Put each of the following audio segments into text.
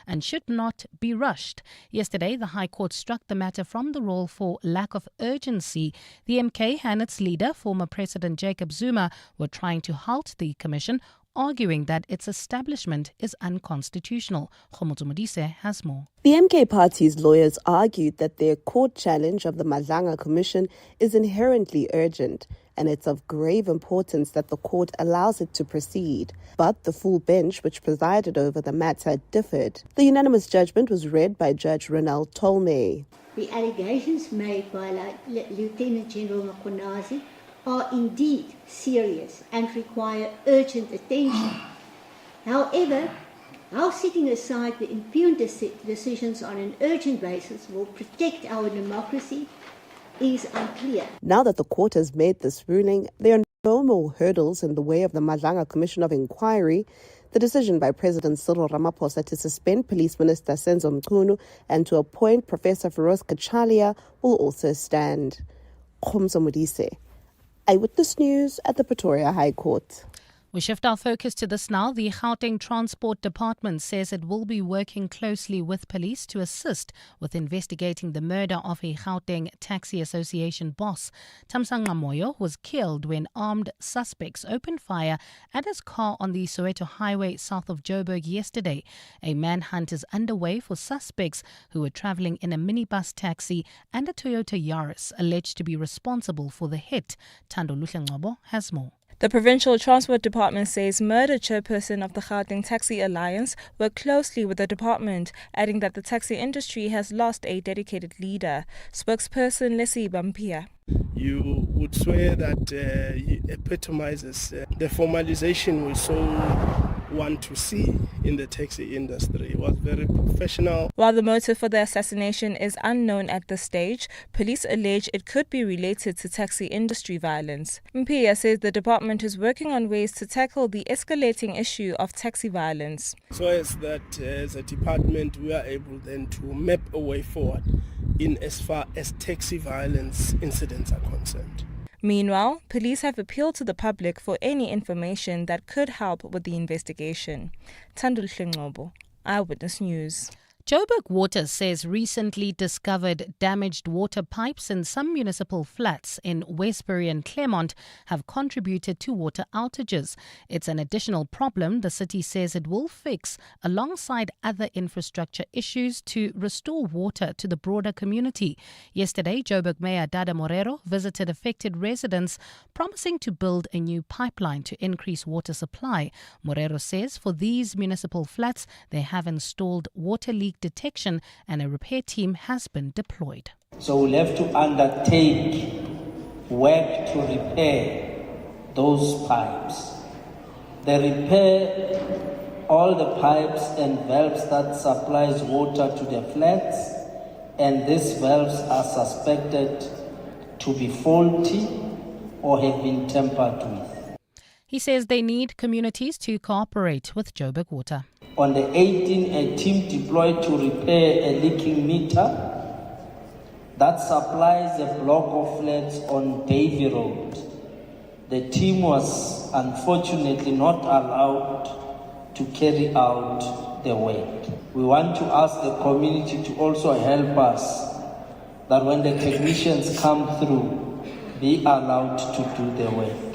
and should not be rushed. Yesterday, the High Court struck the matter from the roll for lack of urgency. The MK and its leader, former President Jacob Zuma, were trying to halt the commission, arguing that its establishment is unconstitutional. Khomotso Modise has more. The MK party's lawyers argued that their court challenge of the Madlanga Commission is inherently urgent, and it's of grave importance that the court allows it to proceed. But the full bench, which presided over the matter, differed. The unanimous judgment was read by Judge Ronald Tolme. The allegations made by Lieutenant General Makonazi are indeed serious and require urgent attention. However, how setting aside the impugned decisions on an urgent basis will protect our democracy is unclear. Now that the court has made this ruling, there are no more hurdles in the way of the Madlanga Commission of Inquiry. The decision by President Cyril Ramaphosa to suspend Police Minister Senzo Mchunu and to appoint Professor Feroz Kachalia will also stand. Khomotso Modise, Eyewitness News at the Pretoria High Court. We shift our focus to this now. The Gauteng Transport Department says it will be working closely with police to assist with investigating the murder of a Gauteng Taxi Association boss. Thamsanqa Moyo was killed when armed suspects opened fire at his car on the Soweto Highway south of Joburg yesterday. A manhunt is underway for suspects who were travelling in a minibus taxi and a Toyota Yaris alleged to be responsible for the hit. Thando Luhlengcobo has more. The Provincial Transport Department says murder chairperson of the Gauteng Taxi Alliance worked closely with the department, adding that the taxi industry has lost a dedicated leader. Spokesperson Leslie Bampia. You would swear that it epitomizes the formalization we so want to see in the taxi industry. It was very professional. While the motive for the assassination is unknown at this stage, police allege it could be related to taxi industry violence. Mpia says the department is working on ways to tackle the escalating issue of taxi violence. So as that as a department we are able then to map a way forward in as far as taxi violence incidents are concerned. Meanwhile, police have appealed to the public for any information that could help with the investigation. Thando Luhlengcobo, Eyewitness News. Joburg Water says recently discovered damaged water pipes in some municipal flats in Westbury and Claremont have contributed to water outages. It's an additional problem the city says it will fix alongside other infrastructure issues to restore water to the broader community. Yesterday, Joburg Mayor Dada Morero visited affected residents, promising to build a new pipeline to increase water supply. Morero says for these municipal flats, they have installed water leak detection and a repair team has been deployed. So we'll have to undertake work to repair those pipes. They repair all the pipes and valves that supplies water to the flats, and these valves are suspected to be faulty or have been tampered with. He says they need communities to cooperate with Joburg Water. On the 18th, a team deployed to repair a leaking meter that supplies a block of flats on Davy Road. The team was unfortunately not allowed to carry out the work. We want to ask the community to also help us that when the technicians come through, be allowed to do the work.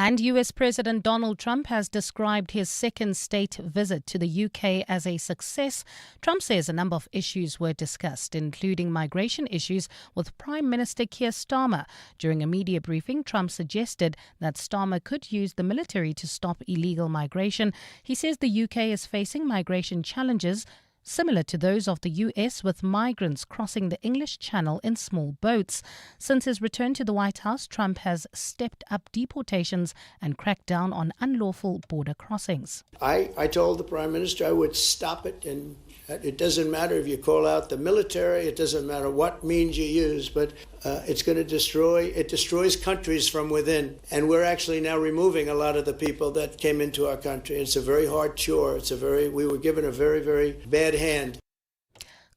And US President Donald Trump has described his second state visit to the UK as a success. Trump says a number of issues were discussed, including migration issues with Prime Minister Keir Starmer. During a media briefing, Trump suggested that Starmer could use the military to stop illegal migration. He says the UK is facing migration challenges similar to those of the US, with migrants crossing the English Channel in small boats. Since his return to the White House, Trump has stepped up deportations and cracked down on unlawful border crossings. I told the Prime Minister I would stop it, and it doesn't matter if you call out the military, it doesn't matter what means you use, but it's going to destroys countries from within. And we're actually now removing a lot of the people that came into our country. It's a very hard chore. We were given a very, very bad hand.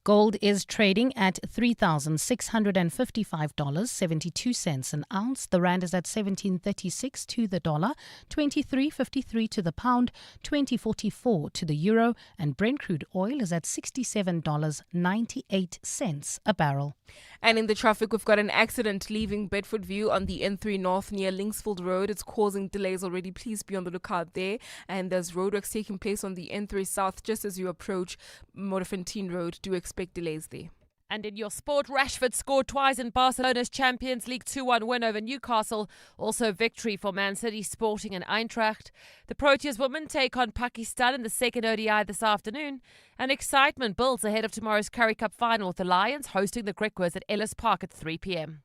Gold is trading at $3,655.72 an ounce. The rand is at 17.36 to the dollar, 23.53 to the pound, 20.44 to the euro, and Brent crude oil is at $67.98 a barrel. And in the traffic, we've got an accident leaving Bedford View on the N3 North near Linksfield Road. It's causing delays already. Please be on the lookout there. And there's roadworks taking place on the N3 South just as you approach Modderfontein Road. Do expect delays there. And in your sport, Rashford scored twice in Barcelona's Champions League 2-1 win over Newcastle. Also victory for Man City, Sporting and Eintracht. The Proteas women take on Pakistan in the second ODI this afternoon. And excitement builds ahead of tomorrow's Currie Cup final with the Lions hosting the Griquas at Ellis Park at 3 p.m.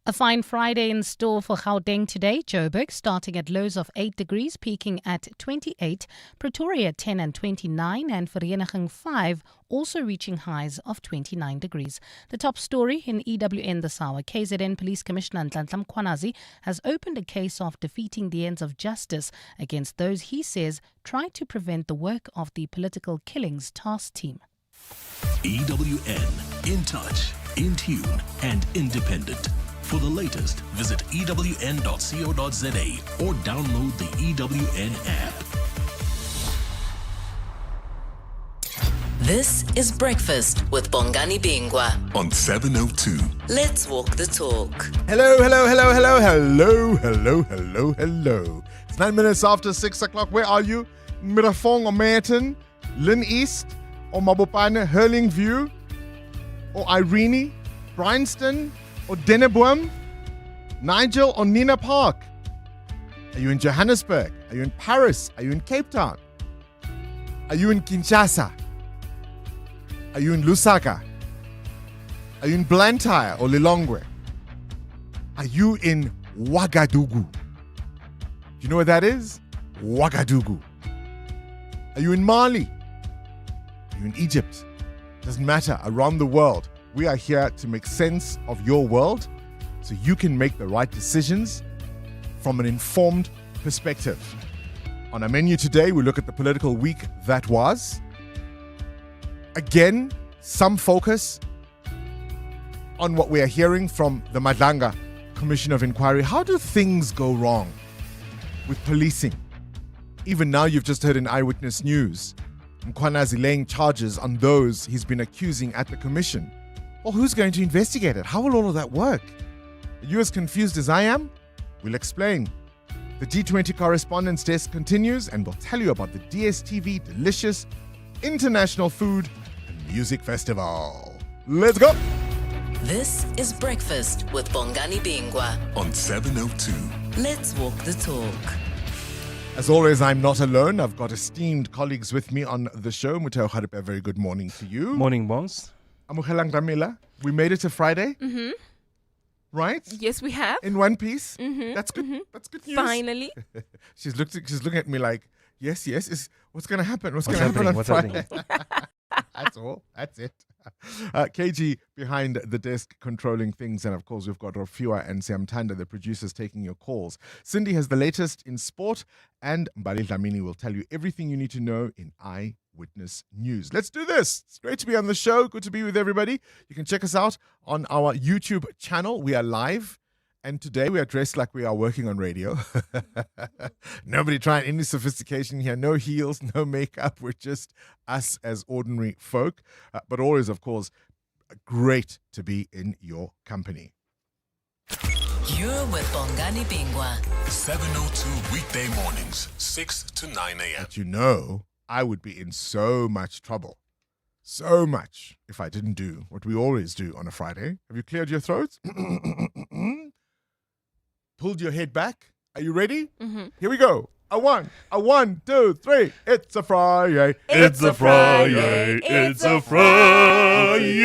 A fine Friday in store for Gauteng today. Joburg starting at lows of 8 degrees, peaking at 28. Pretoria 10 and 29, and Vereeniging 5, also reaching highs of 29 degrees. The top story in EWN this hour. KZN Police Commissioner Nhlanhla Mkhwanazi has opened a case of defeating the ends of justice against those he says tried to prevent the work of the Political Killings Task Team. EWN, in touch, in tune, and independent. For the latest, visit ewn.co.za or download the EWN app. This is Breakfast with Bongani Bingwa On 702. Let's walk the talk. Hello, hello, hello, hello, hello, hello, hello, hello. It's 9 minutes after 6 o'clock. Where are you? Mirafong or Merton, Lynn East or Mabopane, Hurling View or Irene, Bryanston or Deneboom, Nigel or Nina Park? Are you in Johannesburg? Are you in Paris? Are you in Cape Town? Are you in Kinshasa? Are you in Lusaka? Are you in Blantyre or Lilongwe? Are you in Ouagadougou? Do you know where that is? Ouagadougou. Are you in Mali? Are you in Egypt? Doesn't matter. Around the world, we are here to make sense of your world so you can make the right decisions from an informed perspective. On our menu today, we look at the political week that was. Again, some focus on what we are hearing from the Madlanga Commission of Inquiry. How do things go wrong with policing? Even now, you've just heard in Eyewitness News, Mkhwanazi laying charges on those he's been accusing at the commission. Well, who's going to investigate it? How will all of that work? Are you as confused as I am? We'll explain. The G20 Correspondence Desk continues, and we'll tell you about the DSTV Delicious International Food and Music Festival. Let's go! This is Breakfast with Bongani Bingwa On 702. Let's walk the talk. As always, I'm not alone. I've got esteemed colleagues with me on the show. Muteo Kharepe, a very good morning to you. Morning, boss. Amukelang Damila. We made it to Friday. Mm-hmm. Right? Yes, we have. In one piece. Mm-hmm. That's good. Mm-hmm. That's good news. Finally. She's looking at me like, yes. What's going to happen? What's going to happen on Friday? That's all. That's it. KG behind the desk controlling things. And of course, we've got Rofua and Siamtanda, the producers, taking your calls. Cindy has the latest in sport, and Mbali Dlamini will tell you everything you need to know in Eyewitness News. Let's do this. It's great to be on the show. Good to be with everybody. You can check us out on our YouTube channel. We are live. And today we are dressed like we are working on radio. Nobody trying any sophistication here. No heels, no makeup. We're just us as ordinary folk. But always, of course, great to be in your company. You're with Bongani Bingwa. 702 weekday mornings, 6 to 9 a.m. But you know, I would be in so much trouble. So much if I didn't do what we always do on a Friday. Have you cleared your throats? Pulled your head back. Are you ready? Mm-hmm. Here we go. A one, two, three. It's a Friday. It's a Friday. It's a Friday.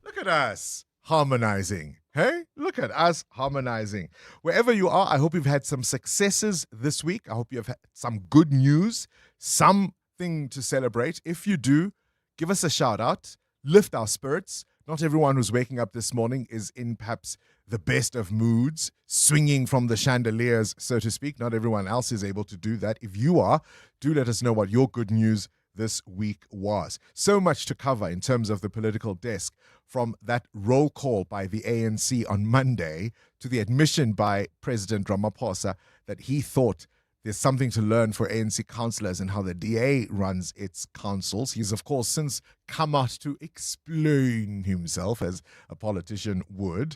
Look at us harmonizing. Hey, look at us harmonizing. Wherever you are, I hope you've had some successes this week. I hope you've had some good news, something to celebrate. If you do, give us a shout out, lift our spirits. Not everyone who's waking up this morning is in perhaps the best of moods, swinging from the chandeliers, so to speak. Not everyone else is able to do that. If you are, do let us know what your good news this week was. So much to cover in terms of the political desk, from that roll call by the ANC on Monday to the admission by President Ramaphosa that he thought there's something to learn for ANC councillors and how the DA runs its councils. He's, of course, since come out to explain himself, as a politician would.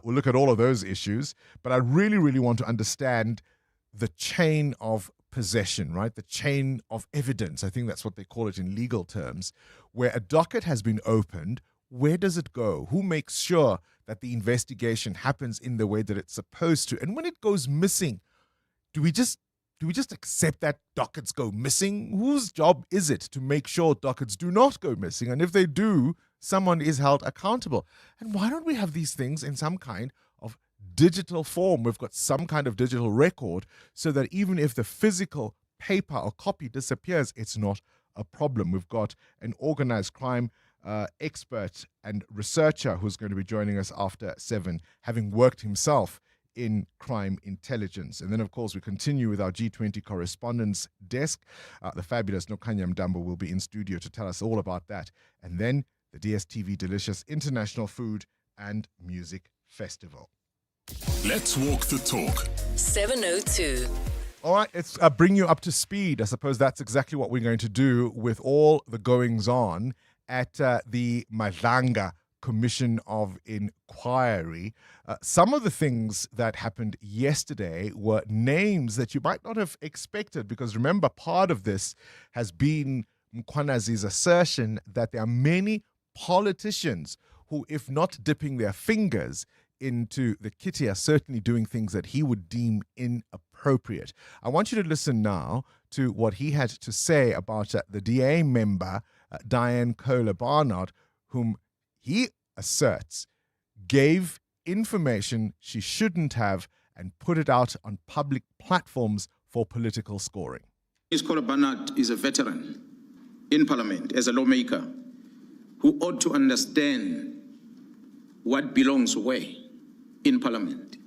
We'll look at all of those issues. But I really, really want to understand the chain of possession, right? The chain of evidence. I think that's what they call it in legal terms, where a docket has been opened. Where does it go? Who makes sure that the investigation happens in the way that it's supposed to? And when it goes missing, do we just accept that dockets go missing? Whose job is it to make sure dockets do not go missing? And if they do, someone is held accountable. And why don't we have these things in some kind of digital form? We've got some kind of digital record so that even if the physical paper or copy disappears, it's not a problem. We've got an organized crime expert and researcher who's going to be joining us after 7, having worked himself in crime intelligence. And then, of course, we continue with our G20 correspondence desk. The fabulous Nokanya Mdambo will be in studio to tell us all about that. And then the DSTV Delicious International Food and Music Festival. Let's walk the talk. 702. All right, let's bring you up to speed. I suppose that's exactly what we're going to do with all the goings-on at the Madlanga Commission of Inquiry. Some of the things that happened yesterday were names that you might not have expected, because remember, part of this has been Mkhwanazi's assertion that there are many politicians who, if not dipping their fingers into the kitty, are certainly doing things that he would deem inappropriate. I want you to listen now to what he had to say about the DA member, Diane Kohler-Barnard, whom he asserts gave information she shouldn't have and put it out on public platforms for political scoring. Ms. Kohler-Barnard is a veteran in Parliament as a lawmaker who ought to understand what belongs where in Parliament.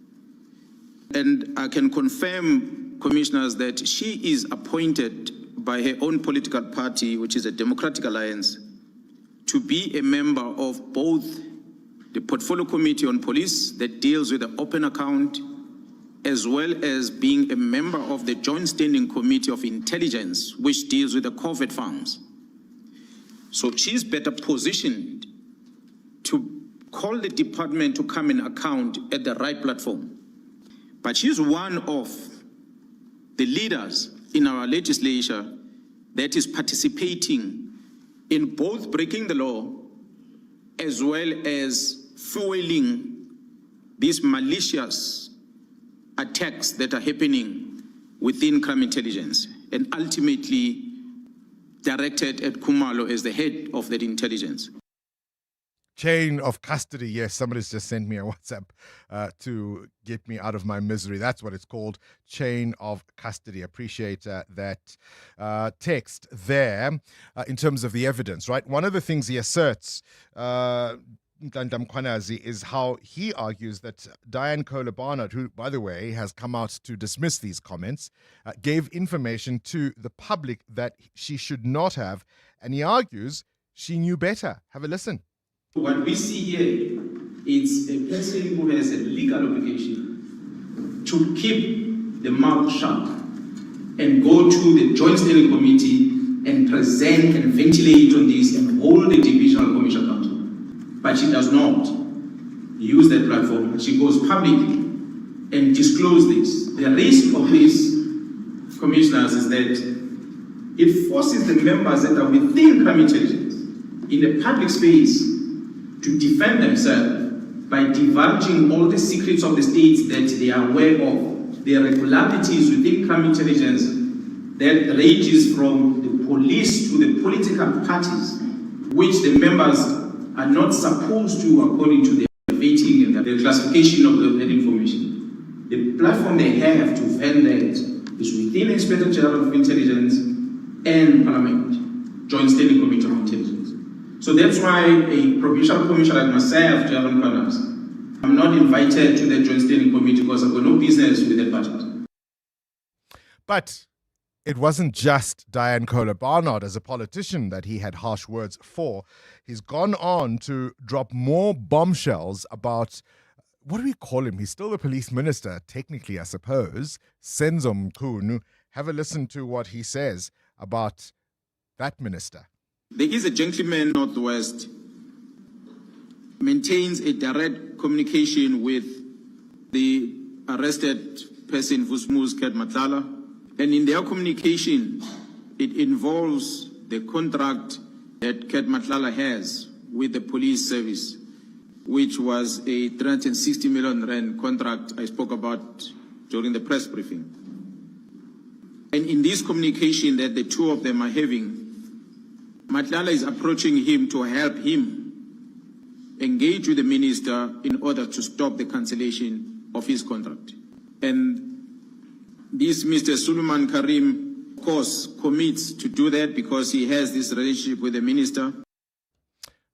And I can confirm, Commissioners, that she is appointed by her own political party, which is a Democratic Alliance, to be a member of both the Portfolio Committee on Police that deals with the open account, as well as being a member of the Joint Standing Committee of Intelligence, which deals with the covert farms. So she's better positioned to call the department to come and account at the right platform. But she's one of the leaders in our legislature that is participating in both breaking the law as well as fueling these malicious attacks that are happening within crime intelligence, and ultimately directed at Khumalo as the head of that intelligence. Chain of custody. Yes, somebody's just sent me a WhatsApp to get me out of my misery. That's what it's called, chain of custody. Appreciate that text there in terms of the evidence, right? One of the things he asserts, Mkhwanazi, is how he argues that Diane Kohler-Barnard, who, by the way, has come out to dismiss these comments, gave information to the public that she should not have. And he argues she knew better. Have a listen. What we see here is a person who has a legal obligation to keep the mouth shut and go to the Joint Standing Committee and present and ventilate on this and hold the Divisional Commission accountable. But she does not use that platform. She goes public and discloses this. The risk of this, Commissioners, is that it forces the members that are within crime intelligence in the public space to defend themselves by divulging all the secrets of the states that they are aware of, the irregularities within crime intelligence that ranges from the police to the political parties, which the members are not supposed to, according to their vetting and the classification of that information. The platform they have to vent that is within Inspector General of Intelligence and Parliament, Joint Standing Committee of Intelligence. So that's why a provincial commissioner like myself, German Partners, I'm not invited to the Joint Standing Committee because I've got no business with that budget. But it wasn't just Diane Kohler Barnard as a politician that he had harsh words for. He's gone on to drop more bombshells about, what do we call him? He's still the police minister, technically, I suppose, Senzo Mchunu. Have a listen to what he says about that minister. There is a gentleman Northwest maintains a direct communication with the arrested person, Vusmus Matlala, and in their communication, it involves the contract that Matlala has with the police service, which was a 360 million rand contract I spoke about during the press briefing. And in this communication that the two of them are having, Matlala is approaching him to help him engage with the minister in order to stop the cancellation of his contract. And this Mr. Suleiman Karim, of course, commits to do that because he has this relationship with the minister.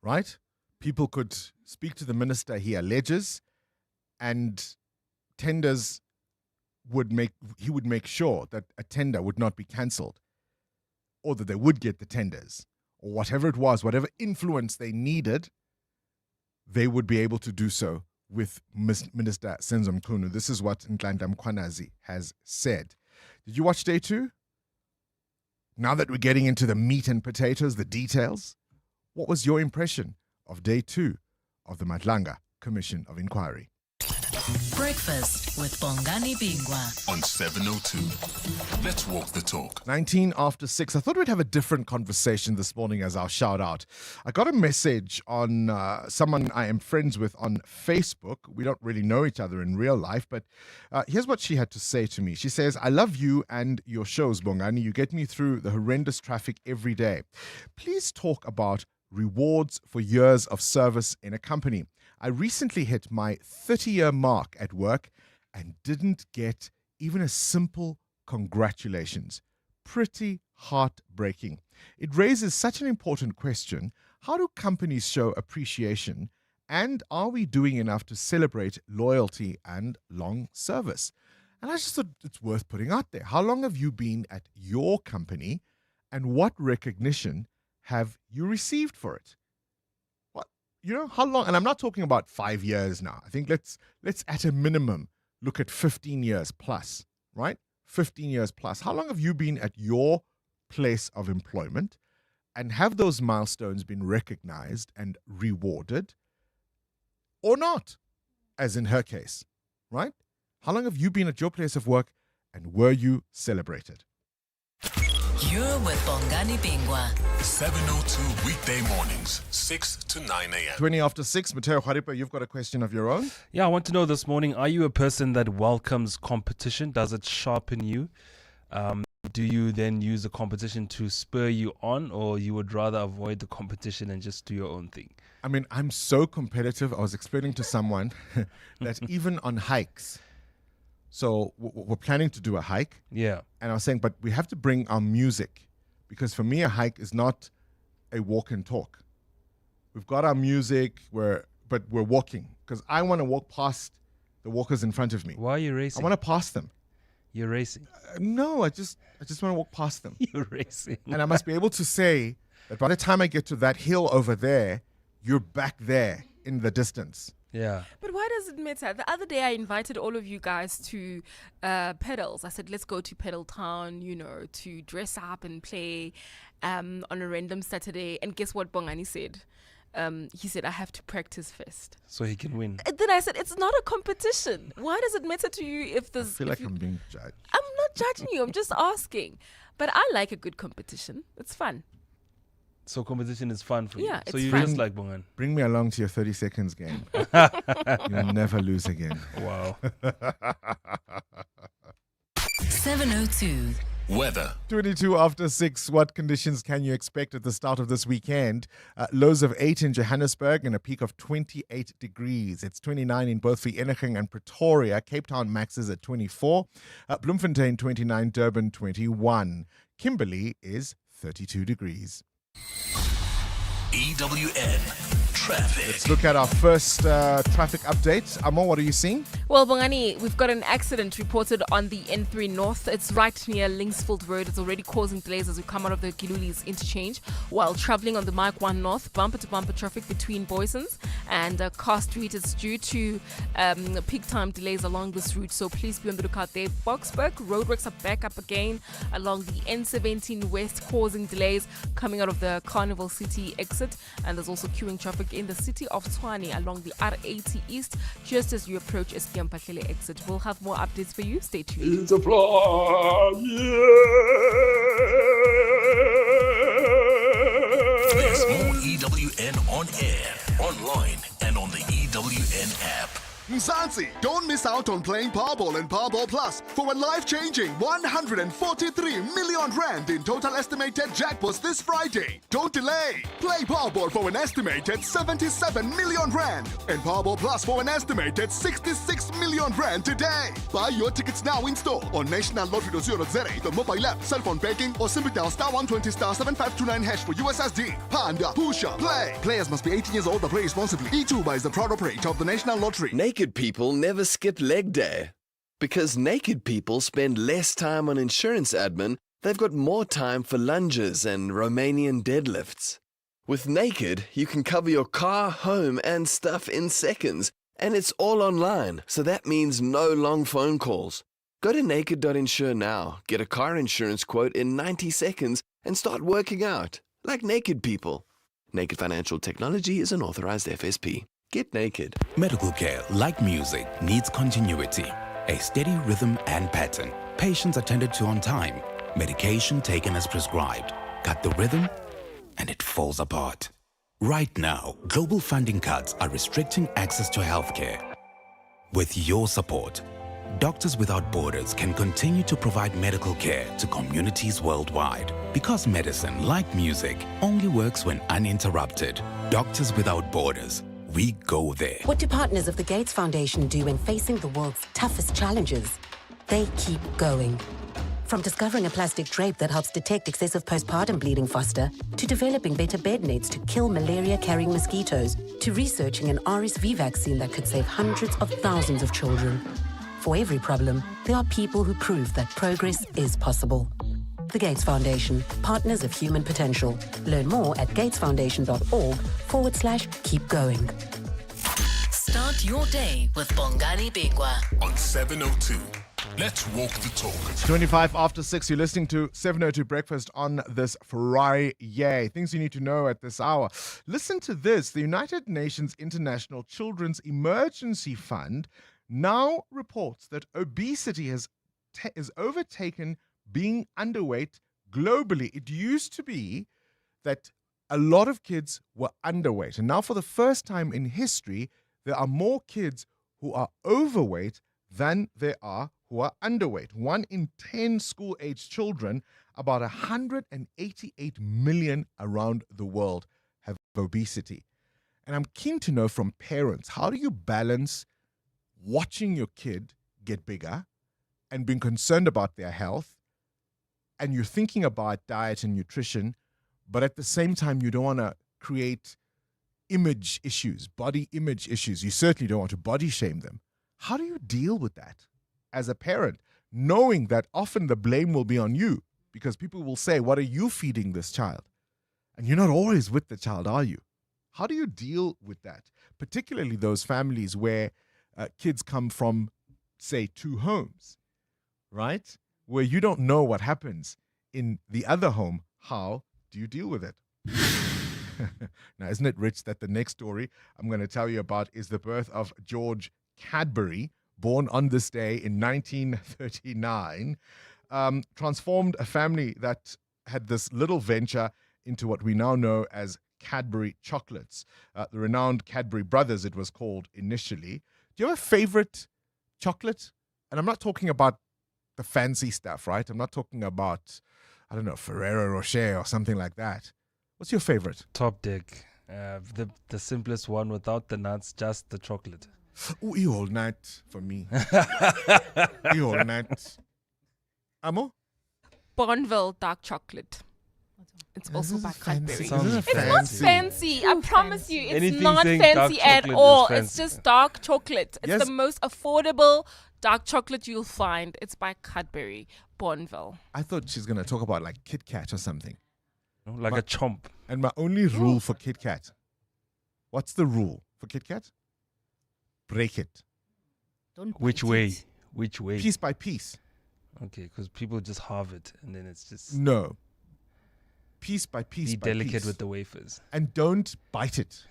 Right? People could speak to the minister, he alleges, and tenders he would make sure that a tender would not be cancelled, or that they would get the tenders, or whatever it was, whatever influence they needed, they would be able to do so with Minister Senzo Mchunu. This is what Nhlanhla Mkhwanazi has said. Did you watch day 2? Now that we're getting into the meat and potatoes, the details, what was your impression of day 2 of the Madlanga Commission of Inquiry? Breakfast with Bongani Bingwa on 702. Let's walk the talk. 19 after 6. I thought we'd have a different conversation this morning as our shout out. I got a message on someone I am friends with on Facebook. We don't really know each other in real life, but here's what she had to say to me. She says, I love you and your shows, Bongani. You get me through the horrendous traffic every day. Please talk about rewards for years of service in a company. I recently hit my 30-year mark at work and didn't get even a simple congratulations. Pretty heartbreaking. It raises such an important question. How do companies show appreciation, and are we doing enough to celebrate loyalty and long service? And I just thought it's worth putting out there. How long have you been at your company, and what recognition have you received for it? You know, how long? And I'm not talking about 5 years now. I think let's at a minimum look at 15 years plus, right? 15 years plus. How long have you been at your place of employment, and have those milestones been recognized and rewarded or not, as in her case, right? How long have you been at your place of work, and were you celebrated? You're with Bongani Bingwa. 702 weekday mornings, 6 to 9 a.m. 20 after 6. Mateo Kharipa, you've got a question of your own? Yeah, I want to know this morning, are you a person that welcomes competition? Does it sharpen you? Do you then use the competition to spur you on, or you would rather avoid the competition and just do your own thing? I mean, I'm so competitive. I was explaining to someone that even on hikes, so we're planning to do a hike. Yeah. And I was saying, but we have to bring our music, because for me, a hike is not a walk and talk. We've got our music, but we're walking, because I want to walk past the walkers in front of me. Why are you racing? I want to pass them. You're racing? No, I just want to walk past them. You're racing. And I must be able to say that by the time I get to that hill over there, you're back there in the distance. Yeah. But why does it matter? The other day I invited all of you guys to pedals. I said, let's go to Pedal Town, to dress up and play on a random Saturday. And guess what Bongani said? He said, I have to practice first. So he can win. And then I said, it's not a competition. Why does it matter to you if there's... I feel like I'm being judged. I'm not judging you. I'm just asking. But I like a good competition. It's fun. So competition is fun for you. Yeah, so it's you fun. just like Bongan. Bring me along to your 30 seconds game. You'll never lose again. Wow. 702. Weather. 22 after 6. What conditions can you expect at the start of this weekend? Lows of 8 in Johannesburg and a peak of 28 degrees. It's 29 in both Vereeniging and Pretoria. Cape Town maxes at 24. Bloemfontein 29. Durban 21. Kimberley is 32 degrees. EWN traffic. Let's look at our first traffic update. Amo, what are you seeing? Well, Bongani, we've got an accident reported on the N3 North. It's right near Linksfield Road. It's already causing delays as we come out of the Giluli's interchange. While traveling on the Mike 1 North, bumper-to-bumper traffic between Boysons and Car Street is due to peak time delays along this route. So please be on the lookout there. Boksburg, roadworks are back up again along the N17 West, causing delays coming out of the Carnival City exit. And there's also queuing traffic in the city of Tshwane along the R80 East, just as you approach Skiampatlele exit. We'll have more updates for you. Stay tuned. It's a fly, yeah. There's more EWN on air, online, and on the EWN app. Mzansi, don't miss out on playing Powerball and Powerball Plus for a life-changing 143 million rand in total estimated jackpots this Friday. Don't delay. Play Powerball for an estimated 77 million rand and Powerball Plus for an estimated 66 million rand today. Buy your tickets now in store on nationallottery.co.za, the mobile app, cell phone banking, or simply dial *120 *7529# for USSD. Panda, Pusha, play. Players must be 18 years old but play responsibly. E2 is the proud operator of the National Lottery. Naked people never skip leg day. Because naked people spend less time on insurance admin, they've got more time for lunges and Romanian deadlifts. With Naked, you can cover your car, home, and stuff in seconds. And it's all online, so that means no long phone calls. Go to naked.insure now, get a car insurance quote in 90 seconds, and start working out. Like naked people. Naked Financial Technology is an authorized FSP. Get naked. Medical care, like music, needs continuity, a steady rhythm and pattern. Patients attended to on time, medication taken as prescribed. Cut the rhythm, and it falls apart. Right now, global funding cuts are restricting access to healthcare. With your support, Doctors Without Borders can continue to provide medical care to communities worldwide. Because medicine, like music, only works when uninterrupted. Doctors Without Borders. We go there. What do partners of the Gates Foundation do when facing the world's toughest challenges? They keep going. From discovering a plastic drape that helps detect excessive postpartum bleeding faster, to developing better bed nets to kill malaria-carrying mosquitoes, to researching an RSV vaccine that could save hundreds of thousands of children. For every problem, there are people who prove that progress is possible. The Gates Foundation, partners of human potential. Learn more at gatesfoundation.org/keep going. Start your day with Bongani Bingwa on 702. Let's walk the talk. 25 after 6, you're listening to 702 Breakfast on this Friday. Things you need to know at this hour. Listen to this. The United Nations International Children's Emergency Fund now reports that obesity has overtaken being underweight globally. It used to be that a lot of kids were underweight. And now for the first time in history, there are more kids who are overweight than there are who are underweight. 1 in 10 school-aged children, about 188 million around the world, have obesity. And I'm keen to know from parents, how do you balance watching your kid get bigger and being concerned about their health, and you're thinking about diet and nutrition, but at the same time, you don't want to create image issues, body image issues. You certainly don't want to body shame them. How do you deal with that as a parent, knowing that often the blame will be on you because people will say, what are you feeding this child? And you're not always with the child, are you? How do you deal with that? Particularly those families where kids come from, say, 2 homes, right? Where you don't know what happens in the other home. How do you deal with it? Now, isn't it rich that the next story I'm going to tell you about is the birth of George Cadbury, born on this day in 1939, transformed a family that had this little venture into what we now know as Cadbury chocolates. The renowned Cadbury Brothers, it was called initially. Do you have a favorite chocolate? And I'm not talking about the fancy stuff, right? I'm not talking about, I don't know, Ferrero Rocher or something like that. What's your favorite? Top Deck. The simplest one without the nuts, just the chocolate. Ooh, you all night for me. You all night. Amo? Bonneville dark chocolate. It's also by Cadbury. Sounds It's not fancy. I promise you, it's Anything not saying dark fancy at chocolate is all. fancy. It's just dark chocolate. It's Yes. the most affordable dark chocolate you'll find. It's by Cadbury, Bourneville. I thought she's going to talk about like Kit Kat or something. Like a chomp. And my only rule for Kit Kat. What's the rule for Kit Kat? Break it. Don't Which bite way? it. Which way? Piece by piece. Okay, because people just halve it and then it's just No. Piece by piece be by delicate piece. with the wafers. And don't bite it.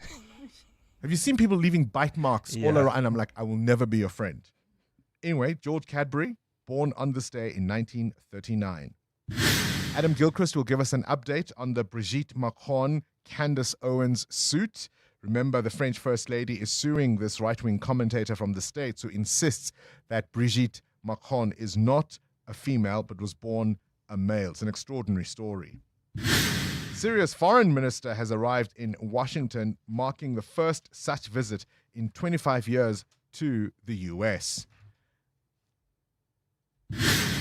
Have you seen people leaving bite marks all Yeah. around? And I'm like, I will never be your friend. Anyway, George Cadbury, born on this day in 1939. Adam Gilchrist will give us an update on the Brigitte Macron, Candace Owens suit. Remember, the French First Lady is suing this right-wing commentator from the States who insists that Brigitte Macron is not a female but was born a male. It's an extraordinary story. Syria's foreign minister has arrived in Washington, marking the first such visit in 25 years to the US.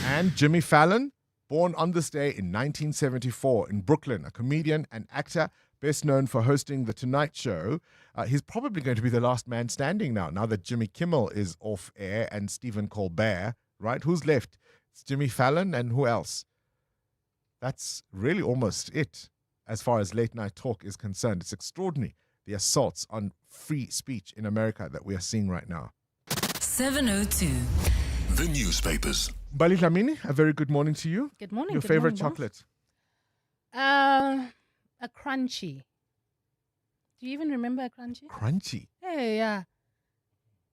And Jimmy Fallon, born on this day in 1974 in Brooklyn, a comedian and actor best known for hosting The Tonight Show. He's probably going to be the last man standing now that Jimmy Kimmel is off air and Stephen Colbert, right? Who's left? It's Jimmy Fallon and who else? That's really almost it as far as late night talk is concerned. It's extraordinary, the assaults on free speech in America that we are seeing right now. 702. The newspapers. Bali Dlamini, a very good morning to you. Good morning. Your good favorite morning, boss. chocolate? A crunchy. Do you even remember a crunchy? Crunchy. Yeah.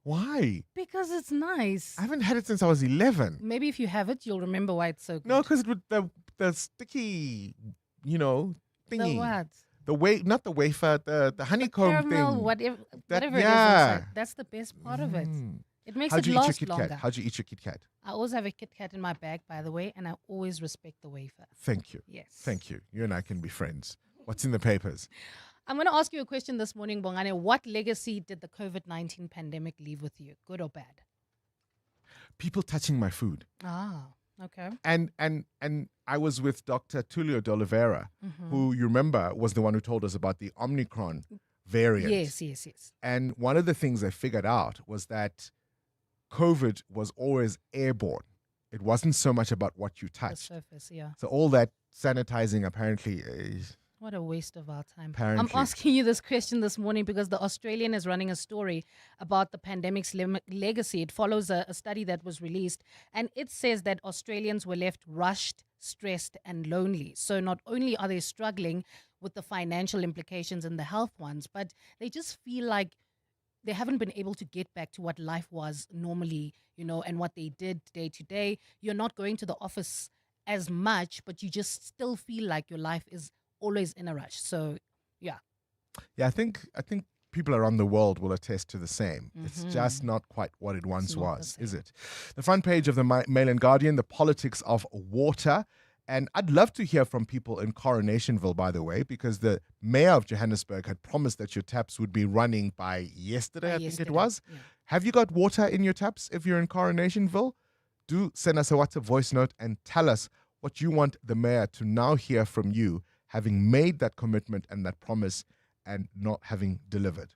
Why? Because it's nice. I haven't had it since I was 11. Maybe if you have it, you'll remember why it's so good. No, because the sticky, thingy. The what? Not the wafer, the honeycomb Caramel, thing. whatever That- it is yeah. inside. That's the best part of it. It makes How'd it you eat your last Kit longer. Kat? How'd you eat your Kit Kat? I always have a Kit Kat in my bag, by the way, and I always respect the wafer. Thank you. Yes. Thank you. You and I can be friends. What's in the papers? I'm going to ask you a question this morning, Bongani. What legacy did the COVID-19 pandemic leave with you, good or bad? People touching my food. Ah, okay. And I was with Dr. Tulio de Oliveira, who you remember was the one who told us about the Omicron variant. Yes. And one of the things I figured out was that COVID was always airborne. It wasn't so much about what you The touched. surface, yeah. So all that sanitizing apparently What a waste of our time. Apparently. I'm asking you this question this morning because the Australian is running a story about the pandemic's legacy. It follows a study that was released, and it says that Australians were left rushed, stressed, and lonely. So not only are they struggling with the financial implications and the health ones, but they just feel like they haven't been able to get back to what life was normally, and what they did day to day. You're not going to the office as much, but you just still feel like your life is always in a rush. So, yeah. Yeah, I think people around the world will attest to the same. It's just not quite what it once not the was, same. is it? The front page of the Mail and Guardian, the politics of water. And I'd love to hear from people in Coronationville, by the way, because the mayor of Johannesburg had promised that your taps would be running by yesterday, I think it was. Yeah. Have you got water in your taps if you're in Coronationville? Do send us a WhatsApp voice note and tell us what you want the mayor to now hear from you, having made that commitment and that promise and not having delivered.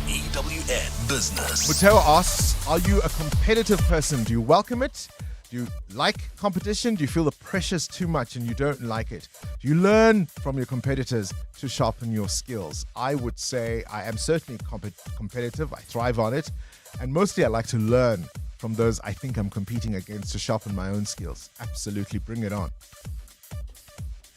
EWN Business. Mateo asks, are you a competitive person? Do you welcome it? Do you like competition? Do you feel the pressure's too much and you don't like it? Do you learn from your competitors to sharpen your skills? I would say I am certainly competitive. I thrive on it. And mostly I like to learn from those I think I'm competing against to sharpen my own skills. Absolutely. Bring it on.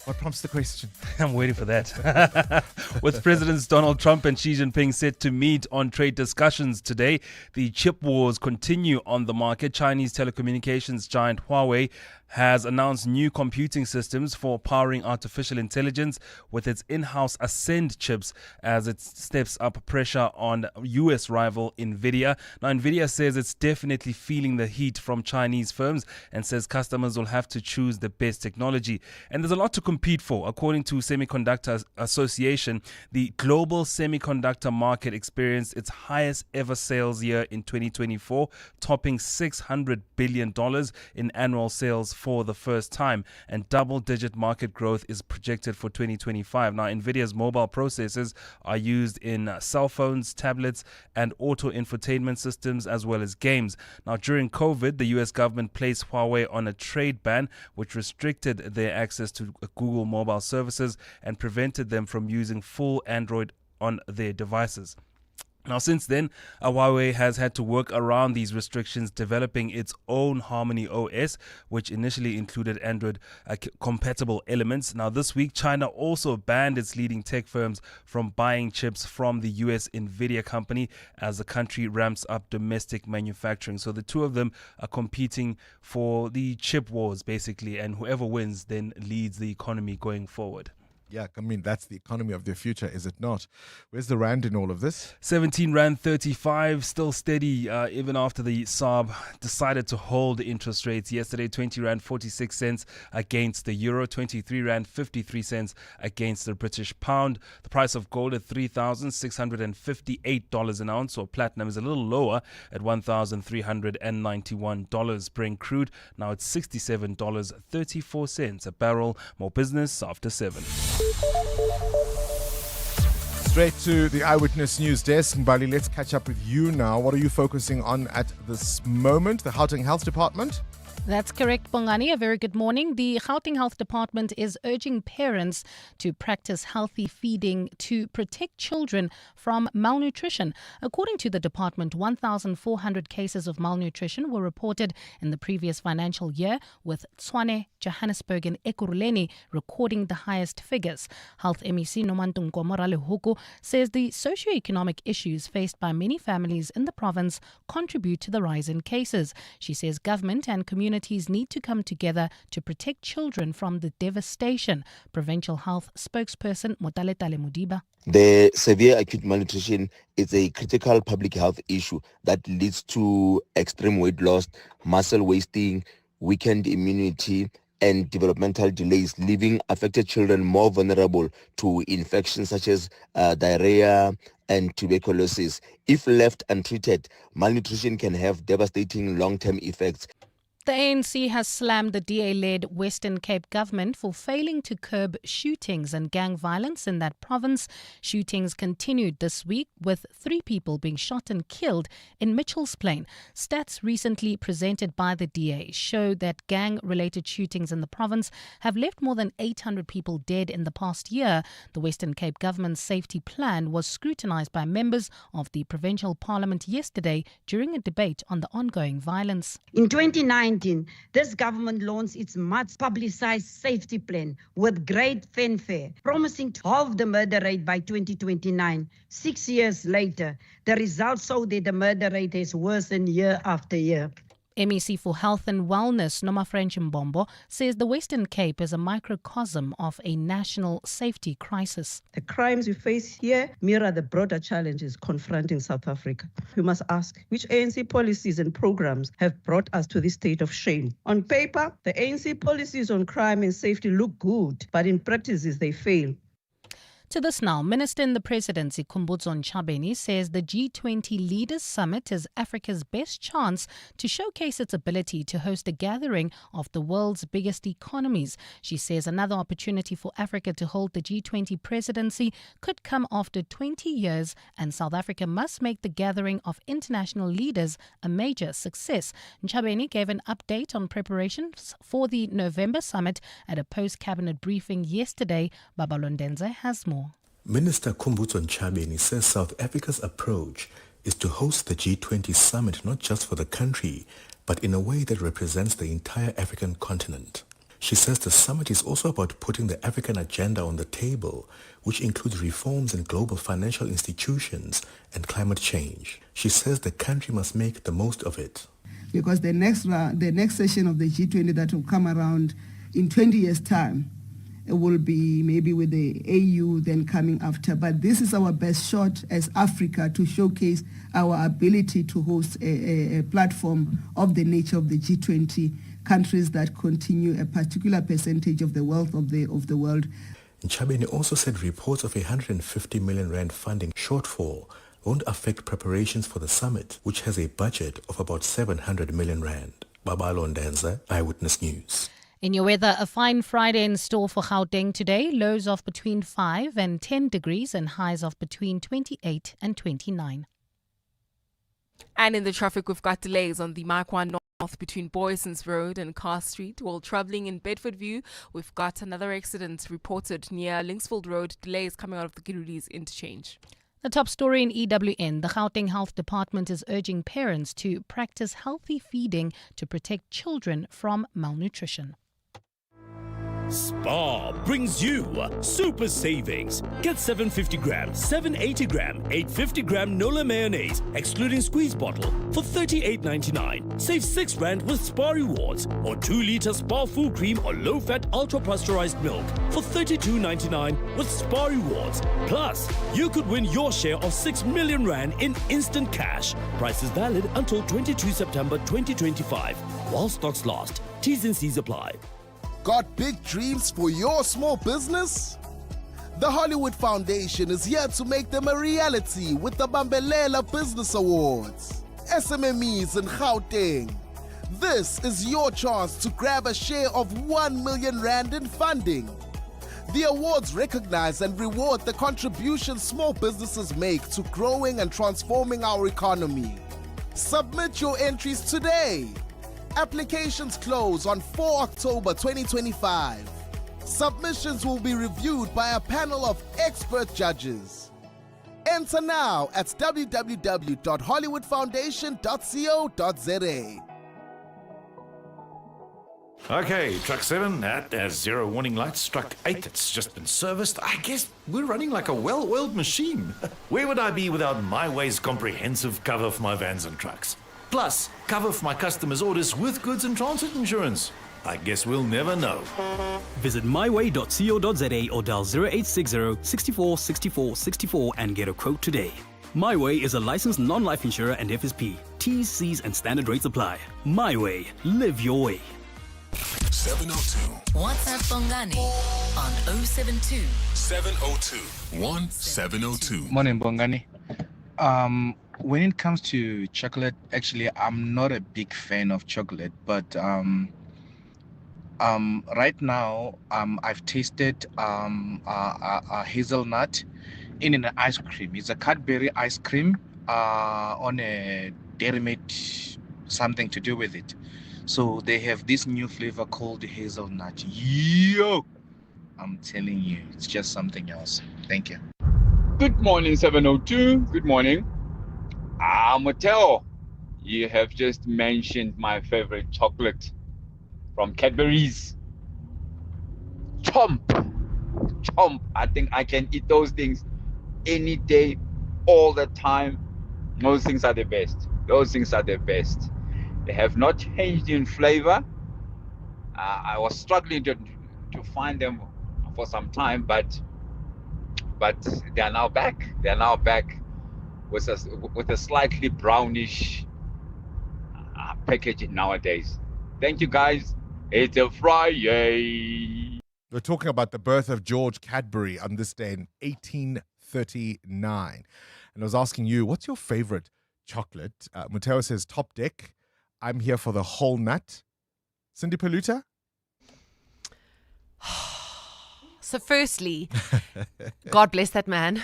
What prompts the question? I'm waiting for that. With Presidents Donald Trump and Xi Jinping set to meet on trade discussions today, the chip wars continue on the market. Chinese telecommunications giant Huawei has announced new computing systems for powering artificial intelligence with its in-house Ascend chips as it steps up pressure on US rival Nvidia. Now, Nvidia says it's definitely feeling the heat from Chinese firms and says customers will have to choose the best technology. And there's a lot to compete for. According to Semiconductor Association, the global semiconductor market experienced its highest ever sales year in 2024, topping $600 billion in annual sales for the first time, and double-digit market growth is projected for 2025. Now, NVIDIA's mobile processors are used in cell phones, tablets, and auto infotainment systems, as well as games. Now, during COVID, the U.S. government placed Huawei on a trade ban, which restricted their access to Google mobile services and prevented them from using full Android on their devices. Now, since then, Huawei has had to work around these restrictions, developing its own Harmony OS, which initially included Android-compatible elements. Now, this week, China also banned its leading tech firms from buying chips from the US NVIDIA company as the country ramps up domestic manufacturing. So the two of them are competing for the chip wars, basically, and whoever wins then leads the economy going forward. Yeah, I mean, that's the economy of the future, is it not? Where's the rand in all of this? 17 Rand 35, still steady even after the SARB decided to hold the interest rates yesterday. 20 Rand 46 cents against the euro, 23 Rand 53 cents against the British pound. The price of gold at $3,658 an ounce, or platinum is a little lower at $1,391. Brent crude now at $67.34 a barrel. More business after 7. Straight to the Eyewitness News desk. Mbali, let's catch up with you now. What are you focusing on at this moment? The Gauteng Health Department? That's correct, Bongani. A very good morning. The Gauteng Health Department is urging parents to practice healthy feeding to protect children from malnutrition. According to the department, 1,400 cases of malnutrition were reported in the previous financial year, with Tshwane, Johannesburg and Ekurhuleni recording the highest figures. Health MEC Nomantunko Morale-Huku says the socio-economic issues faced by many families in the province contribute to the rise in cases. She says government and communities need to come together to protect children from the devastation. Provincial Health spokesperson Motaletale Mudiba. The severe acute malnutrition is a critical public health issue that leads to extreme weight loss, muscle wasting, weakened immunity, and developmental delays, leaving affected children more vulnerable to infections such as diarrhea and tuberculosis. If left untreated, malnutrition can have devastating long-term effects. The ANC has slammed the DA-led Western Cape government for failing to curb shootings and gang violence in that province. Shootings continued this week, with 3 people being shot and killed in Mitchell's Plain. Stats recently presented by the DA show that gang-related shootings in the province have left more than 800 people dead in the past year. The Western Cape government's safety plan was scrutinized by members of the provincial parliament yesterday during a debate on the ongoing violence. In 2019, this government launched its much publicized safety plan with great fanfare, promising to halve the murder rate by 2029. 6 years later, the results show that the murder rate has worsened year after year. MEC for Health and Wellness, Noma French Mbombo, says the Western Cape is a microcosm of a national safety crisis. The crimes we face here mirror the broader challenges confronting South Africa. We must ask which ANC policies and programs have brought us to this state of shame. On paper, the ANC policies on crime and safety look good, but in practices they fail. To this now, Minister in the Presidency Khumbudzo Ntshavheni says the G20 Leaders Summit is Africa's best chance to showcase its ability to host a gathering of the world's biggest economies. She says another opportunity for Africa to hold the G20 presidency could come after 20 years, and South Africa must make the gathering of international leaders a major success. Ntshavheni gave an update on preparations for the November summit at a post-cabinet briefing yesterday. Babalondenze has more. Minister Khumbudzo Ntshavheni says South Africa's approach is to host the G20 summit not just for the country, but in a way that represents the entire African continent. She says the summit is also about putting the African agenda on the table, which includes reforms in global financial institutions and climate change. She says the country must make the most of it. Because the next session of the G20 that will come around in 20 years' time, it will be maybe with the AU then coming after. But this is our best shot as Africa to showcase our ability to host a platform of the nature of the G20 countries that continue a particular percentage of the wealth of the world. Ntshavheni also said reports of 150 million rand funding shortfall won't affect preparations for the summit, which has a budget of about 700 million rand. Babalo Ndenze, Eyewitness News. In your weather, a fine Friday in store for Gauteng today. Lows of between 5 and 10 degrees and highs of between 28 and 29. And in the traffic, we've got delays on the Marquand North between Boyson's Road and Carr Street. While travelling in Bedfordview, we've got another accident reported near Linksfield Road. Delays coming out of the Girulis interchange. The top story in EWN, the Gauteng Health Department is urging parents to practice healthy feeding to protect children from malnutrition. Spar brings you super savings. Get 750 gram, 780 gram, 850 gram Nola mayonnaise, excluding squeeze bottle, for $38.99. Save R6 with Spar rewards, or 2-liter Spar full cream or low-fat ultra-pasteurized milk for $32.99 with Spar rewards. Plus, you could win your share of R6 million in instant cash. Price is valid until 22 September 2025. While stocks last, T's and C's apply. Got big dreams for your small business? The Hollywood Foundation is here to make them a reality with the Bambelela Business Awards. SMMEs in Gauteng. This is your chance to grab a share of R1 million in funding. The awards recognize and reward the contributions small businesses make to growing and transforming our economy. Submit your entries today. Applications close on 4 October 2025. Submissions will be reviewed by a panel of expert judges. Enter now at www.hollywoodfoundation.co.za. Okay, truck 7, that has 0 warning lights. Truck 8, it's just been serviced. I guess we're running like a well-oiled machine. Where would I be without My Way's comprehensive cover for my vans and trucks? Plus, cover for my customers' orders with goods and transit insurance. I guess we'll never know. Visit myway.co.za or dial 0860 64 64 64 and get a quote today. My Way is a licensed non-life insurer and FSP. T's, C's and standard rates apply. My Way. Live your way. 702. WhatsApp Bongani on 072 702 1702. Morning, Bongani. When it comes to chocolate, actually, I'm not a big fan of chocolate, but right now, I've tasted a hazelnut in an ice cream. It's a Cadbury ice cream on a dairy milk, something to do with it. So they have this new flavor called hazelnut. Yo! I'm telling you, it's just something else. Thank you. Good morning, 702. Good morning. Mateo, you have just mentioned my favorite chocolate from Cadbury's. Chomp. I think I can eat those things any day, all the time. Those things are the best. They have not changed in flavor. I was struggling to find them for some time, but they are now back. With a slightly brownish package nowadays. Thank you, guys. It's a Friday. We're talking about the birth of George Cadbury on this day in 1839. And I was asking you, what's your favorite chocolate? Mateo says Top Deck. I'm here for the whole nut. Cindy Paluta? So firstly, God bless that man,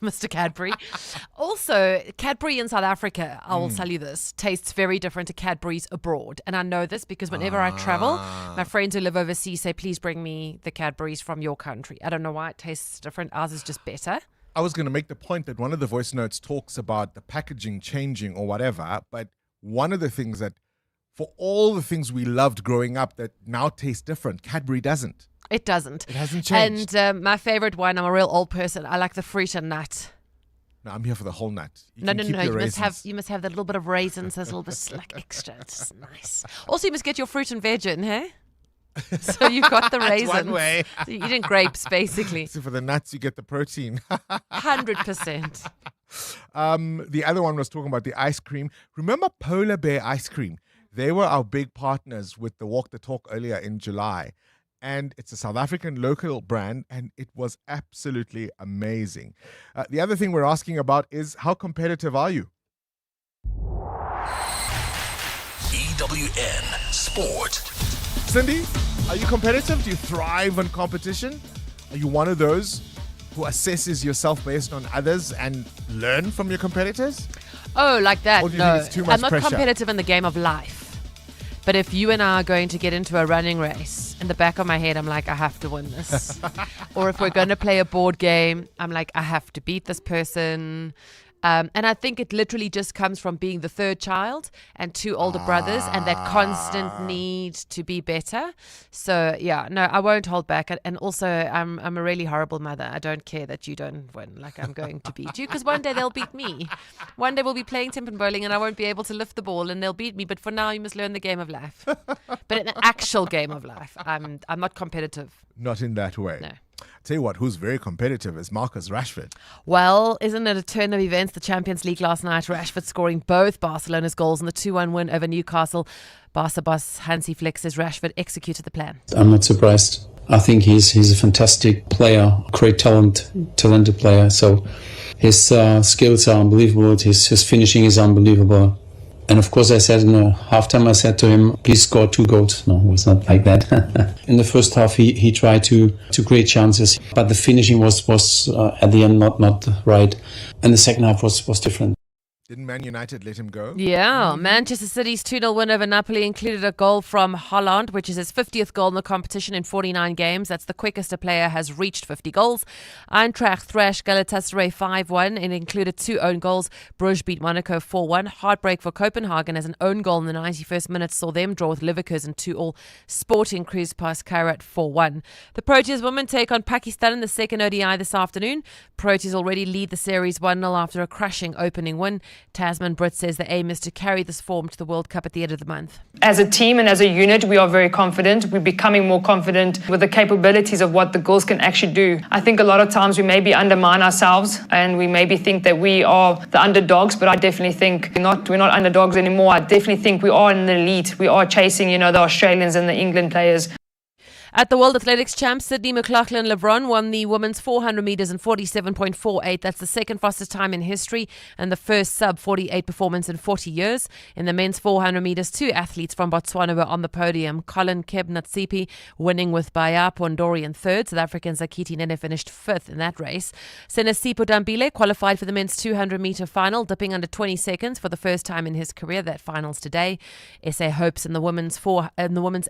Mr. Cadbury. Also, Cadbury in South Africa, I will tell you this, tastes very different to Cadbury's abroad. And I know this because whenever I travel, my friends who live overseas say, please bring me the Cadbury's from your country. I don't know why it tastes different. Ours is just better. I was going to make the point that one of the voice notes talks about the packaging changing or whatever, but one of the things that, for all the things we loved growing up that now taste different, Cadbury doesn't. It doesn't. It hasn't changed. And my favorite one, I'm a real old person, I like the fruit and nut. No, I'm here for the whole nut. No. You must have that little bit of raisins. There's a little bit like extra. It's nice. Also, you must get your fruit and veg in, hey? So you got the raisins. That's one way. So you're eating grapes, basically. So for the nuts, you get the protein. 100%. The other one was talking about the ice cream. Remember Polar Bear ice cream? They were our big partners with the Walk the Talk earlier in July. And it's a South African local brand, and it was absolutely amazing. The other thing we're asking about is, how competitive are you? EWN Sport. Cindy, are you competitive? Do you thrive on competition? Are you one of those who assesses yourself based on others and learn from your competitors? Oh, like that? Or do you No, think it's too much I'm not pressure? competitive in the game of life. But if you and I are going to get into a running race, in the back of my head, I'm like, I have to win this. Or if we're going to play a board game, I'm like, I have to beat this person. And I think it literally just comes from being the third child and two older brothers and that constant need to be better. So, yeah, no, I won't hold back. And also, I'm a really horrible mother. I don't care that you don't win. Like, I'm going to beat you because one day they'll beat me. One day we'll be playing Timpan bowling and I won't be able to lift the ball and they'll beat me. But for now, you must learn the game of life. But an actual game of life, I'm not competitive. Not in that way. No. Tell you what, who's very competitive is Marcus Rashford. Well, isn't it a turn of events? The Champions League last night, Rashford scoring both Barcelona's goals in the 2-1 win over Newcastle. Barca boss Hansi Flick says Rashford executed the plan. I'm not surprised. I think he's a fantastic player, great talented player. So his skills are unbelievable. His finishing is unbelievable. And of course, I said, halftime I said to him, please score 2 goals. No, it was not like that. In the first half, he tried to create chances, but the finishing was at the end not right. And the second half was different. Didn't Man United let him go? Yeah, Manchester City's 2-0 win over Napoli included a goal from Haaland, which is his 50th goal in the competition in 49 games. That's the quickest a player has reached 50 goals. Eintracht thrashed Galatasaray 5-1 and included 2 own goals. Bruges beat Monaco 4-1. Heartbreak for Copenhagen as an own goal in the 91st minute saw them draw with Leverkusen 2-2. Sporting cruised past Kairat 4-1. The Proteas women take on Pakistan in the second ODI this afternoon. Proteas already lead the series 1-0 after a crushing opening win. Tasman Britt says the aim is to carry this form to the World Cup at the end of the month. As a team and as a unit, we are very confident. We're becoming more confident with the capabilities of what the girls can actually do. I think a lot of times we maybe undermine ourselves and we maybe think that we are the underdogs, but I definitely think we're not underdogs anymore. I definitely think we are in the elite. We are chasing, the Australians and the England players. At the World Athletics Champs, Sydney McLaughlin-Lebron won the women's 400 metres in 47.48. That's the second fastest time in history and the first sub-48 performance in 40 years. In the men's 400 metres, 2 athletes from Botswana were on the podium. Colin Kebnatsipi winning with Baya Pondori in third. South African Zakiti Nene finished 5th in that race. Senesipo Dambile qualified for the men's 200 metre final, dipping under 20 seconds for the first time in his career. That finals today. SA hopes in the women's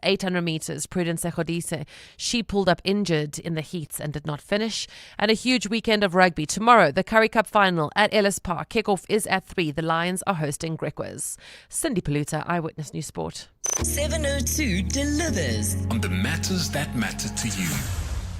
800 metres. Prudence Egodise. She pulled up injured in the heats and did not finish. And a huge weekend of rugby. Tomorrow, the Currie Cup final at Ellis Park. Kickoff is at 3. The Lions are hosting Griquas. Cindy Paluta, Eyewitness News Sport. 702 delivers on the matters that matter to you.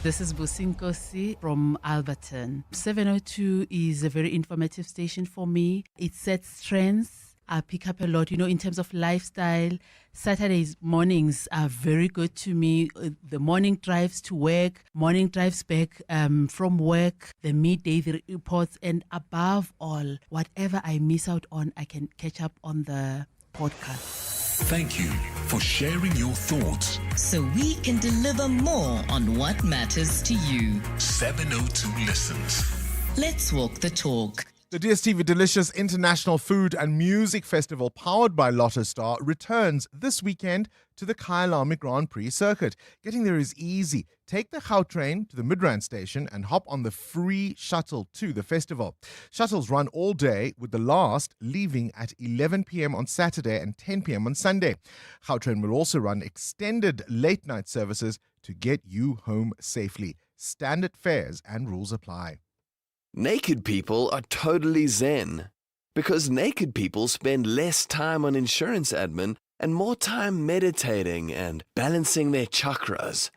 This is Businkosi from Alberton. 702 is a very informative station for me. It sets trends. I pick up a lot, in terms of lifestyle. Saturdays mornings are very good to me. The morning drives to work, morning drives back from work, the midday the reports, and above all, whatever I miss out on, I can catch up on the podcast. Thank you for sharing your thoughts. so we can deliver more on what matters to you. 702 listens. Let's walk the talk. The DSTV Delicious International Food and Music Festival, powered by Lotto Star, returns this weekend to the Kyalami Grand Prix circuit. Getting there is easy. Take the Gautrain to the Midrand station and hop on the free shuttle to the festival. Shuttles run all day, with the last leaving at 11 p.m. on Saturday and 10 p.m. on Sunday. Gautrain will also run extended late-night services to get you home safely. Standard fares and rules apply. Naked people are totally zen, because naked people spend less time on insurance admin and more time meditating and balancing their chakras.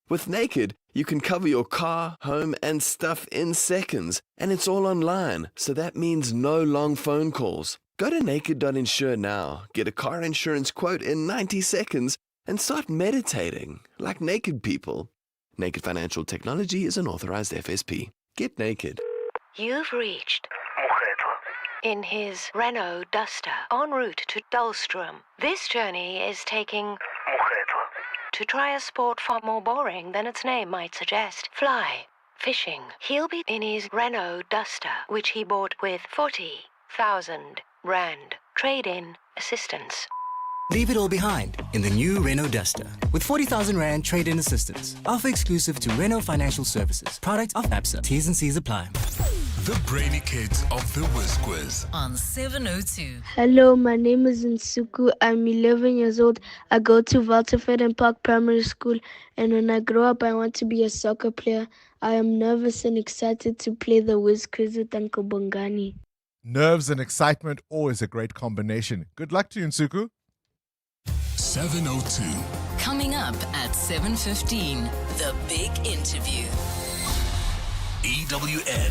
With Naked, you can cover your car, home, and stuff in seconds, and it's all online, so that means no long phone calls. Go to naked.insure now, get a car insurance quote in 90 seconds, and start meditating like naked people. Naked Financial Technology is an authorized FSP. Get naked. You've reached in his Renault Duster en route to Dullstrom. This journey is taking to try a sport far more boring than its name might suggest. Fly. Fishing. He'll be in his Renault Duster, which he bought with 40,000 Rand trade-in assistance. Leave it all behind in the new Renault Duster. With 40,000 Rand trade-in assistance. Offer exclusive to Renault Financial Services. Product of APSA. T's and C's apply. The brainy kids of the Whiz Quiz. On 702. Hello, my name is Nsuku. I'm 11 years old. I go to Walterford Park Primary School, and when I grow up, I want to be a soccer player. I am nervous and excited to play the Whiz Quiz with Uncle Bongani. Nerves and excitement, always a great combination. Good luck to you, Nsuku. 702. Coming up at 7:15, the big interview. EWN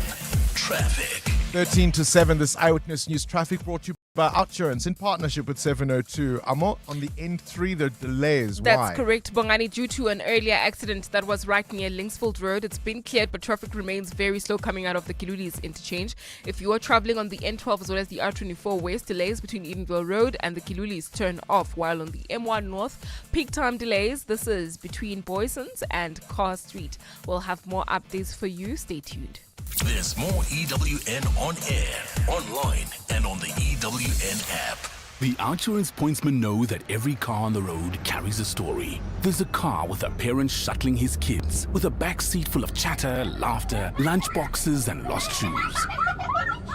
Traffic. 13 to 7, this Eyewitness News traffic brought to you by Outsurance in partnership with 702. Amo, on the N3, the delays. Why? That's correct, Bongani. Due to an earlier accident that was right near Linksfield Road, it's been cleared, but traffic remains very slow coming out of the Kilulis interchange. If you are traveling on the N12 as well as the R24 West, delays between Edenville Road and the Kilulis turn off, while on the M1 North, peak time delays. This is between Boysons and Carr Street. We'll have more updates for you. Stay tuned. There's more EWN on air, online, and on the EWN app. The Outsurance pointsmen know that every car on the road carries a story. There's a car with a parent shuttling his kids, with a back seat full of chatter, laughter, lunch boxes, and lost shoes.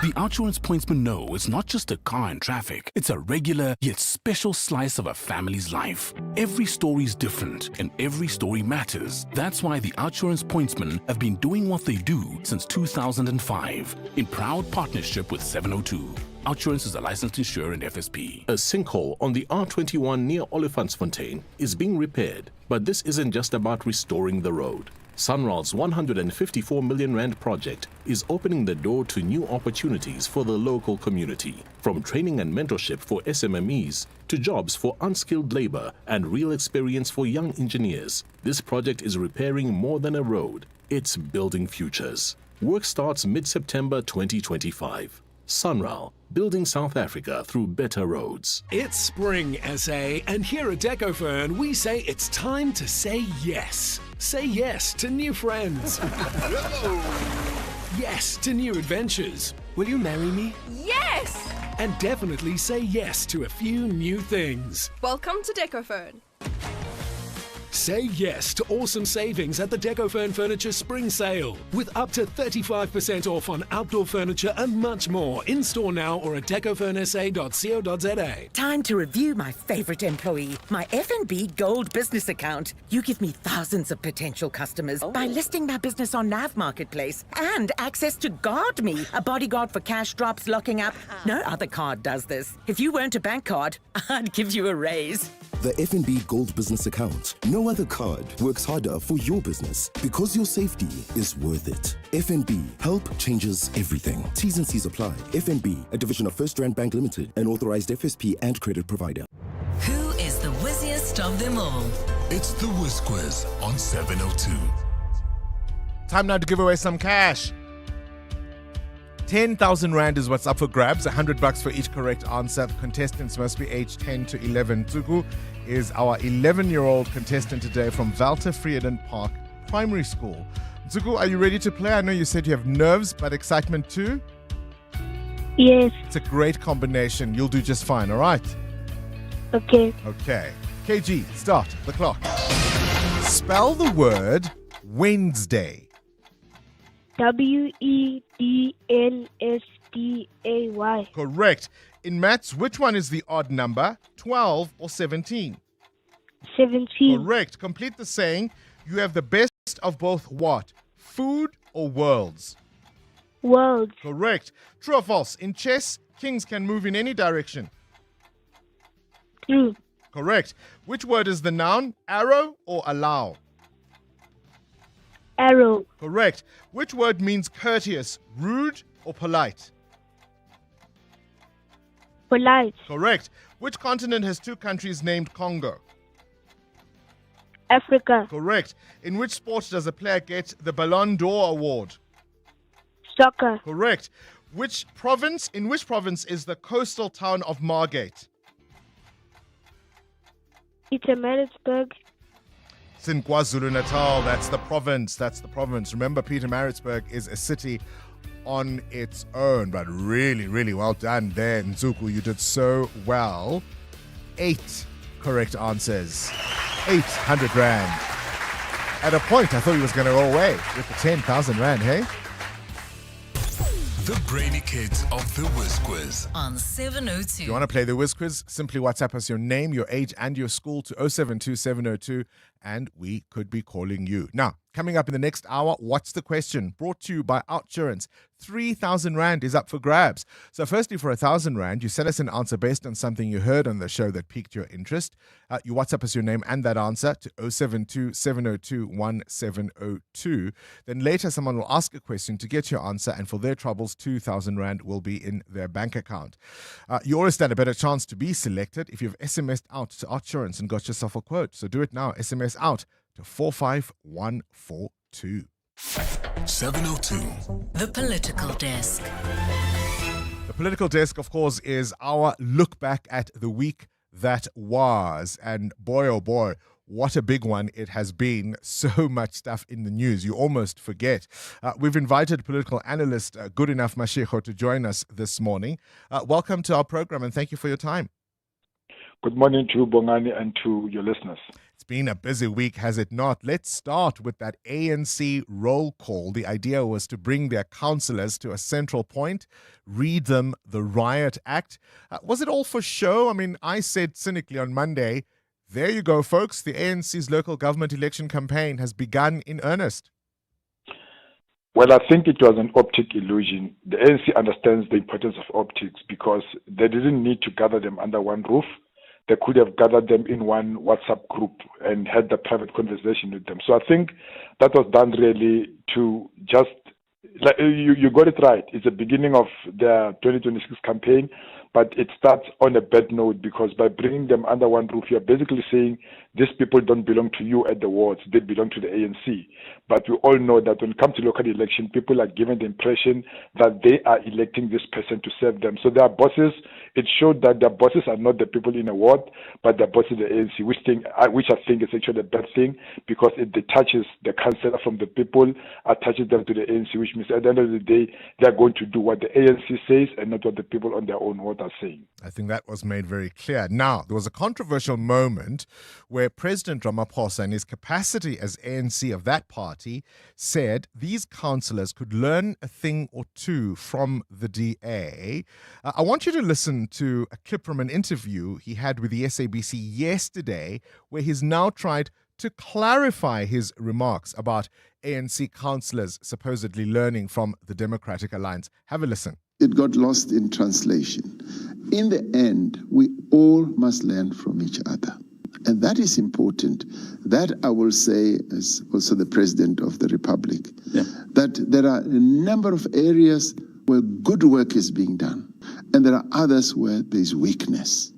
The Outsurance pointsmen know it's not just a car in traffic, it's a regular yet special slice of a family's life. Every story's different, and every story matters. That's why the Outsurance pointsmen have been doing what they do since 2005, in proud partnership with 702. Outsurance is a licensed insurer and FSP. A sinkhole on the R21 near Olifantsfontein is being repaired, but this isn't just about restoring the road. Sunral's 154 million rand project is opening the door to new opportunities for the local community, from training and mentorship for SMMEs to jobs for unskilled labor and real experience for young engineers. This project is repairing more than a road, it's building futures. Work starts mid-September 2025. Sunral, building South Africa through better roads. It's spring, SA, and here at DecoFern, we say it's time to say yes. Say yes to new friends. Yes to new adventures. Will you marry me? Yes! And definitely say yes to a few new things. Welcome to DecoFern. Say yes to awesome savings at the DecoFern Furniture Spring Sale, with up to 35% off on outdoor furniture and much more. In store now or at decofernsa.co.za. Time to review my favorite employee, my FNB Gold Business Account. You give me thousands of potential customers by listing my business on NAV Marketplace and access to Guard Me, a bodyguard for cash drops, locking up. No other card does this. If you weren't a bank card, I'd give you a raise. The FNB Gold Business Account. No other card works harder for your business because your safety is worth it. FNB, help changes everything. T's and C's apply. FNB, a division of First Rand Bank Limited, an authorized FSP and credit provider. Who is the whizziest of them all? It's the Whiz Quiz on 702. Time now to give away some cash. 10,000 Rand is what's up for grabs. 100 bucks for each correct answer. The contestants must be aged 10 to 11. Tsuku is our 11-year-old contestant today from Walter Park Primary School. Tsuku, are you ready to play? I know you said you have nerves, but excitement too? Yes. It's a great combination. You'll do just fine, all right? Okay. Okay. KG, start the clock. Spell the word Wednesday. WEDNSDAY. Correct. In maths, which one is the odd number, 12 or 17? 17. Correct. Complete the saying, you have the best of both what? Food or worlds? Worlds. Correct. True or false? In chess, kings can move in any direction. True. Correct. Which word is the noun, arrow or allow? Arrow. Correct. Which word means courteous, rude or polite? Polite. Correct. Which continent has two countries named Congo? Africa. Correct. In which sport does a player get the Ballon d'Or award? Soccer. Correct. In which province is the coastal town of Margate? Pietermaritzburg. It's in KwaZulu-Natal. That's the province. Remember, Pietermaritzburg is a city on its own, but really, really well done there, Nzuku. You did so well. 8 correct answers. 800 Rand. At a point, I thought he was going to go away with the 10,000 Rand, hey? The Brainy Kids of the Whiz Quiz. On 702. If you want to play the Whiz Quiz, simply WhatsApp us your name, your age, and your school to 072702, and we could be calling you. Now, coming up in the next hour, what's the question? Brought to you by Outsurance. 3,000 Rand is up for grabs. So firstly, for 1,000 Rand, you send us an answer based on something you heard on the show that piqued your interest. You WhatsApp us your name and that answer to 072-702-1702. Then later, someone will ask a question to get your answer, and for their troubles, 2,000 Rand will be in their bank account. You always stand a better chance to be selected if you've SMS'd out to Outsurance and got yourself a quote. So do it now. SMS out to 45142. 702. The Political Desk. The Political Desk, of course, is our look back at the week that was. And boy, oh boy, what a big one it has been. So much stuff in the news. You almost forget. We've invited political analyst Goodenough Mashego to join us this morning. Welcome to our program and thank you for your time. Good morning to you, Bongani, and to your listeners. It's been a busy week, has it not? Let's start with that ANC roll call. The idea was to bring their councillors to a central point, read them the Riot Act. Was it all for show? I mean, I said cynically on Monday, there you go, folks. The ANC's local government election campaign has begun in earnest. Well, I think it was an optic illusion. The ANC understands the importance of optics because they didn't need to gather them under one roof. They could have gathered them in one WhatsApp group and had the private conversation with them. So I think that was done really to just, like, you got it right. It's the beginning of the 2026 campaign, but it starts on a bad note because by bringing them under one roof, you're basically saying these people don't belong to you at the wards, they belong to the ANC. But we all know that when it comes to local election, people are given the impression that they are electing this person to serve them. So their bosses, it showed that their bosses are not the people in a ward, but their bosses the ANC, which I think is actually a bad thing because it detaches the councillor from the people, attaches them to the ANC, which means at the end of the day, they're going to do what the ANC says and not what the people on their own ward are saying. I think that was made very clear. Now, there was a controversial moment where President Ramaphosa, in his capacity as ANC of that party, said these councillors could learn a thing or two from the DA. I want you to listen to a clip from an interview he had with the SABC yesterday, where he's now tried to clarify his remarks about ANC councillors supposedly learning from the Democratic Alliance. Have a listen. It got lost in translation. In the end, we all must learn from each other. And that is important. That I will say as also the President of the Republic, that there are a number of areas where good work is being done, and there are others where there's weakness.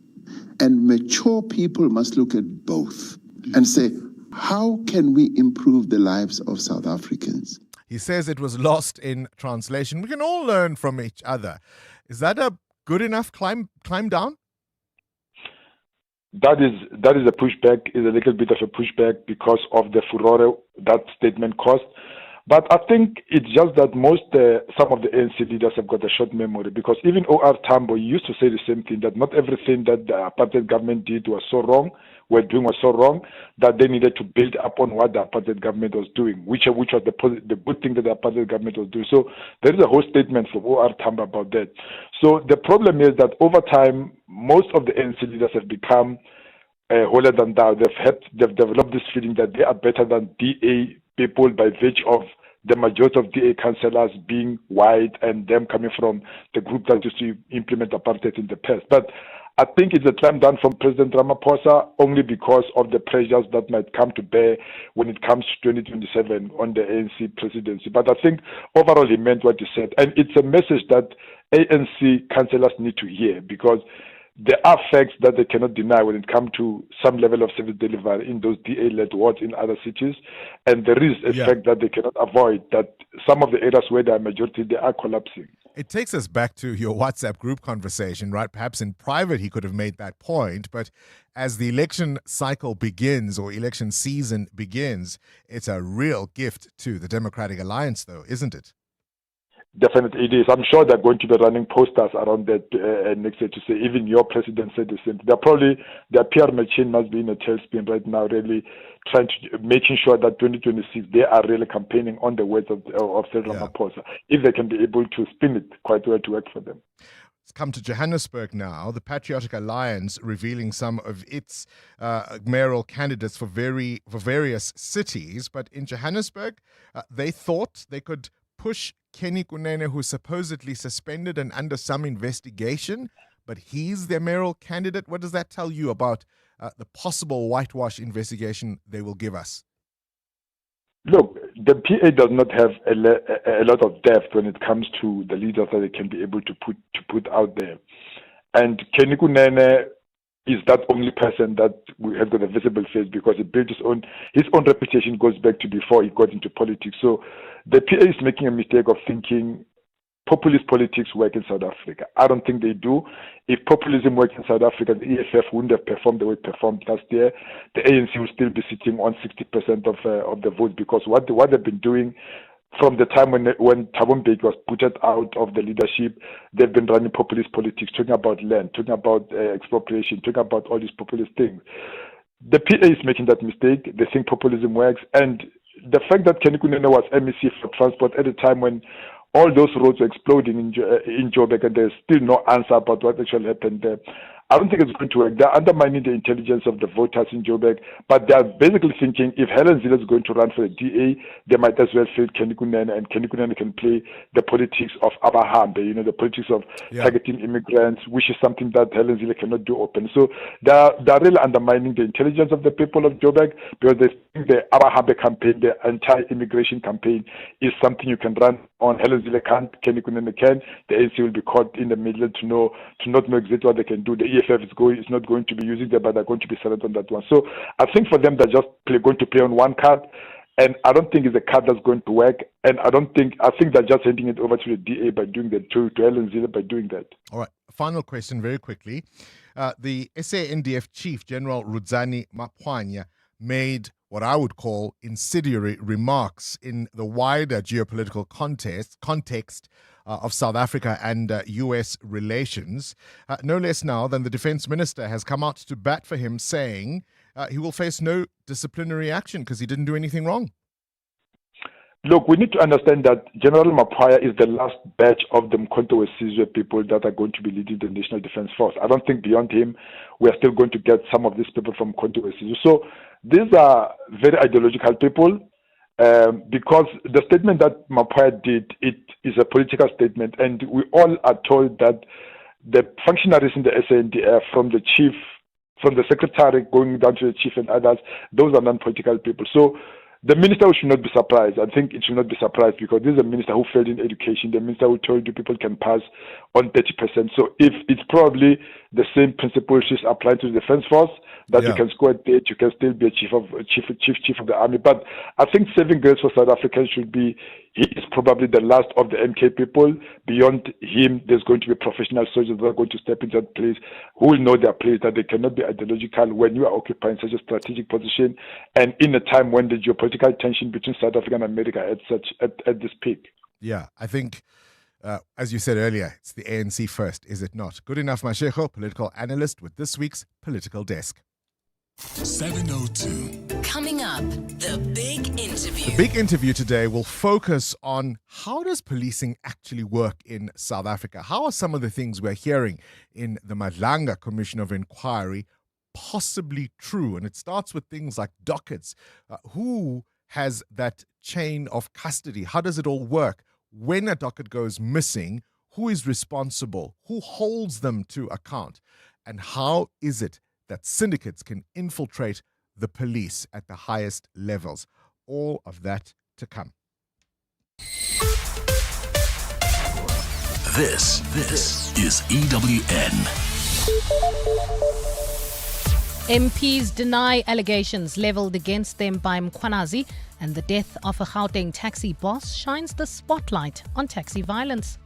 And mature people must look at both and say, how can we improve the lives of South Africans? He says it was lost in translation. We can all learn from each other. Is that a good enough climb down? That is a pushback, is a little bit of a pushback because of the furore that statement caused. But I think it's just that some of the ANC leaders have got a short memory because even O.R. Tambo used to say the same thing, that not everything that the apartheid government did was so wrong, that they needed to build upon what the apartheid government was doing, which was the good thing that the apartheid government was doing. So there is a whole statement from O.R. Tambo about that. So the problem is that over time, most of the ANC leaders have become holier than thou. They've developed this feeling that they are better than DA people by virtue of the majority of DA councillors being white and them coming from the group that used to implement apartheid in the past. But I think it's a climb down from President Ramaphosa only because of the pressures that might come to bear when it comes to 2027 on the ANC presidency. But I think overall he meant what he said. And it's a message that ANC councillors need to hear because there are facts that they cannot deny when it comes to some level of service delivery in those DA-led wards in other cities. And there is a fact that they cannot avoid, that some of the areas where they are majority, they are collapsing. It takes us back to your WhatsApp group conversation, right? Perhaps in private he could have made that point, but as the election cycle begins or election season begins, it's a real gift to the Democratic Alliance, though, isn't it? Definitely it is. I'm sure they're going to be running posters around that next year to say, even your president said the same. Their PR machine must be in a tailspin right now, really trying to, making sure that 2026, they are really campaigning on the words of Cyril Ramaphosa. If they can be able to spin it quite well to work for them. Let's come to Johannesburg now. The Patriotic Alliance revealing some of its mayoral candidates for various cities. But in Johannesburg, they thought they could push Kenny Kunene, who's supposedly suspended and under some investigation, but he's their mayoral candidate. What does that tell you about the possible whitewash investigation they will give us? Look, the PA does not have a lot of depth when it comes to the leaders that they can be able to put out there. And Kenny Kunene is that only person that has got a visible face because he built his own reputation goes back to before he got into politics. So the PA is making a mistake of thinking populist politics work in South Africa. I don't think they do. If populism worked in South Africa, the EFF wouldn't have performed the way it performed last year. The ANC will still be sitting on 60% of the votes because what they've been doing from the time when Thabo Mbeki was put out of the leadership, they've been running populist politics, talking about land, talking about expropriation, talking about all these populist things. The PA is making that mistake. They think populism works. And the fact that Kenny Kunene was MEC for transport at a time when all those roads were exploding in Joburg and there's still no answer about what actually happened there. I don't think it's going to work. They're undermining the intelligence of the voters in Joburg, but they're basically thinking if Helen Zille is going to run for the DA, they might as well field Kenny Kunene, and Kenny Kunene can play the politics of Abahambe, the politics of targeting immigrants, which is something that Helen Zille cannot do open. So they're really undermining the intelligence of the people of Joburg because they think the Abahambe campaign, the anti-immigration campaign, is something you can run on. Helen Zille can't, Kenny Kunene can. The ANC will be caught in the middle to not know exactly what they can do. The EFF is not going to be using that, but they're going to be silent on that one. So I think for them, they're just going to play on one card, and I don't think it's a card that's going to work. And I think they're just handing it over to the DA by doing that, to Helen Zille by doing that. All right. Final question, very quickly. The SANDF chief, General Rudzani Mapwanya, made what I would call incendiary remarks in the wider geopolitical context of South Africa and U.S. relations. No less now than the defense minister has come out to bat for him, saying he will face no disciplinary action because he didn't do anything wrong. Look, we need to understand that General Mapwanya is the last batch of the Mkhonto Wesizwe people that are going to be leading the National Defense Force. I don't think beyond him, we are still going to get some of these people from Mkhonto Wesizwe. So these are very ideological people because the statement that Mapwanya did, it is a political statement, and we all are told that the functionaries in the SANDF, from the chief, from the secretary going down to the chief and others, those are non-political people. So the minister should not be surprised. I think it should not be surprised because this is a minister who failed in education. The minister who told you people can pass on 30%. So if it's probably the same principle she's applying to the defense force, that you can score at 8, you can still be a chief of the army. But I think saving grace for South Africans should be, he is probably the last of the MK people. Beyond him, there's going to be professional soldiers that are going to step into that place, who will know their place, that they cannot be ideological when you are occupying such a strategic position, and in a time when the geopolitical tension between South Africa and America at this peak. Yeah, I think, as you said earlier, it's the ANC first, is it not? Good enough, Mashego, political analyst with this week's Political Desk. 702. Coming up, the big interview. The big interview today will focus on how does policing actually work in South Africa? How are some of the things we're hearing in the Madlanga Commission of Inquiry possibly true? And it starts with things like dockets. Who has that chain of custody? How does it all work? When a docket goes missing, who is responsible? Who holds them to account? And how is it that syndicates can infiltrate the police at the highest levels? All of that to come. This is EWN. MPs deny allegations leveled against them by Mkhwanazi, and the death of a Gauteng taxi boss shines the spotlight on taxi violence.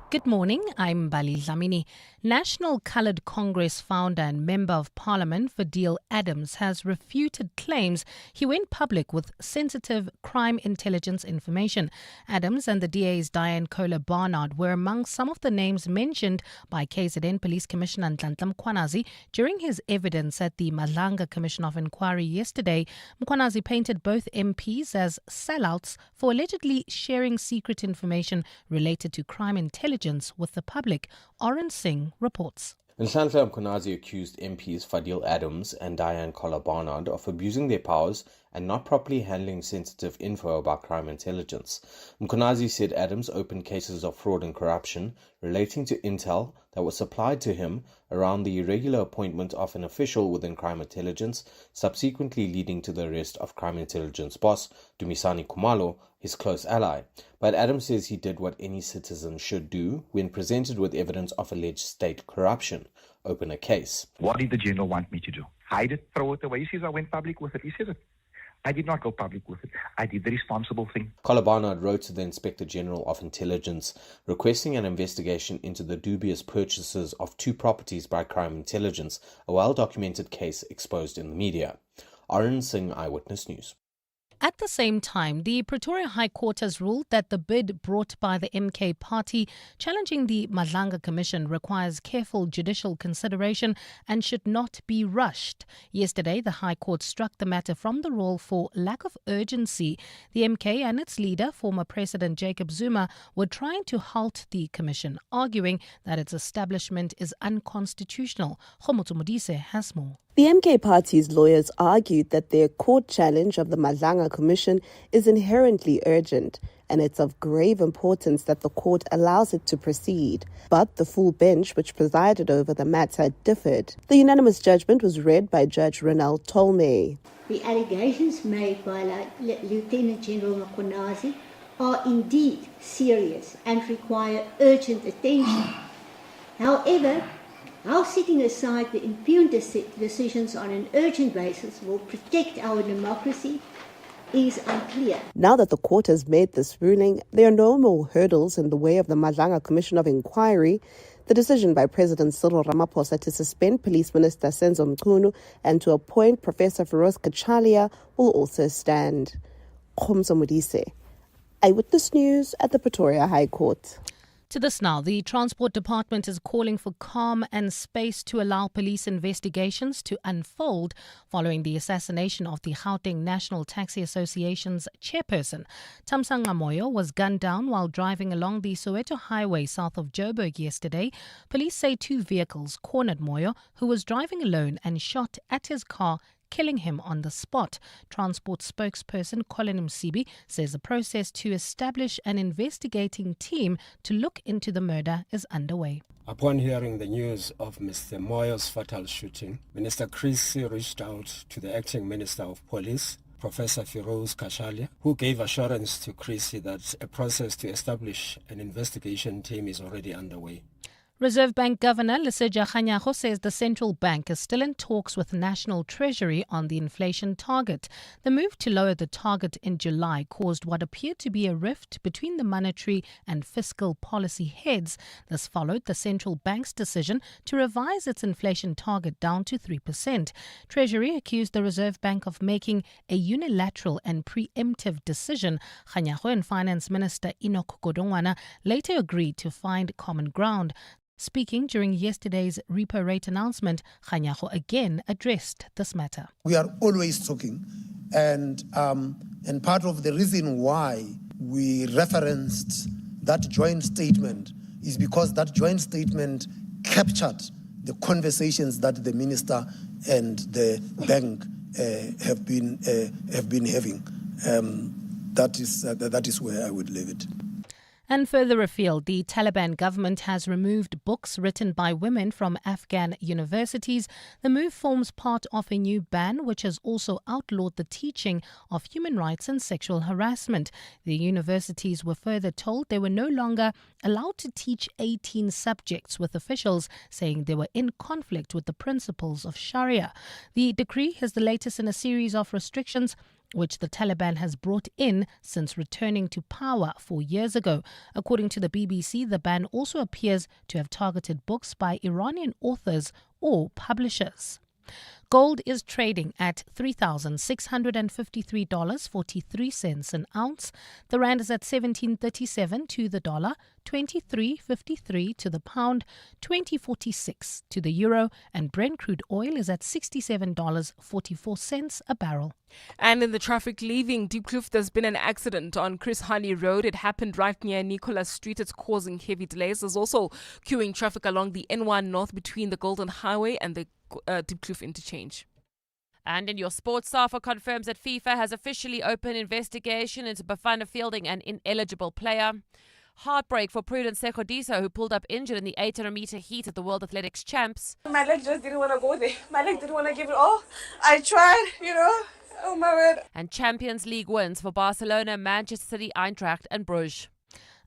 Good morning, I'm Bali Dlamini. National Coloured Congress founder and Member of Parliament Fadil Adams has refuted claims he went public with sensitive crime intelligence information. Adams and the DA's Diane Kohler-Barnard were among some of the names mentioned by KZN Police Commissioner Nhlanhla Mkhwanazi during his evidence at the Madlanga Commission of Inquiry yesterday. Mkhwanazi painted both MPs as sellouts for allegedly sharing secret information related to crime intelligence with the public. Oren Singh reports. Nhlanhla Mkhwanazi accused MPs Fadil Adams and Diane Kohler-Barnard of abusing their powers and not properly handling sensitive info about crime intelligence. Mkhwanazi said Adams opened cases of fraud and corruption relating to intel that was supplied to him around the irregular appointment of an official within crime intelligence, subsequently leading to the arrest of crime intelligence boss Dumisani Khumalo, his close ally. But Adams says he did what any citizen should do when presented with evidence of alleged state corruption: open a case. What did the general want me to do? Hide it, throw it away? He says I went public with it. He says it. I did not go public with it. I did the responsible thing. Kohler-Barnard wrote to the Inspector General of Intelligence requesting an investigation into the dubious purchases of 2 properties by crime intelligence, a well-documented case exposed in the media. Oren Singh, Eyewitness News. At the same time, the Pretoria High Court has ruled that the bid brought by the MK party challenging the Madlanga Commission requires careful judicial consideration and should not be rushed. Yesterday, the High Court struck the matter from the roll for lack of urgency. The MK and its leader, former President Jacob Zuma, were trying to halt the commission, arguing that its establishment is unconstitutional. Khomotso Modise has more. The MK party's lawyers argued that their court challenge of the Madlanga Commission is inherently urgent and it's of grave importance that the court allows it to proceed. But the full bench which presided over the matter differed. The unanimous judgment was read by Judge Ronald Tolme. The allegations made by Lieutenant General Mkhwanazi are indeed serious and require urgent attention. However, how setting aside the impugned decisions on an urgent basis will protect our democracy is unclear. Now that the court has made this ruling, there are no more hurdles in the way of the Madlanga Commission of Inquiry. The decision by President Cyril Ramaphosa to suspend Police Minister Senzo Mchunu and to appoint Professor Feroz Kachalia will also stand. Khomotso Modise, Eyewitness News at the Pretoria High Court. To this now, the Transport Department is calling for calm and space to allow police investigations to unfold following the assassination of the Gauteng National Taxi Association's chairperson. Thamsanqa Moyo was gunned down while driving along the Soweto Highway south of Joburg yesterday. Police say 2 vehicles cornered Moyo, who was driving alone, and shot at his car, killing him on the spot. Transport spokesperson Colin Msibi says the process to establish an investigating team to look into the murder is underway. Upon hearing the news of Mr. Moyo's fatal shooting, Minister Chris reached out to the acting Minister of Police, Professor Feroz Kachalia, who gave assurance to Chris that a process to establish an investigation team is already underway. Reserve Bank Governor Lesetja Kganyago says the central bank is still in talks with National Treasury on the inflation target. The move to lower the target in July caused what appeared to be a rift between the monetary and fiscal policy heads. This followed the central bank's decision to revise its inflation target down to 3%. Treasury accused the Reserve Bank of making a unilateral and preemptive decision. Kganyago and Finance Minister Enoch Godongwana later agreed to find common ground. Speaking during yesterday's repo rate announcement, Kganyago again addressed this matter. We are always talking, and part of the reason why we referenced that joint statement is because that joint statement captured the conversations that the minister and the bank have been having. That is where I would leave it. And further afield, the Taliban government has removed books written by women from Afghan universities. The move forms part of a new ban which has also outlawed the teaching of human rights and sexual harassment. The universities were further told they were no longer allowed to teach 18 subjects, with officials saying they were in conflict with the principles of Sharia. The decree is the latest in a series of restrictions which the Taliban has brought in since returning to power 4 years ago. According to the BBC, the ban also appears to have targeted books by Iranian authors or publishers. Gold is trading at $3,653.43 an ounce. The rand is at 17.37 to the dollar, 23.53 to the pound, 20.46 to the euro, and Brent crude oil is at $67.44 a barrel. And in the traffic leaving Diepkloof, there's been an accident on Chris Hani Road. It happened right near Nicholas Street. It's causing heavy delays. There's also queuing traffic along the N1 North between the Golden Highway and the Diepkloof interchange. And in your sports, SAFA confirms that FIFA has officially opened investigation into Bafana Fielding, an ineligible player. Heartbreak for Prudence Sekgodiso, who pulled up injured in the 800-meter heat at the World Athletics Champs. My leg just didn't want to go there. My leg didn't want to give it all. I tried, Oh my word. And Champions League wins for Barcelona, Manchester City, Eintracht and Bruges.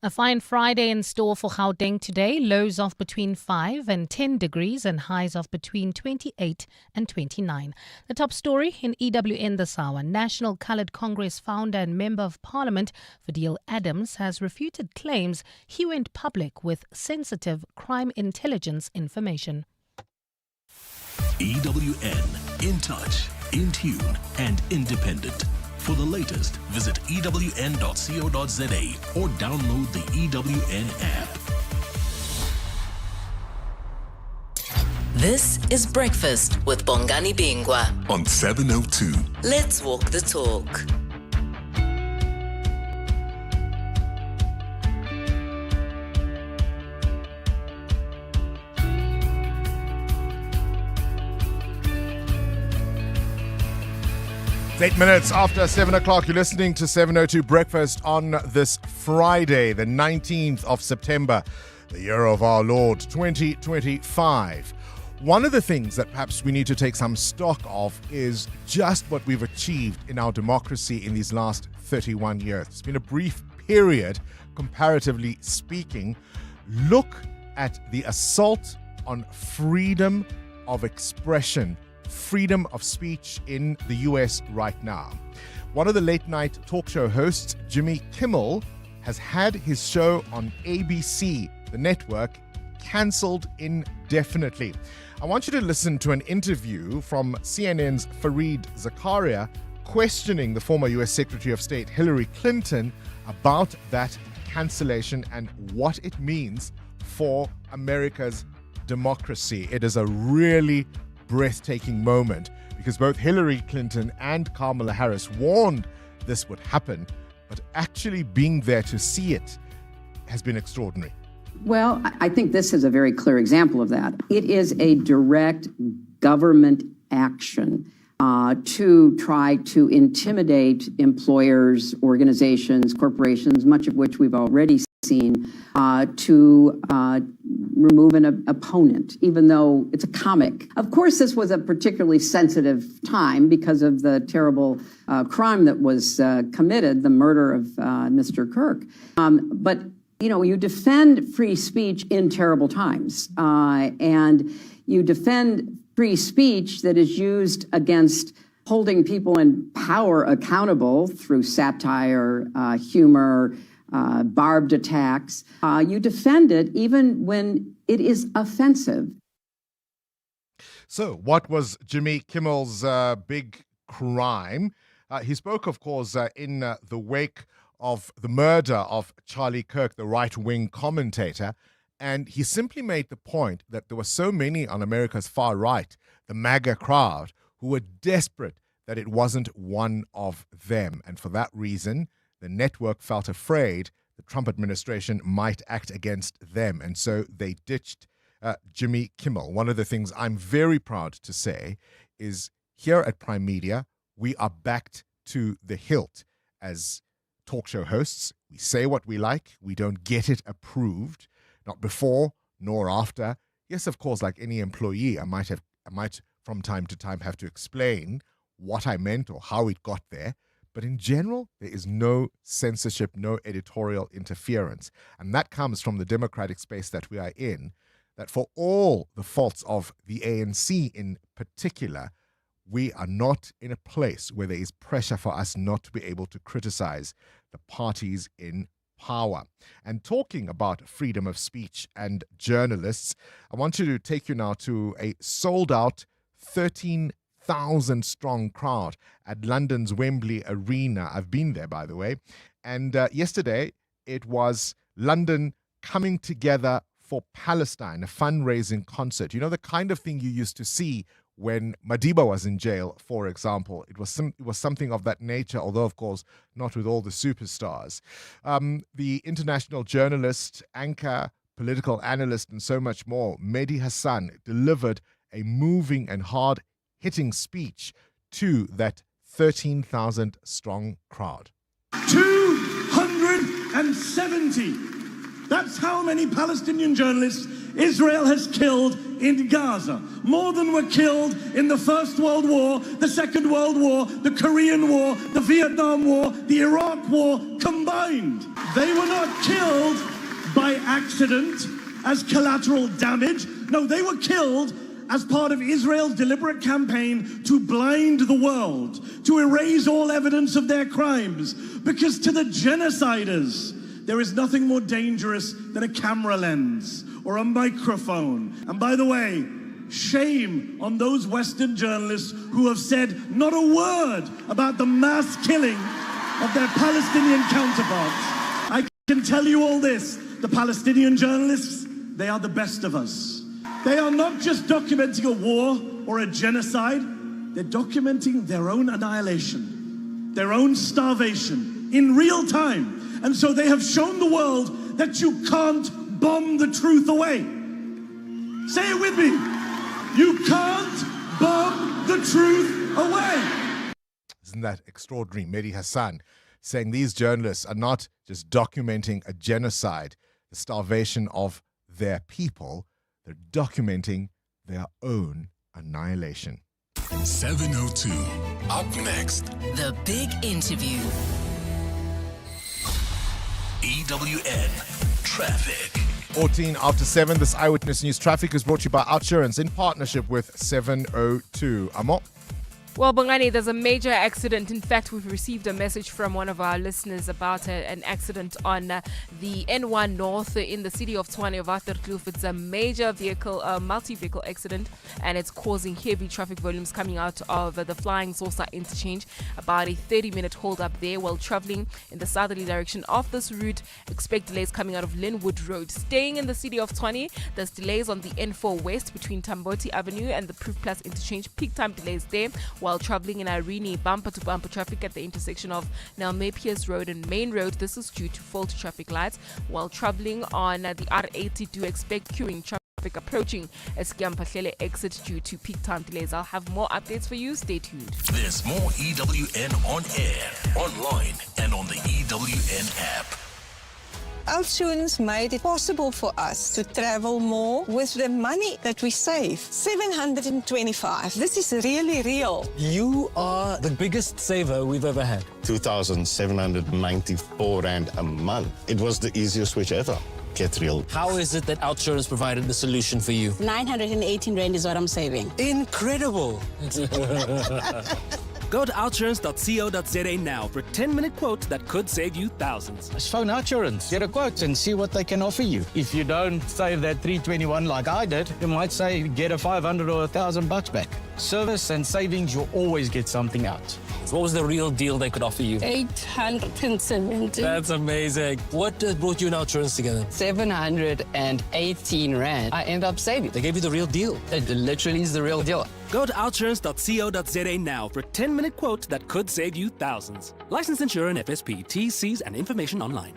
A fine Friday in store for Gauteng today. Lows of between 5 and 10 degrees and highs of between 28 and 29. The top story in EWN this hour. National Coloured Congress founder and Member of Parliament Fadil Adams has refuted claims he went public with sensitive crime intelligence information. EWN, in touch, in tune and independent. For the latest, visit ewn.co.za or download the EWN app. This is Breakfast with Bongani Bingwa on 702. Let's walk the talk. It's 8 minutes after 7 o'clock. You're listening to 702 Breakfast on this Friday, the 19th of September, the year of our Lord, 2025. One of the things that perhaps we need to take some stock of is just what we've achieved in our democracy in these last 31 years. It's been a brief period, comparatively speaking. Look at the assault on freedom of expression, freedom of speech in the US right now. One of the late night talk show hosts, Jimmy Kimmel, has had his show on ABC, the network, cancelled indefinitely. I want you to listen to an interview from CNN's Fareed Zakaria questioning the former US Secretary of State Hillary Clinton about that cancellation and what it means for America's democracy. It is a really breathtaking moment because both Hillary Clinton and Kamala Harris warned this would happen, but actually being there to see it has been extraordinary. Well, I think this is a very clear example of that. It is a direct government action to try to intimidate employers, organizations, corporations, much of which we've already seen, to remove an opponent, even though it's a comic. Of course, this was a particularly sensitive time because of the terrible crime that was committed, the murder of Mr. Kirk. But you defend free speech in terrible times, and you defend free speech that is used against holding people in power accountable through satire, humor, barbed attacks. You defend it even when it is offensive. So what was Jimmy Kimmel's big crime? He spoke, of course, in the wake of the murder of Charlie Kirk, the right-wing commentator, and he simply made the point that there were so many on America's far right, the MAGA crowd, who were desperate that it wasn't one of them. And for that reason, the network felt afraid the Trump administration might act against them. And so they ditched Jimmy Kimmel. One of the things I'm very proud to say is here at Prime Media, we are backed to the hilt as talk show hosts. We say what we like. We don't get it approved, not before nor after. Yes, of course, like any employee, I might from time to time have to explain what I meant or how it got there. But in general, there is no censorship, no editorial interference. And that comes from the democratic space that we are in, that for all the faults of the ANC in particular, we are not in a place where there is pressure for us not to be able to criticize the parties in power. And talking about freedom of speech and journalists, I want to take you now to a sold-out 13,000 strong crowd at London's Wembley Arena. I've been there, by the way. And yesterday, it was London coming together for Palestine, a fundraising concert. You know, the kind of thing you used to see when Madiba was in jail, for example. It was something of that nature, although, of course, not with all the superstars. The international journalist, anchor, political analyst, and so much more, Mehdi Hassan, delivered a moving and hard-hitting speech to that 13,000 strong crowd. 270. That's how many Palestinian journalists Israel has killed in Gaza. More than were killed in the First World War, the Second World War, the Korean War, the Vietnam War, the Iraq War combined. They were not killed by accident as collateral damage. No, they were killed as part of Israel's deliberate campaign to blind the world, to erase all evidence of their crimes. Because to the genociders, there is nothing more dangerous than a camera lens or a microphone. And by the way, shame on those Western journalists who have said not a word about the mass killing of their Palestinian counterparts. I can tell you all this, the Palestinian journalists, they are the best of us. They are not just documenting a war or a genocide, they're documenting their own annihilation, their own starvation in real time. And so they have shown the world that you can't bomb the truth away. Say it with me. You can't bomb the truth away. Isn't that extraordinary? Mehdi Hassan saying these journalists are not just documenting a genocide, the starvation of their people, they're documenting their own annihilation. 702. Up next. The big interview. EWN Traffic. 14 after 7. This Eyewitness News Traffic is brought to you by Outsurance in partnership with 702. Amo? Well, Bongani, there's a major accident. In fact, we've received a message from one of our listeners about an accident on the N1 North in the city of Tshwane Waterkloof. It's a major vehicle, multi-vehicle accident, and it's causing heavy traffic volumes coming out of the Flying Saucer interchange. About a 30-minute hold up there while traveling in the southerly direction of this route. Expect delays coming out of Linwood Road. Staying in the city of Tshwane, there's delays on the N4 West between Tamboti Avenue and the Proof Plus interchange. Peak time delays there. While traveling in Irene, bumper-to-bumper traffic at the intersection of Nelmepius Road and Main Road. This is due to faulty traffic lights. While traveling on the R80, do expect queuing traffic approaching Eskiampahlele exit due to peak time delays. I'll have more updates for you. Stay tuned. There's more EWN on air, online, and on the EWN app. Outsurance made it possible for us to travel more with the money that we save. 725. This is really real. You are the biggest saver we've ever had. 2,794 Rand a month. It was the easiest switch ever. Get real. How is it that Outsurance provided the solution for you? 918 Rand is what I'm saving. Incredible. Go to outsurance.co.za now for a 10-minute quote that could save you thousands. Just phone Outsurance, get a quote and see what they can offer you. If you don't save that 321 like I did, you might say get a 500 or $1,000 back. Service and savings, you'll always get something out. What was the real deal they could offer you? 870. That's amazing. What brought you and Outsurance together? 718 Rand. I end up saving. They gave you the real deal. It literally is the real deal. Go to outsurance.co.za now for a 10-minute quote that could save you thousands. Licensed insurer and FSP. T's, C's, and information online.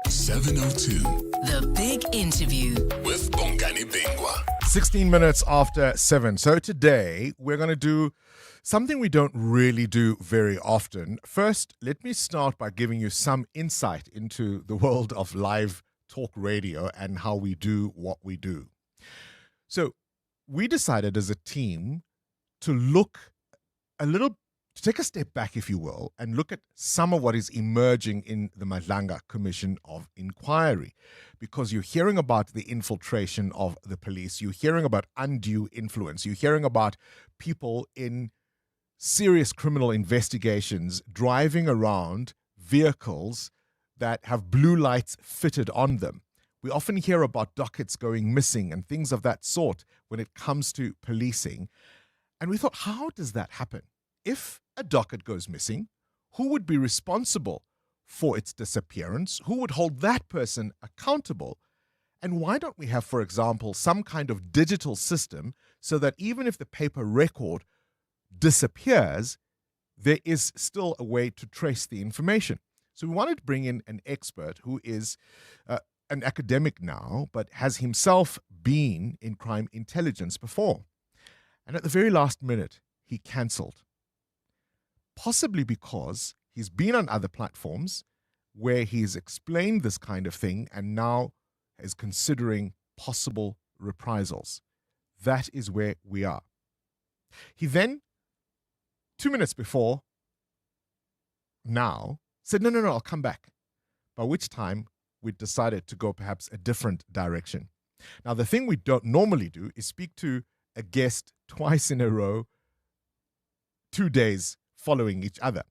702. The big interview. With Bongani Bingwa. 16 minutes after 7. So today we're going to do something we don't really do very often. First, let me start by giving you some insight into the world of live talk radio and how we do what we do. So we decided as a team to look a little to take a step back, if you will, and look at some of what is emerging in the Madlanga Commission of Inquiry. Because you're hearing about the infiltration of the police, you're hearing about undue influence, you're hearing about people in serious criminal investigations driving around vehicles that have blue lights fitted on them. We often hear about dockets going missing and things of that sort when it comes to policing. And we thought, how does that happen? If a docket goes missing, who would be responsible for its disappearance? Who would hold that person accountable? And why don't we have, for example, some kind of digital system so that even if the paper record disappears, there is still a way to trace the information? So we wanted to bring in an expert who is an academic now, but has himself been in crime intelligence before. And at the very last minute, he cancelled. Possibly because he's been on other platforms where he's explained this kind of thing and now is considering possible reprisals. That is where we are. He then, 2 minutes before now, said, no, I'll come back. By which time, we decided to go perhaps a different direction. Now, the thing we don't normally do is speak to a guest twice in a row, 2 days following each other.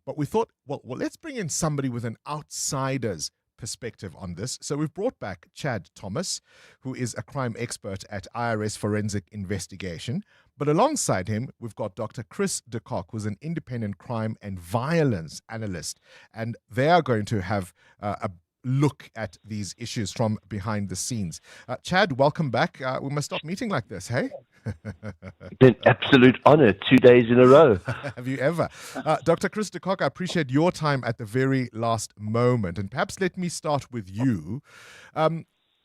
But we thought, well, let's bring in somebody with an outsider's perspective on this. So we've brought back Chad Thomas, who is a crime expert at IRS Forensic Investigation. But alongside him, we've got Dr. Chris de Kock, who's an independent crime and violence analyst. And they are going to have a look at these issues from behind the scenes. Chad, welcome back. We must stop meeting like this, hey? It's an absolute honor, 2 days in a row. Have you ever? Dr. Chris de Kock, I appreciate your time at the very last moment. And perhaps let me start with you.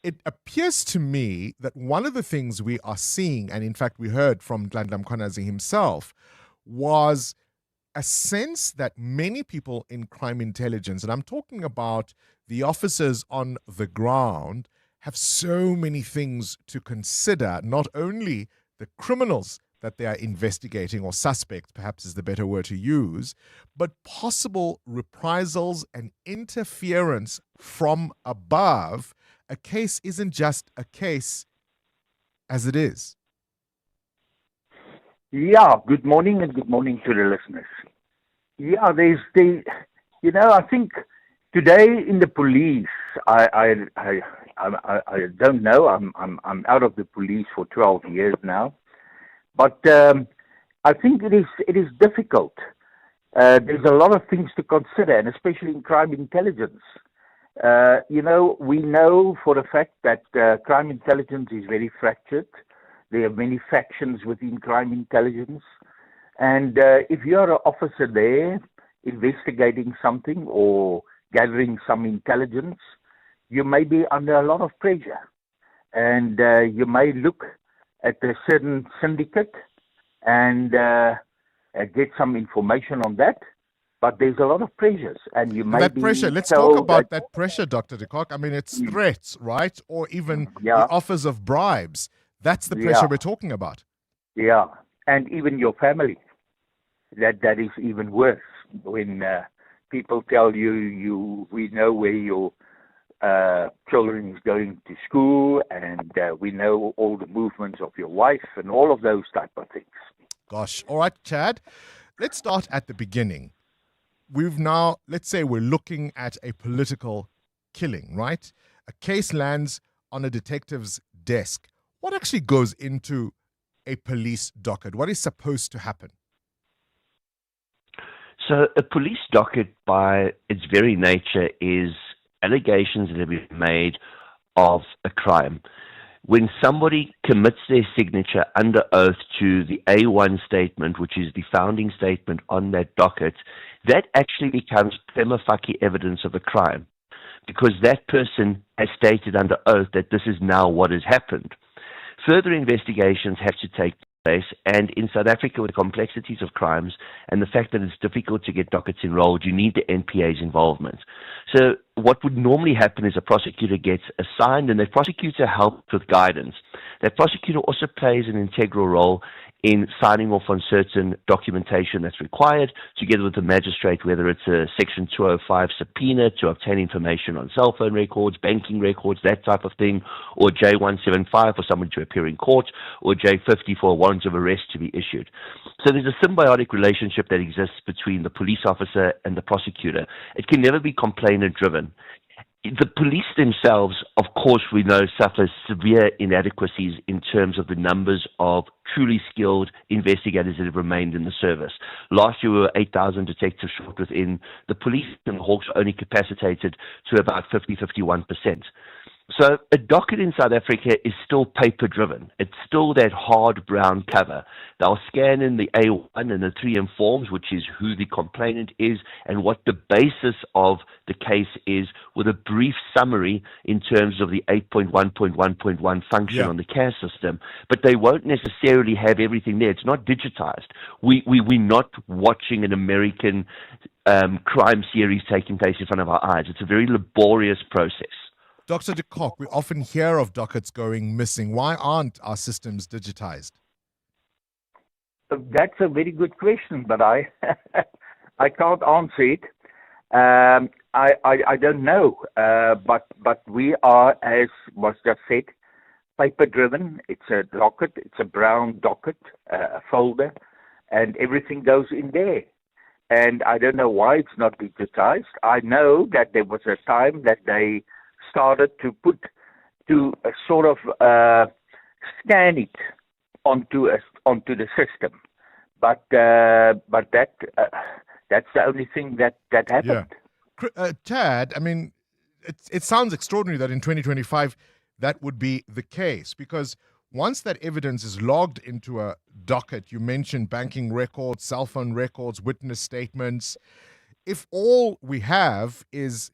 It appears to me that one of the things we are seeing, and in fact we heard from Ndlandla Mkhwanazi himself, was a sense that many people in crime intelligence, and I'm talking about the officers on the ground, have so many things to consider, not only the criminals that they are investigating, or suspects perhaps is the better word to use, but possible reprisals and interference from above. A case isn't just a case as it is. Yeah, good morning and good morning to the listeners. Yeah, I think today in the police, I don't know. I'm out of the police for 12 years now, but I think it is difficult. There's a lot of things to consider, and especially in crime intelligence. We know for a fact that crime intelligence is very fractured. There are many factions within crime intelligence. And if you're an officer there investigating something or gathering some intelligence, you may be under a lot of pressure. And you may look at a certain syndicate and get some information on that. But there's a lot of pressures, and you may be pressure. Let's talk about that pressure, Dr. de Kock. I mean, it's threats, right? Or even the offers of bribes. That's the pressure we're talking about. Yeah, and even your family. That is even worse. When people tell you, we know where your children is going to school, and we know all the movements of your wife, and all of those type of things. Gosh. All right, Chad. Let's start at the beginning. We've now, let's say we're looking at a political killing, right? A case lands on a detective's desk. What actually goes into a police docket? What is supposed to happen? So a police docket, by its very nature, is allegations that have been made of a crime. When somebody commits their signature under oath to the A1 statement, which is the founding statement on that docket, that actually becomes prima facie evidence of a crime, because that person has stated under oath that this is now what has happened. Further investigations have to take place, and in South Africa, with the complexities of crimes and the fact that it's difficult to get dockets enrolled, you need the NPA's involvement. So what would normally happen is a prosecutor gets assigned, and the prosecutor helps with guidance. That prosecutor also plays an integral role in signing off on certain documentation that's required, together with the magistrate, whether it's a Section 205 subpoena to obtain information on cell phone records, banking records, that type of thing, or J175 for someone to appear in court, or J50 for a warrant of arrest to be issued. So there's a symbiotic relationship that exists between the police officer and the prosecutor. It can never be complainant-driven. The police themselves, of course, we know, suffer severe inadequacies in terms of the numbers of truly skilled investigators that have remained in the service. Last year, we were 8,000 detectives short within the police, and the Hawks are only capacitated to about 51%. So a docket in South Africa is still paper-driven. It's still that hard brown cover. They'll scan in the A1 and the 3M forms, which is who the complainant is and what the basis of the case is, with a brief summary in terms of the 8.1.1.1 function on the CAS system. But they won't necessarily have everything there. It's not digitized. We're not watching an American crime series taking place in front of our eyes. It's a very laborious process. Dr. de Kock, we often hear of dockets going missing. Why aren't our systems digitized? That's a very good question, but I can't answer it. I don't know, but we are, as was just said, paper-driven. It's a docket, it's a brown docket, a folder, and everything goes in there. And I don't know why it's not digitized. I know that there was a time that they started to sort of scan it onto the system, but that's the only thing that happened. Yeah. Tad, I mean, it sounds extraordinary that in 2025 that would be the case, because once that evidence is logged into a docket, you mentioned banking records, cell phone records, witness statements. If all we have is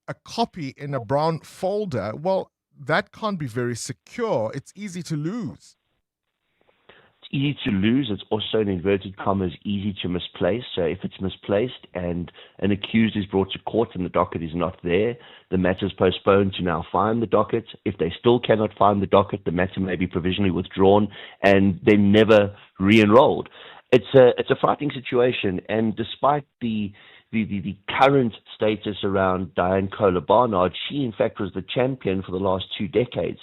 a copy in a brown folder, well, that can't be very secure. It's easy to lose. It's easy to lose. It's also, in inverted commas, easy to misplace. So if it's misplaced and an accused is brought to court and the docket is not there, the matter is postponed to now find the docket. If they still cannot find the docket, the matter may be provisionally withdrawn and then never re-enrolled. It's a frightening situation, and despite the current status around Diane Kohler-Barnard, she in fact was the champion for the last 2 decades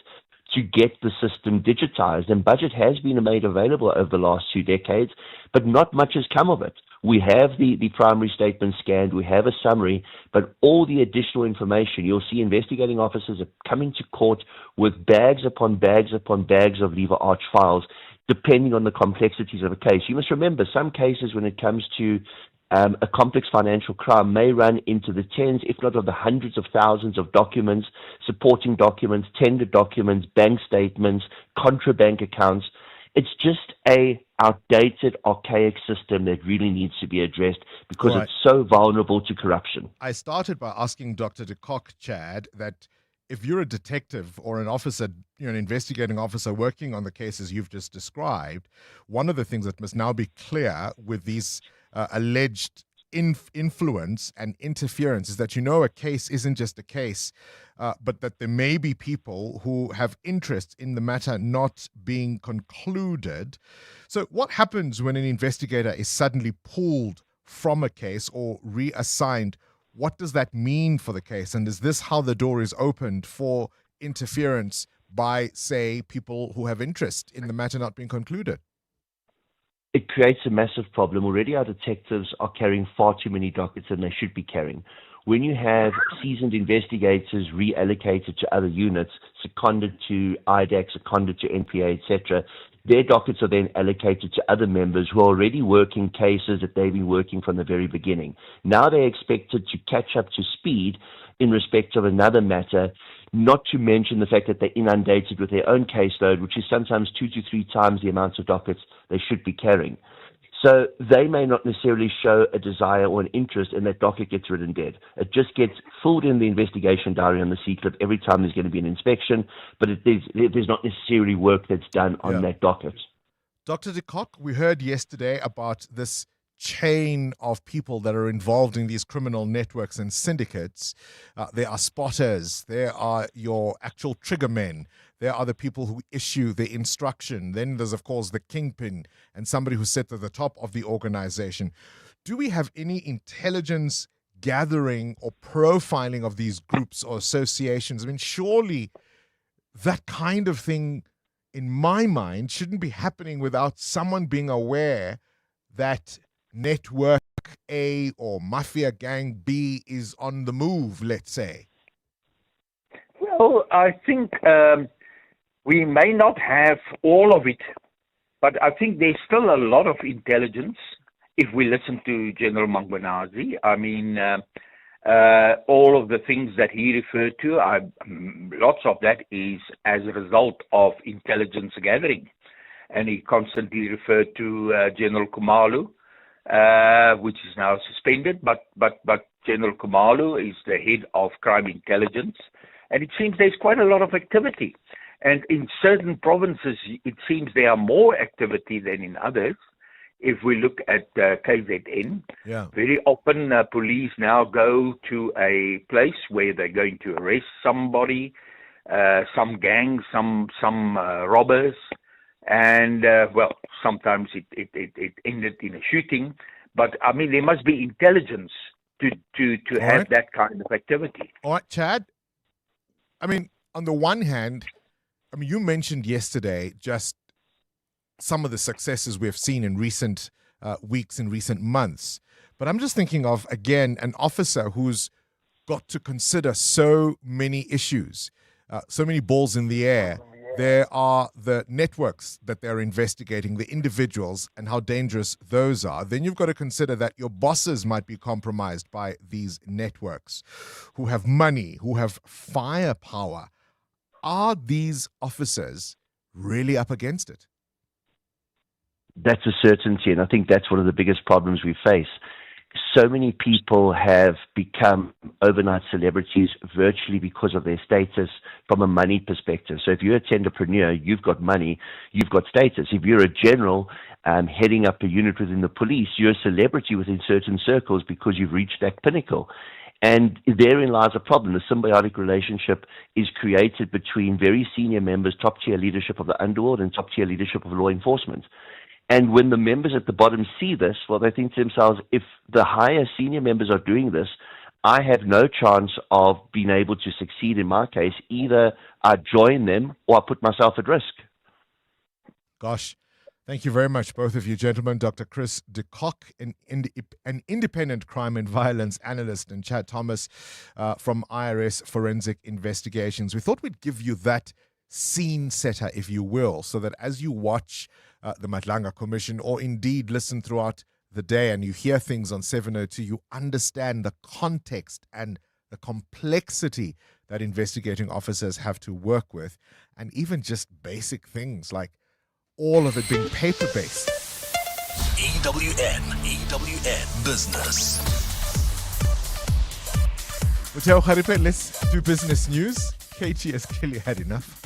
to get the system digitized, and budget has been made available over the last 2 decades, but not much has come of it. We have the primary statement scanned, we have a summary, but all the additional information, you'll see investigating officers are coming to court with bags upon bags upon bags of lever arch files, depending on the complexities of a case. You must remember, some cases when it comes to a complex financial crime may run into the tens, if not of the hundreds of thousands of documents, supporting documents, tender documents, bank statements, contra-bank accounts. It's just a outdated, archaic system that really needs to be addressed because it's so vulnerable to corruption. I started by asking Dr. de Kock, Chad, that if you're a detective or an officer, an investigating officer working on the cases you've just described, one of the things that must now be clear with these alleged influence and interference is that a case isn't just a case, but that there may be people who have interest in the matter not being concluded. So what happens when an investigator is suddenly pulled from a case or reassigned? What does that mean for the case? And is this how the door is opened for interference by, say, people who have interest in the matter not being concluded? It creates a massive problem. Already our detectives are carrying far too many dockets than they should be carrying. When you have seasoned investigators reallocated to other units, seconded to IDAC, seconded to NPA, etc., their dockets are then allocated to other members who are already working cases that they've been working from the very beginning. Now they're expected to catch up to speed in respect of another matter, not to mention the fact that they're inundated with their own caseload, which is sometimes 2 to 3 times the amount of dockets they should be carrying. So they may not necessarily show a desire or an interest, and that docket gets written dead. It just gets filled in the investigation diary on the C-clip every time there's going to be an inspection, but there's not necessarily work that's done on that docket. Dr. de Kock, we heard yesterday about this chain of people that are involved in these criminal networks and syndicates. There are spotters, there are your actual trigger men, There are the people who issue the instruction. Then there's, of course, the kingpin and somebody who's set at the top of the organization. Do we have any intelligence gathering or profiling of these groups or associations? I mean, surely that kind of thing, in my mind, shouldn't be happening without someone being aware that Network A or Mafia Gang B is on the move, let's say. Well, I think we may not have all of it, but I think there's still a lot of intelligence if we listen to General Bongani. I mean, all of the things that he referred to, lots of that is as a result of intelligence gathering. And he constantly referred to General Khumalo, which is now suspended, but General Khumalo is the head of crime intelligence. And it seems there's quite a lot of activity. And in certain provinces, it seems there are more activity than in others. If we look at KZN, very often police now go to a place where they're going to arrest somebody, some gang, some robbers, and well, sometimes it ended in a shooting. But I mean, there must be intelligence to have that kind of activity. All right, Chad. I mean, on the one hand, I mean, you mentioned yesterday just some of the successes we've seen in recent weeks, in recent months. But I'm just thinking of, again, an officer who's got to consider so many issues, so many balls in the air. There are the networks that they're investigating, the individuals, and how dangerous those are. Then you've got to consider that your bosses might be compromised by these networks, who have money, who have firepower. Are these officers really up against it? That's a certainty, and I think that's one of the biggest problems we face. So many people have become overnight celebrities virtually because of their status from a money perspective. So if you're a tenderpreneur, you've got money, you've got status. If you're a general heading up a unit within the police, you're a celebrity within certain circles because you've reached that pinnacle. And therein lies a problem. The symbiotic relationship is created between very senior members, top-tier leadership of the underworld, and top-tier leadership of law enforcement. And when the members at the bottom see this, well, they think to themselves, if the higher senior members are doing this, I have no chance of being able to succeed in my case. Either I join them or I put myself at risk. Gosh, thank you very much, both of you gentlemen. Dr. Chris de Kock, an independent crime and violence analyst, and Chad Thomas from IRS Forensic Investigations. We thought we'd give you that scene setter, if you will, so that as you watch the Madlanga Commission, or indeed listen throughout the day and you hear things on 702, you understand the context and the complexity that investigating officers have to work with, and even just basic things like all of it being paper-based. EWN Business. Muteo Kharipe, let's do business news. KG has clearly had enough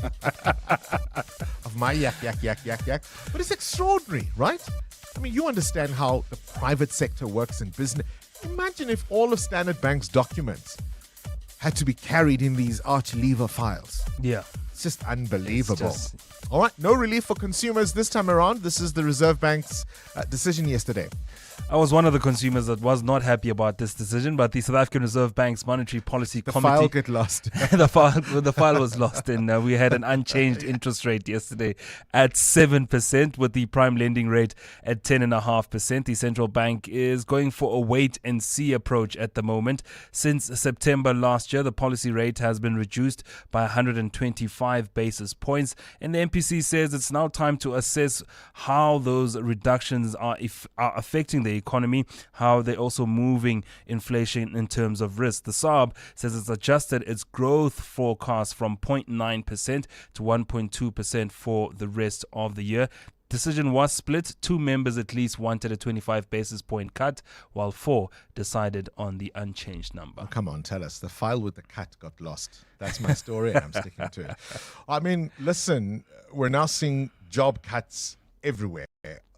of my yak. But it's extraordinary, right? I mean, you understand how the private sector works in business. Imagine if all of Standard Bank's documents had to be carried in these arch lever files. Yeah. It's just unbelievable. All right, no relief for consumers this time around. This is the Reserve Bank's decision yesterday. I was one of the consumers that was not happy about this decision, but the South African Reserve Bank's Monetary Policy Committee... The file get lost. the file was lost, and we had an unchanged interest rate yesterday at 7%, with the prime lending rate at 10.5%. The central bank is going for a wait-and-see approach at the moment. Since September last year, the policy rate has been reduced by 125 basis points, and the MPC says it's now time to assess how those reductions are affecting the economy, how they're also moving inflation in terms of risk. The SARB says it's adjusted its growth forecast from 0.9% to 1.2% for the rest of the year. Decision was split. 2 members at least wanted a 25 basis point cut, while 4 decided on the unchanged number. Oh, come on, tell us. The file with the cut got lost. That's my story, and I'm sticking to it. I mean, listen, we're now seeing job cuts everywhere.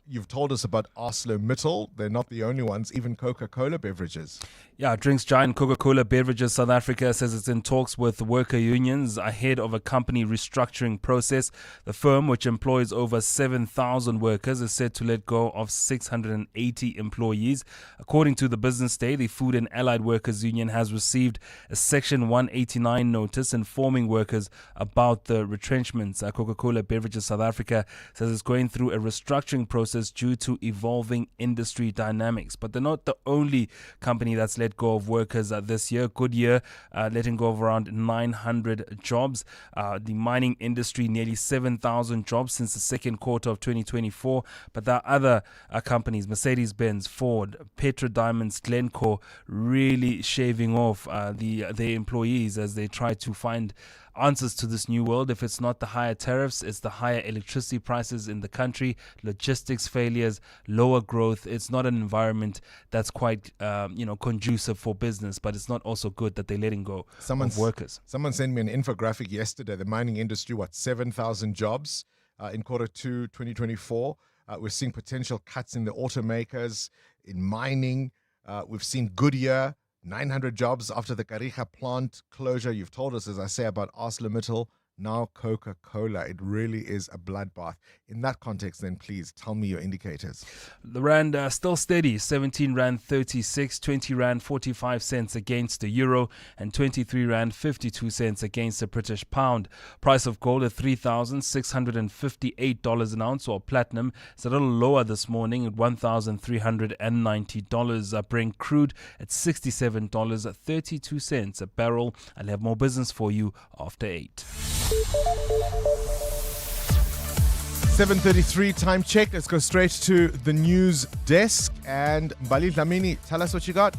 you've told us about ArcelorMittal. They're not the only ones, even Coca-Cola beverages. Yeah, drinks giant Coca-Cola Beverages South Africa says it's in talks with worker unions ahead of a company restructuring process. The firm, which employs over 7,000 workers, is set to let go of 680 employees. According to the Business Day, the Food and Allied Workers Union has received a Section 189 notice informing workers about the retrenchments. Coca-Cola Beverages South Africa says it's going through a restructuring process due to evolving industry dynamics. But they're not the only company that's let go of workers this year. Goodyear letting go of around 900 jobs. The mining industry, nearly 7,000 jobs since the second quarter of 2024. But there are other companies, Mercedes-Benz, Ford, Petra Diamonds, Glencore, really shaving off their employees as they try to find answers to this new world. If it's not the higher tariffs, it's the higher electricity prices in the country, logistics failures, lower growth. It's not an environment that's quite conducive for business, but it's not also good that they're letting go of workers. Someone sent me an infographic yesterday. The mining industry, 7,000 jobs in quarter 2 2024. We're seeing potential cuts in the automakers, in mining. We've seen Goodyear, 900 jobs after the Kariga plant closure. You've told us, as I say, about ArcelorMittal, now Coca-Cola. It really is a bloodbath. In that context, then, please tell me your indicators. The rand still steady, 17 rand 36, 20 rand 45 cents against the euro, and 23 rand 52 cents against the British pound. Price of gold at $3,658 an ounce, or platinum. It's a little lower this morning at $1,390. Brent crude at $67.32 a barrel. I'll have more business for you after 8. 7:33 time check. Let's go straight to the news desk. And Mbali Dlamini, tell us what you got.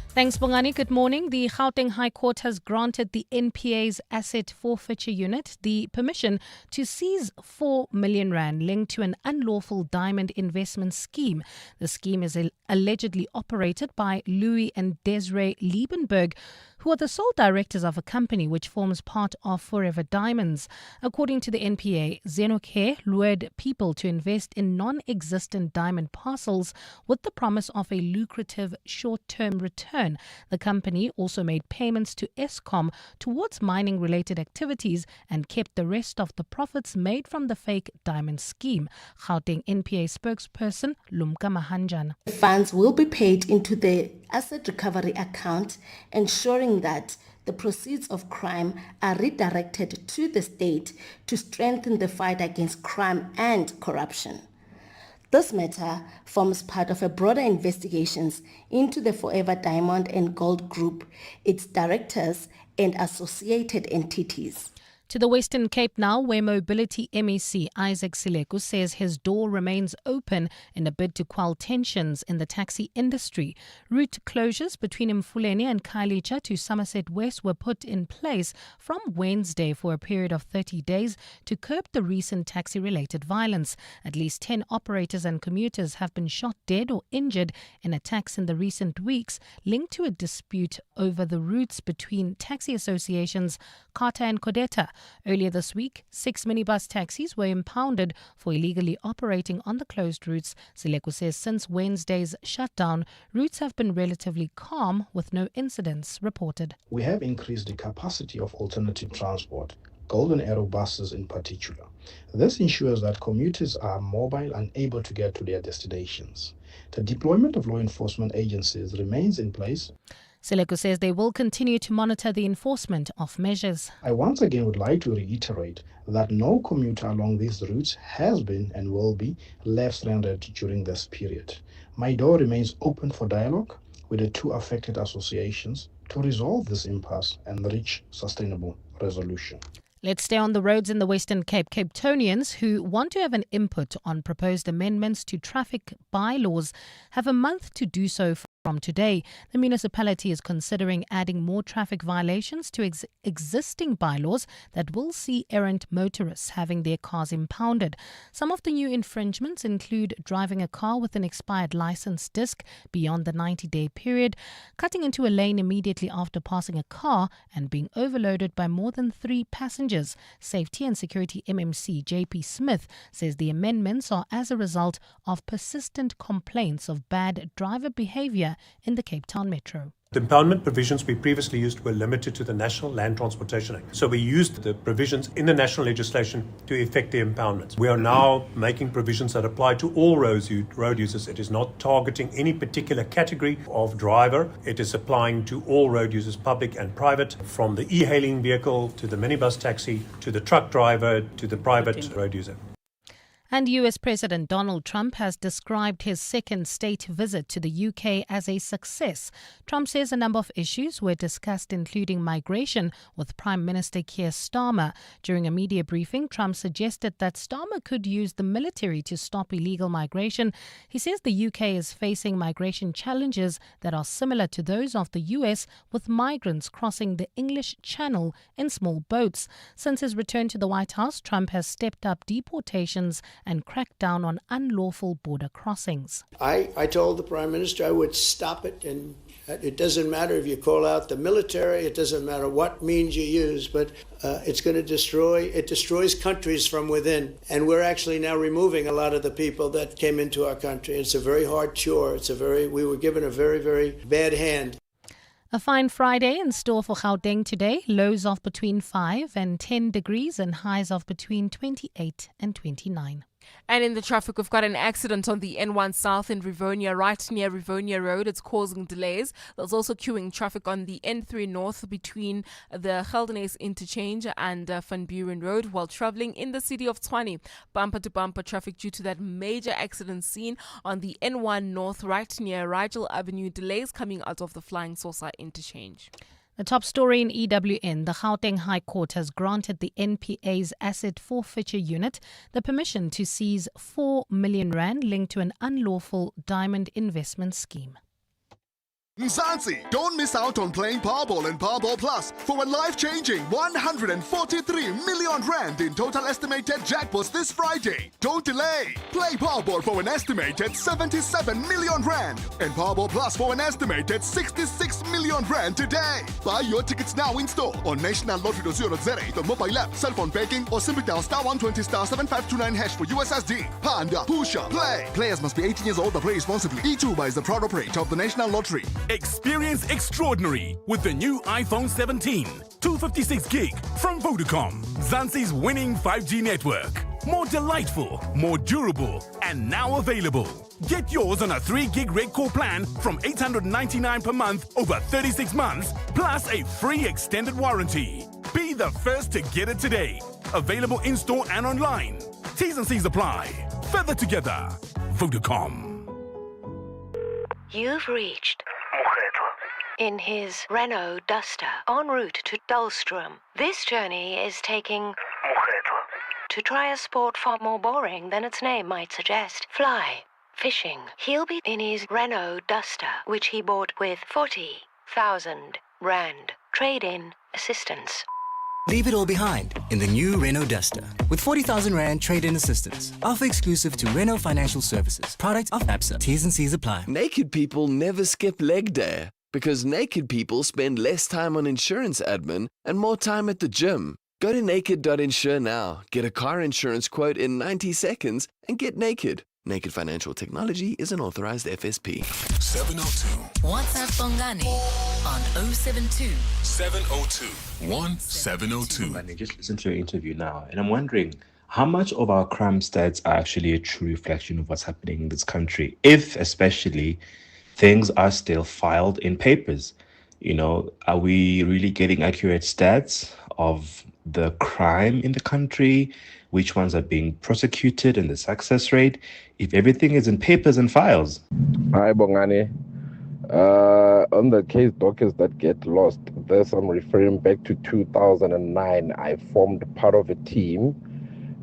Thanks, Bongani. Good morning. The Gauteng High Court has granted the NPA's asset forfeiture unit the permission to seize 4 million rand linked to an unlawful diamond investment scheme. The scheme is allegedly operated by Louis and Desiree Liebenberg, who are the sole directors of a company which forms part of Forever Diamonds. According to the NPA, Zenocare lured people to invest in non-existent diamond parcels with the promise of a lucrative short-term return. The company also made payments to Eskom towards mining-related activities and kept the rest of the profits made from the fake diamond scheme. Gauteng NPA spokesperson Lumka Mahanjan. Funds will be paid into the asset recovery account, ensuring that the proceeds of crime are redirected to the state to strengthen the fight against crime and corruption. This matter forms part of a broader investigations into the Forever Diamond and Gold Group, its directors and associated entities. To the Western Cape now, where Mobility MEC Isaac Sileku says his door remains open in a bid to quell tensions in the taxi industry. Route closures between Mfuleni and Khayelitsha to Somerset West were put in place from Wednesday for a period of 30 days to curb the recent taxi-related violence. At least 10 operators and commuters have been shot dead or injured in attacks in the recent weeks linked to a dispute over the routes between taxi associations Kata and Kodeta. Earlier this week, 6 minibus taxis were impounded for illegally operating on the closed routes. Sileku says since Wednesday's shutdown, routes have been relatively calm with no incidents reported. We have increased the capacity of alternative transport, Golden Arrow buses in particular. This ensures that commuters are mobile and able to get to their destinations. The deployment of law enforcement agencies remains in place. Sileku says they will continue to monitor the enforcement of measures. I once again would like to reiterate that no commuter along these routes has been and will be left stranded during this period. My door remains open for dialogue with the two affected associations to resolve this impasse and reach sustainable resolution. Let's stay on the roads in the Western Cape. Cape Townians who want to have an input on proposed amendments to traffic bylaws have a month to do so. From today, the municipality is considering adding more traffic violations to existing bylaws that will see errant motorists having their cars impounded. Some of the new infringements include driving a car with an expired license disc beyond the 90-day period, cutting into a lane immediately after passing a car, and being overloaded by more than 3 passengers. Safety and Security MMC JP Smith says the amendments are as a result of persistent complaints of bad driver behaviour in the Cape Town Metro. The impoundment provisions we previously used were limited to the National Land Transportation Act. So we used the provisions in the national legislation to effect the impoundments. We are now making provisions that apply to all road users. It is not targeting any particular category of driver. It is applying to all road users, public and private, from the e-hailing vehicle to the minibus taxi to the truck driver to the private road user. And US President Donald Trump has described his second state visit to the UK as a success. Trump says a number of issues were discussed, including migration, with Prime Minister Keir Starmer. During a media briefing, Trump suggested that Starmer could use the military to stop illegal migration. He says the UK is facing migration challenges that are similar to those of the US, with migrants crossing the English Channel in small boats. Since his return to the White House, Trump has stepped up deportations and cracked down on unlawful border crossings. I told the Prime Minister I would stop it, and it doesn't matter if you call out the military, it doesn't matter what means you use, but it's going to destroys countries from within. And we're actually now removing a lot of the people that came into our country. It's a very hard chore. We were given a very, very bad hand. A fine Friday in store for Gauteng today. Lows of between 5 and 10 degrees and highs of between 28 and 29. And in the traffic, we've got an accident on the N1 South in Rivonia, right near Rivonia Road. It's causing delays. There's also queuing traffic on the N3 North between the Geldenhuys interchange and Van Buren Road while traveling in the city of Tshwane. Bumper-to-bumper traffic due to that major accident seen on the N1 North, right near Rigel Avenue. Delays coming out of the Flying Saucer interchange. The top story in EWN, the Gauteng High Court has granted the NPA's Asset Forfeiture Unit the permission to seize 4 million rand linked to an unlawful diamond investment scheme. Mzansi, don't miss out on playing Powerball and Powerball Plus for a life-changing 143 million rand in total estimated jackpots this Friday. Don't delay. Play Powerball for an estimated 77 million rand and Powerball Plus for an estimated 66 million rand today. Buy your tickets now in store on nationallottery.co.za, the mobile app, cell phone banking, or simply dial *120 *7529# for USSD. Panda, Pusha, play. Players must be 18 years old or play responsibly. E2 is the proud operator of the National Lottery. Experience extraordinary with the new iPhone 17, 256 gig from Vodacom, Zanzi's winning 5G network. More delightful, more durable, and now available. Get yours on a 3 gig red core plan from 899 per month over 36 months, plus a free extended warranty. Be the first to get it today. Available in-store and online. T's and C's apply. Further together. Vodacom. You've reached in his Renault Duster en route to Dullstroom. This journey is taking to try a sport far more boring than its name might suggest. Fly. Fishing. He'll be in his Renault Duster, which he bought with 40,000 rand trade-in assistance. Leave it all behind in the new Renault Duster with 40,000 Rand trade-in assistance. Offer exclusive to Renault Financial Services. Product of ABSA. T's and C's apply. Naked people never skip leg day because naked people spend less time on insurance admin and more time at the gym. Go to naked.insure now. Get a car insurance quote in 90 seconds and get naked. Naked Financial Technology is an authorized FSP. 702. WhatsApp Bongani on 072 702 1702. I just listened to your interview now, and I'm wondering how much of our crime stats are actually a true reflection of what's happening in this country, if especially things are still filed in papers. You know, are we really getting accurate stats of the crime in the country? Which ones are being prosecuted and the success rate? If everything is in papers and files. Hi, Bongani. On the case dockets that get lost, this I'm referring back to 2009. I formed part of a team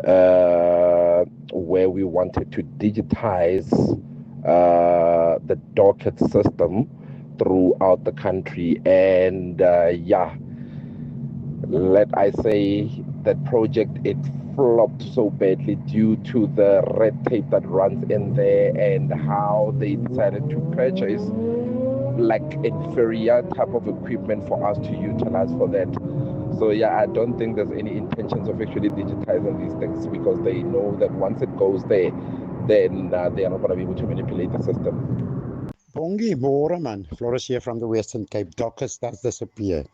where we wanted to digitize the docket system throughout the country. And let I say that project, it flopped so badly due to the red tape that runs in there and how they decided to purchase like inferior type of equipment for us to utilize for that. So I don't think there's any intentions of actually digitizing these things, because they know that once it goes there, then they are not going to be able to manipulate the system. Bongi Moraman, Flores here from the Western Cape. Dockers has disappeared.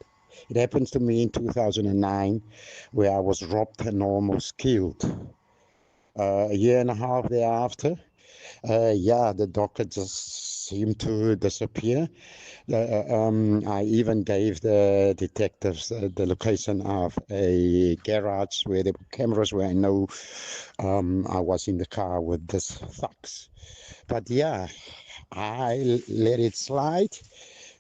It happened to me in 2009, where I was robbed and almost killed. A year and a half thereafter, the docket just seemed to disappear. I even gave the detectives the location of a garage where the cameras were. I know I was in the car with this thugs. But I let it slide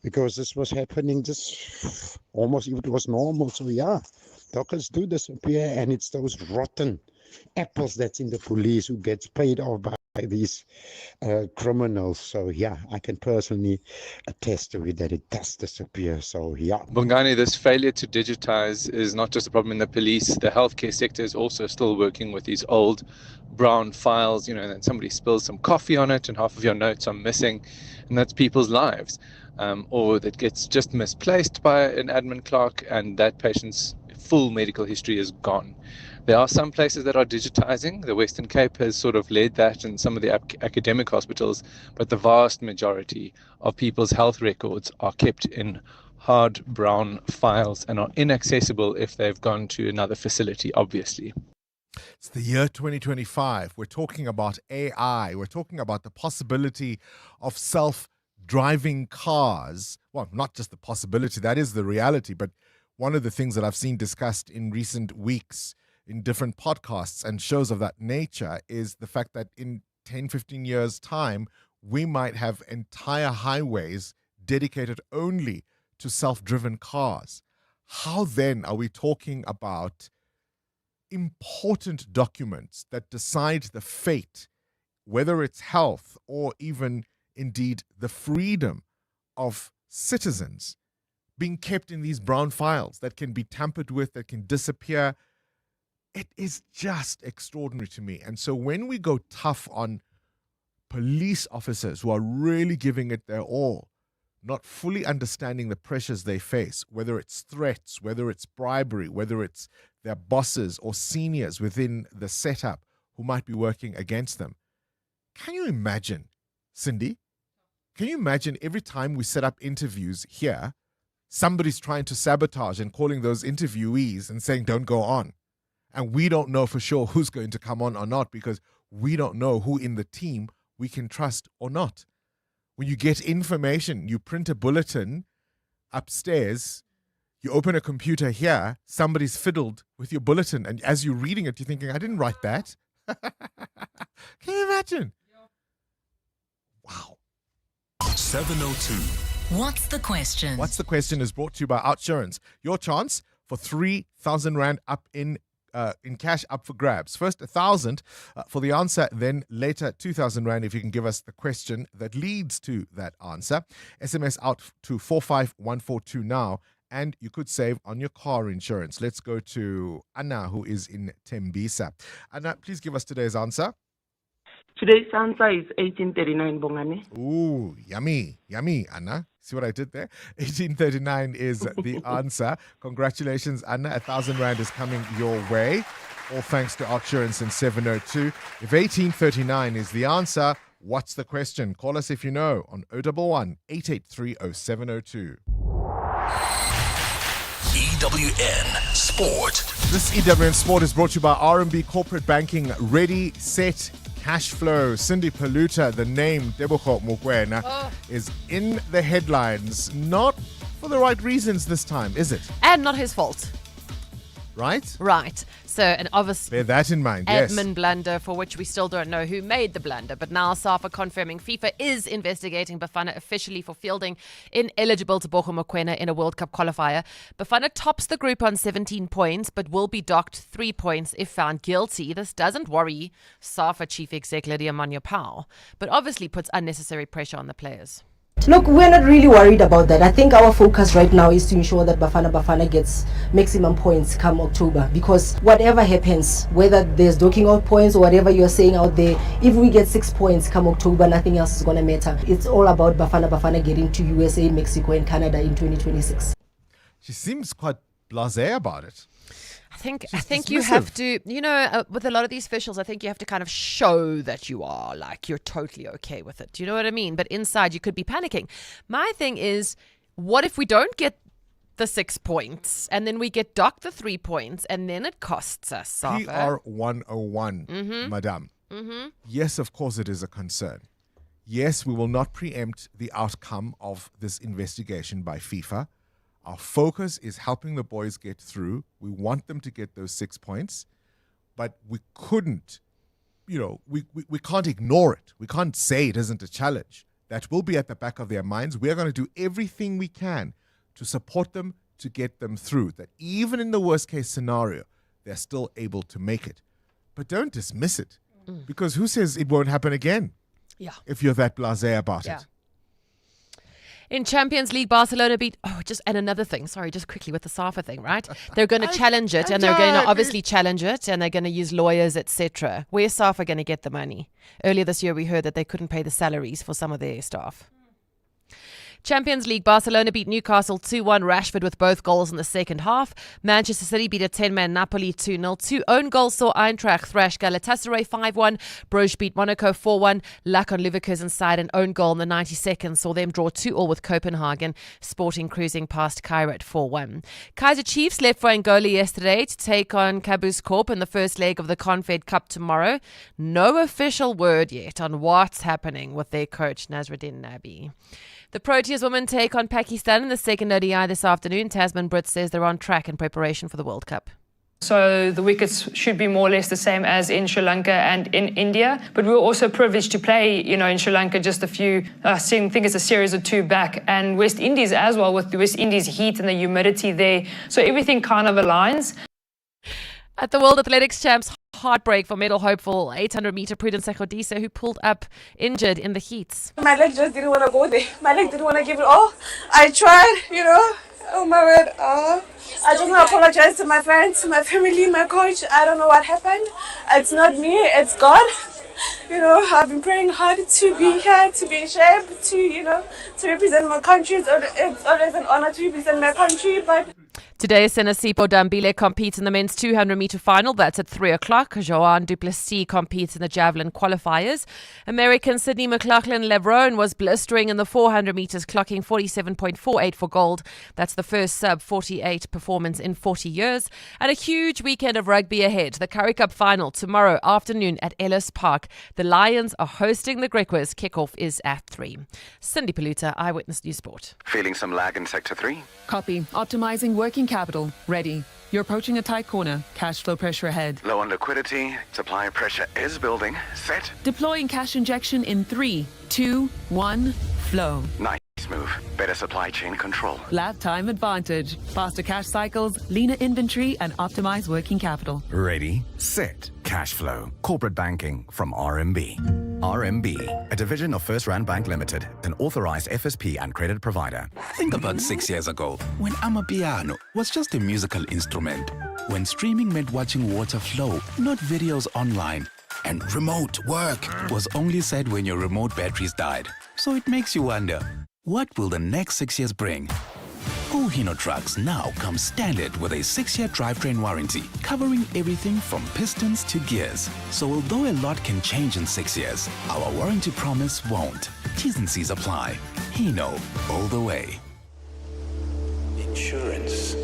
because this was happening just almost if it was normal. So dockets do disappear, and it's those rotten apples that's in the police who gets paid off by these criminals. So I can personally attest to it that it does disappear. So Bongani, this failure to digitize is not just a problem in the police. The healthcare sector is also still working with these old brown files, and then somebody spills some coffee on it and half of your notes are missing, and that's people's lives. Or that gets just misplaced by an admin clerk and that patient's full medical history is gone. There are some places that are digitizing. The Western Cape has sort of led that in some of the academic hospitals, but the vast majority of people's health records are kept in hard brown files and are inaccessible if they've gone to another facility, obviously. It's the year 2025. We're talking about AI. We're talking about the possibility of self-driving cars. Well, not just the possibility, that is the reality, but one of the things that I've seen discussed in recent weeks in different podcasts and shows of that nature is the fact that in 10, 15 years' time, we might have entire highways dedicated only to self-driven cars. How then are we talking about important documents that decide the fate, whether it's health or even indeed the freedom of citizens, being kept in these brown files that can be tampered with, that can disappear? It is just extraordinary to me. And so when we go tough on police officers who are really giving it their all, not fully understanding the pressures they face, whether it's threats, whether it's bribery, whether it's their bosses or seniors within the setup who might be working against them. Can you imagine, Cindy? Can you imagine every time we set up interviews here, somebody's trying to sabotage and calling those interviewees and saying, don't go on. And we don't know for sure who's going to come on or not because we don't know who in the team we can trust or not. When you get information, you print a bulletin upstairs, you open a computer here, somebody's fiddled with your bulletin. And as you're reading it, you're thinking, I didn't write that. Can you imagine? Wow. 702. What's the question? What's the question is brought to you by Outsurance. Your chance for 3,000 Rand up in cash up for grabs. First 1,000 for the answer, then later 2,000 Rand if you can give us the question that leads to that answer. SMS out to 45142 now, and you could save on your car insurance. Let's go to Anna, who is in Tembisa. Anna, please give us today's answer. Today's answer is 1839, Bongani. Ooh, yummy, Anna. See what I did there? 1839 is the answer. Congratulations, Anna. 1,000 Rand is coming your way. All thanks to Outsurance in 702. If 1839 is the answer, what's the question? Call us if you know on 011 883 0702. EWN Sport. This EWN Sport is brought to you by R&B Corporate Banking. Ready, set, cash flow. Cindy Paluta, the name Tebogo Mokoena, is in the headlines. Not for the right reasons this time, is it? And not his fault. right? Right. So, and obviously, Bear that in mind, yes. admin blunder for which we still don't know who made the blunder. But now SAFA confirming FIFA is investigating Bafana officially for fielding ineligible Tebogo Mokoena in a World Cup qualifier. Bafana tops the group on 17 points, but will be docked 3 points if found guilty. This doesn't worry SAFA Chief Exec Lydia Manyo-Pau, but obviously puts unnecessary pressure on the players. Look, we're not really worried about that. I think our focus right now is to ensure that Bafana gets maximum points come October, because whatever happens, whether there's docking out points or whatever you're saying out there, if we get 6 points come October, nothing else is going to matter. It's all about Bafana getting to USA, Mexico and Canada in 2026. She seems quite blasé about it. I think you have to, with a lot of these officials, I think you have to kind of show that you are like, you're totally okay with it. Do you know what I mean? But inside you could be panicking. My thing is, what if we don't get the 6 points and then we get docked the 3 points and then it costs us, Safa? PR 101, Madame. Yes, of course it is a concern. Yes, we will not preempt the outcome of this investigation by FIFA. Our focus is helping the boys get through. We want them to get those 6 points, but we couldn't, we can't ignore it. We can't say it isn't a challenge. That will be at the back of their minds. We are going to do everything we can to support them, to get them through, that even in the worst case scenario, they're still able to make it. But don't dismiss it, because who says it won't happen again? Yeah. If you're that blasé about it. In Champions League, Barcelona beat... and another thing. Sorry, just quickly with the SAFA thing, right? They're going to challenge it, and they're going to obviously challenge it, and they're going to use lawyers, etc. Where's SAFA going to get the money? Earlier this year, we heard that they couldn't pay the salaries for some of their staff. Champions League, Barcelona beat Newcastle 2-1, Rashford with both goals in the second half. Manchester City beat a 10-man Napoli 2-0. 2 own goals saw Eintracht thrash Galatasaray 5-1. Bruges beat Monaco 4-1. Luck on Leverkusen's side, an own goal in the 92nd saw them draw 2-2 with Copenhagen. Sporting cruising past Cairo at 4-1. Kaizer Chiefs left for Angola yesterday to take on Cabus Corp in the first leg of the Confed Cup tomorrow. No official word yet on what's happening with their coach Nasruddin Nabi. The Proteas women take on Pakistan in the second ODI this afternoon. Tasman Britt says they're on track in preparation for the World Cup. So the wickets should be more or less the same as in Sri Lanka and in India. But we were also privileged to play, in Sri Lanka just a few, I think it's a series or 2 back. And West Indies as well, with the West Indies heat and the humidity there. So everything kind of aligns. At the World Athletics Champs, heartbreak for medal hopeful 800-meter Prudence Sekhodisa, who pulled up injured in the heats. My leg just didn't want to go there. My leg didn't want to give it all. I tried, Oh my word. I just want to apologize to my friends, my family, my coach. I don't know what happened. It's not me, it's God. I've been praying hard to be here, to be in shape, to represent my country. It's always an honor to represent my country, but... Today, Senasipo Dambile competes in the men's 200-meter final. That's at 3 o'clock. Johan Duplessis competes in the javelin qualifiers. American Sydney McLaughlin-Levrone was blistering in the 400 meters, clocking 47.48 for gold. That's the first sub-48 performance in 40 years. And a huge weekend of rugby ahead. The Currie Cup final tomorrow afternoon at Ellis Park. The Lions are hosting the Griquas. Kickoff is at 3. Cindy Paluta, Eyewitness News Sport. Feeling some lag in Sector 3? Copy. Optimizing working capital. Ready. You're approaching a tight corner. Cash flow pressure ahead. Low on liquidity. Supply pressure is building. Set. Deploying cash injection in 3, 2, 1. Flow. Nice move. Better supply chain control. Lab time advantage. Faster cash cycles, leaner inventory, and optimized working capital. Ready, set, cash flow. Corporate banking from RMB. RMB, a division of First Rand Bank Limited, an authorized FSP and credit provider. Think about 6 years ago, when Amapiano was just a musical instrument, when streaming meant watching water flow, not videos online, and remote work was only said when your remote batteries died. So it makes you wonder, what will the next 6 years bring? Hino trucks now come standard with a 6-year drivetrain warranty, covering everything from pistons to gears. So although a lot can change in 6 years, our warranty promise won't. T's and C's apply. Hino, all the way. Insurance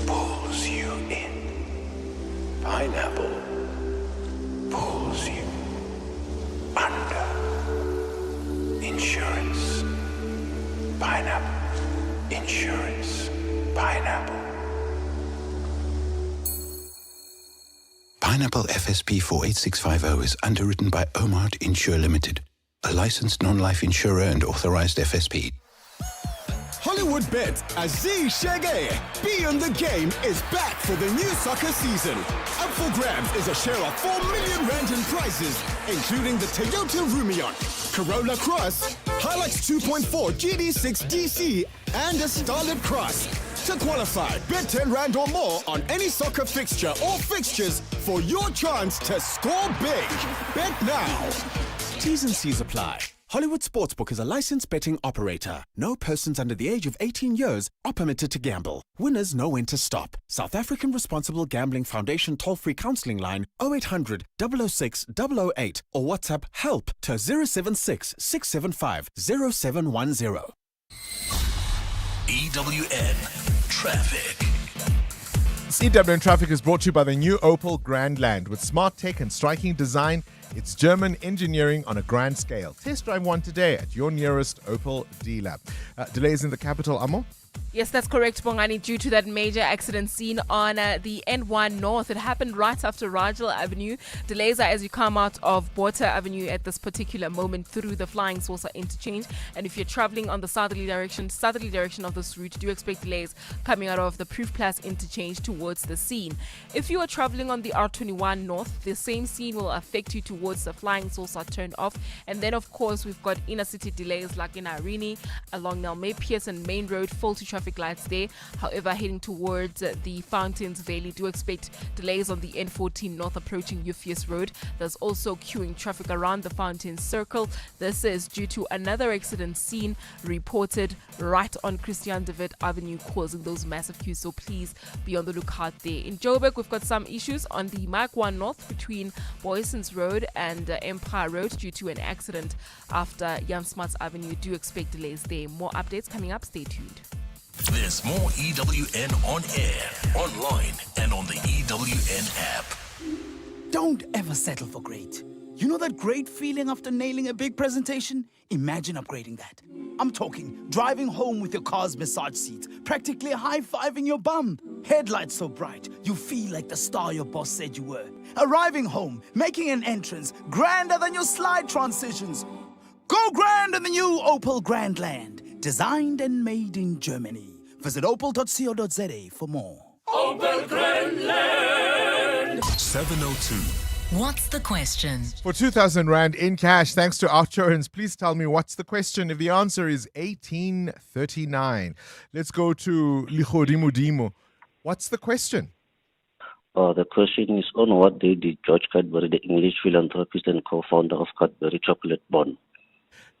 pulls you in. Pineapple pulls you under. Insurance. Pineapple. Insurance. Pineapple. Pineapple FSP 48650 is underwritten by Omart Insure Limited, a licensed non-life insurer and authorized FSP. Hollywood Bet Aziz Shege. Beyond the Game is back for the new soccer season. Up for grabs is a share of 4 million rand in prizes, including the Toyota Rumion, Corolla Cross, Hilux 2.4 GD6 DC, and a Starlet Cross. To qualify, bet 10 rand or more on any soccer fixture or fixtures for your chance to score big. Bet now. T's and C's apply. Hollywood Sportsbook is a licensed betting operator. No persons under the age of 18 years are permitted to gamble. Winners know when to stop. South African Responsible Gambling Foundation toll-free counselling line 0800 006 008 or WhatsApp HELP to 076 675 0710. EWN Traffic. EWN Traffic is brought to you by the new Opel Grandland. With smart tech and striking design, it's German engineering on a grand scale. Test drive one today at your nearest Opel dealer. Delays in the capital, Amo? Yes, that's correct, Bongani. Due to that major accident seen on the N1 North, it happened right after Rajal Avenue. Delays are as you come out of Botha Avenue at this particular moment through the Flying Saucer interchange. And if you're traveling on the southerly direction of this route, do expect delays coming out of the Proof Plus interchange towards the scene. If you are traveling on the R21 North, the same scene will affect you towards the Flying Saucer turn off. And then, of course, we've got inner city delays like in Irene, along Nelmay Pearson Main Road, faulty traffic lights there. However, heading towards the Fountains Valley, do expect delays on the N14 North approaching Euphues Road. There's also queuing traffic around the Fountains Circle. This is due to another accident seen reported right on Christian de Wit Avenue, causing those massive queues. So please be on the lookout there. In Joburg, we've got some issues on the Mike 1 North between Boysons Road and Empire Road due to an accident after Jan Smuts Avenue. Do expect delays there. More updates coming up. Stay tuned. There's more EWN on air, online, and on the EWN app. Don't ever settle for great. You know that great feeling after nailing a big presentation? Imagine upgrading that. I'm talking driving home with your car's massage seats, practically high-fiving your bum. Headlights so bright, you feel like the star your boss said you were. Arriving home, making an entrance, grander than your slide transitions. Go grand in the new Opel Grandland. Designed and made in Germany. Visit opel.co.za for more. Opel Grandland. 702. What's the question? For 2,000 Rand in cash, thanks to Outsurance, please tell me what's the question. If the answer is 1839, let's go to Ligodimo Dimo. What's the question? The question is, on what day did George Cadbury, the English philanthropist and co-founder of Cadbury Chocolate, born?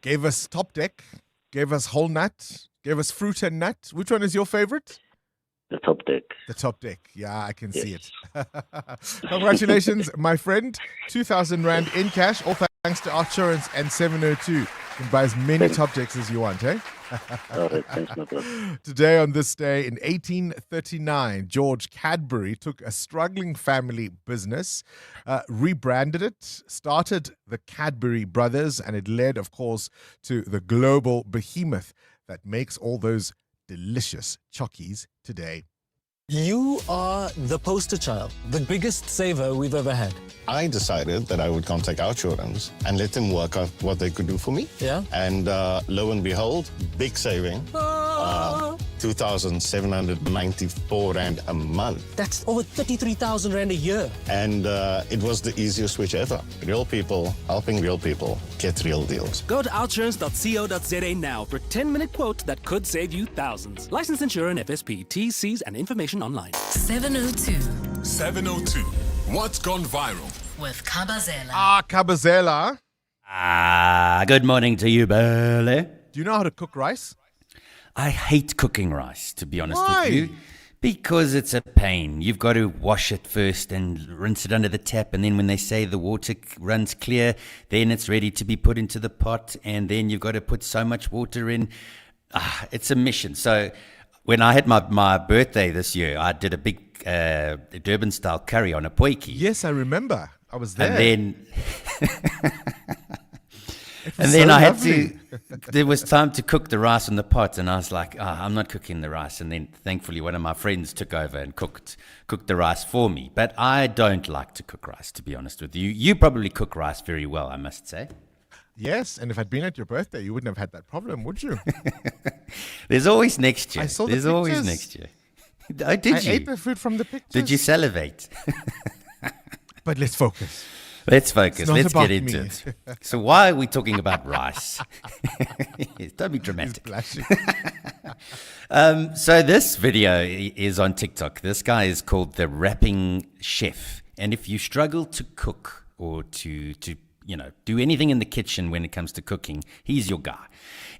Gave us Top Deck, gave us Whole Nut, gave us Fruit and Nut. Which one is your favorite? The Top Deck. The Top Deck. Yeah, I can see it. Congratulations, my friend. 2,000 Rand in cash, all thanks to Outsurance and 702. You can buy as many Top Decks as you want, eh? All right, thanks, my brother. Today, on this day in 1839, George Cadbury took a struggling family business, rebranded it, started the Cadbury Brothers, and it led, of course, to the global behemoth that makes all those delicious chockies today. You are the poster child, the biggest saver we've ever had. I decided that I would contact Outsurance and let them work out what they could do for me. Yeah. And lo and behold, big saving. 2,794 Rand a month. That's over 33,000 Rand a year. And it was the easiest switch ever. Real people helping real people get real deals. Go to outsurance.co.za now for a 10-minute quote that could save you thousands. Licensed insurer and FSP. T's, C's, and information online. 702. 702. What's gone viral? With Kabazela. Kabazela. Good morning to you, Burley. Do you know how to cook rice? I hate cooking rice, to be honest Why? with you. Because it's a pain. You've got to wash it first and rinse it under the tap. And then when they say the water runs clear, then it's ready to be put into the pot. And then you've got to put so much water in. It's a mission. So when I had my birthday this year, I did a big Durban-style curry on a potjie. Yes, I remember. I was there. And then... And then So I had lovely. to, there was time to cook the rice in the pot, and I was like, I'm not cooking the rice. And then thankfully one of my friends took over and cooked the rice for me. But I don't like to cook rice, to be honest with you. You probably cook rice very well, I must say. Yes, and if I'd been at your birthday, you wouldn't have had that problem, would you? There's always next year. I saw the There's always pictures. next year. Oh, did I you? ate the food from the pictures. Did you salivate? But let's focus. Let's focus. It's not Let's about get into me. it. So why are we talking about rice? Yes, don't be dramatic. Blushing. So this video is on TikTok. This guy is called the Rapping Chef. And if you struggle to cook or to do anything in the kitchen when it comes to cooking, he's your guy.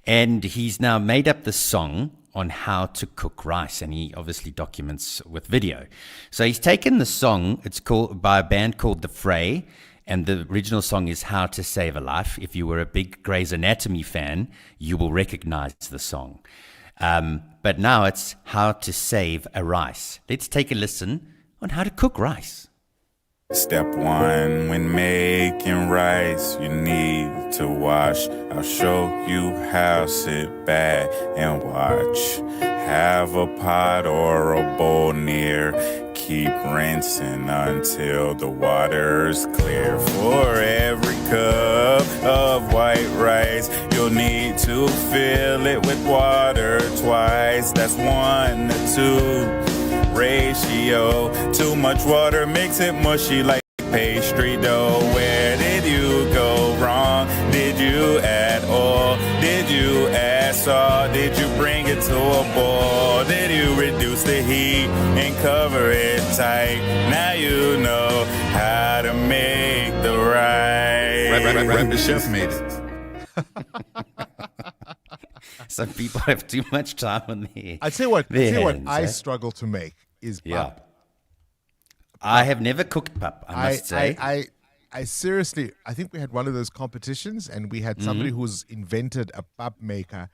And he's now made up the song on how to cook rice, and he obviously documents with video. So he's taken the song, it's called by a band called The Fray, and the original song is How to Save a Life. If you were a big Grey's Anatomy fan, you will recognize the song. But now it's How to Save a Rice. Let's take a listen on how to cook rice. Step one, when making rice, you need to wash. I'll show you how. Sit back and watch. Have a pot or a bowl near. Keep rinsing until the water's clear. For every cup of white rice, you'll need to fill it with water twice. That's 1 to 2 ratio. Too much water makes it mushy like pastry dough. Where did you go wrong? Did you add oil? Did you add salt? Did you bring it to a boil? Did you reduce the heat and cover it tight? Now you know how to make the rice. Rap the chef made it. Some people have too much time on their I'd say what hands, I eh? struggle to make is pap. I have never cooked pap, I must say. I seriously, I think we had one of those competitions and we had somebody who's invented a pap maker,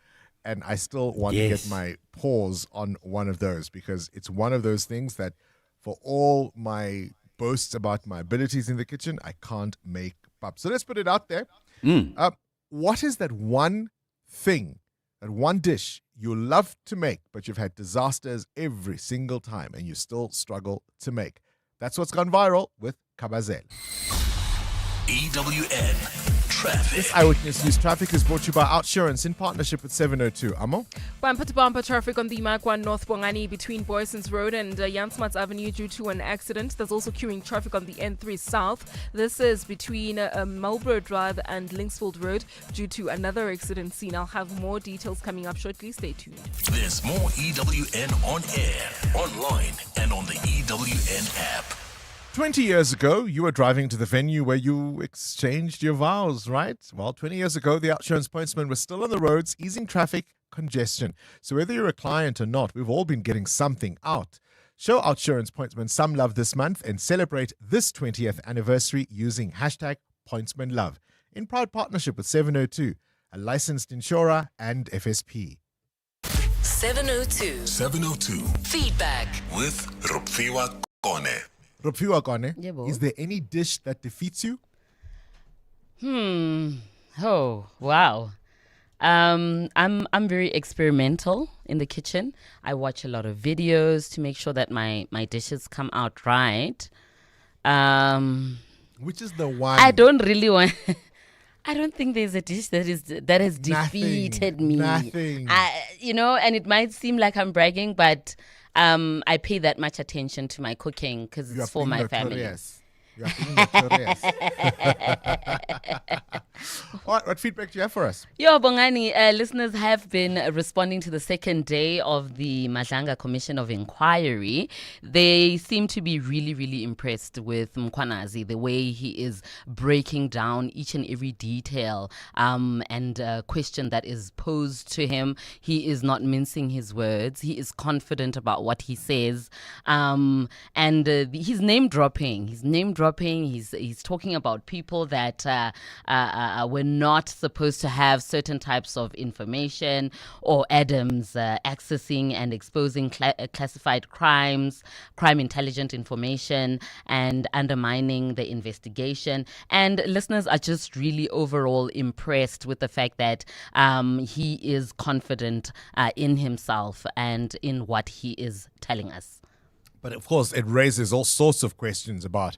and I still want to get my paws on one of those, because it's one of those things that, for all my boasts about my abilities in the kitchen, I can't make pap. So let's put it out there. What is that one thing, that one dish you love to make, but you've had disasters every single time and you still struggle to make? That's what's gone viral with Kabazel. EWN Traffic. This Eyewitness News Traffic is brought to you by Outsurance in partnership with 702. Amo? Bumper to bumper traffic on the Makwa North Bongani between Boysons Road and Jansmats Avenue due to an accident. There's also queuing traffic on the N3 South. This is between Marlborough Drive and Linksfield Road due to another accident scene. I'll have more details coming up shortly. Stay tuned. There's more EWN on air, online, and on the EWN app. 20 years ago, you were driving to the venue where you exchanged your vows, right? Well, 20 years ago, the Outsurance pointsmen were still on the roads, easing traffic congestion. So whether you're a client or not, we've all been getting something out. Show Outsurance pointsmen some love this month and celebrate this 20th anniversary using hashtag pointsmanlove in proud partnership with 702, a licensed insurer and FSP. 702. 702. Feedback. With Rupfiwa Kone. Rupfiwa Kone, Yeah, bo. is there any dish that defeats you? Oh, wow. I'm very experimental in the kitchen. I watch a lot of videos to make sure that my dishes come out right. Which is the one? I don't really want. I don't think there's a dish that has defeated me. Nothing. And it might seem like I'm bragging, but I pay that much attention to my cooking because it's for my family. You are being notorious. What feedback do you have for us? Yo, Bongani, listeners have been responding to the second day of the Madlanga Commission of Inquiry. They seem to be really, really impressed with Mkwanazi, the way he is breaking down each and every detail and question that is posed to him. He is not mincing his words. He is confident about what he says. And he's name dropping. He's name dropping dropping. He's talking about people that were not supposed to have certain types of information, or Adams accessing and exposing classified crimes, crime intelligent information, and undermining the investigation. And listeners are just really overall impressed with the fact that he is confident in himself and in what he is telling us. But of course, it raises all sorts of questions about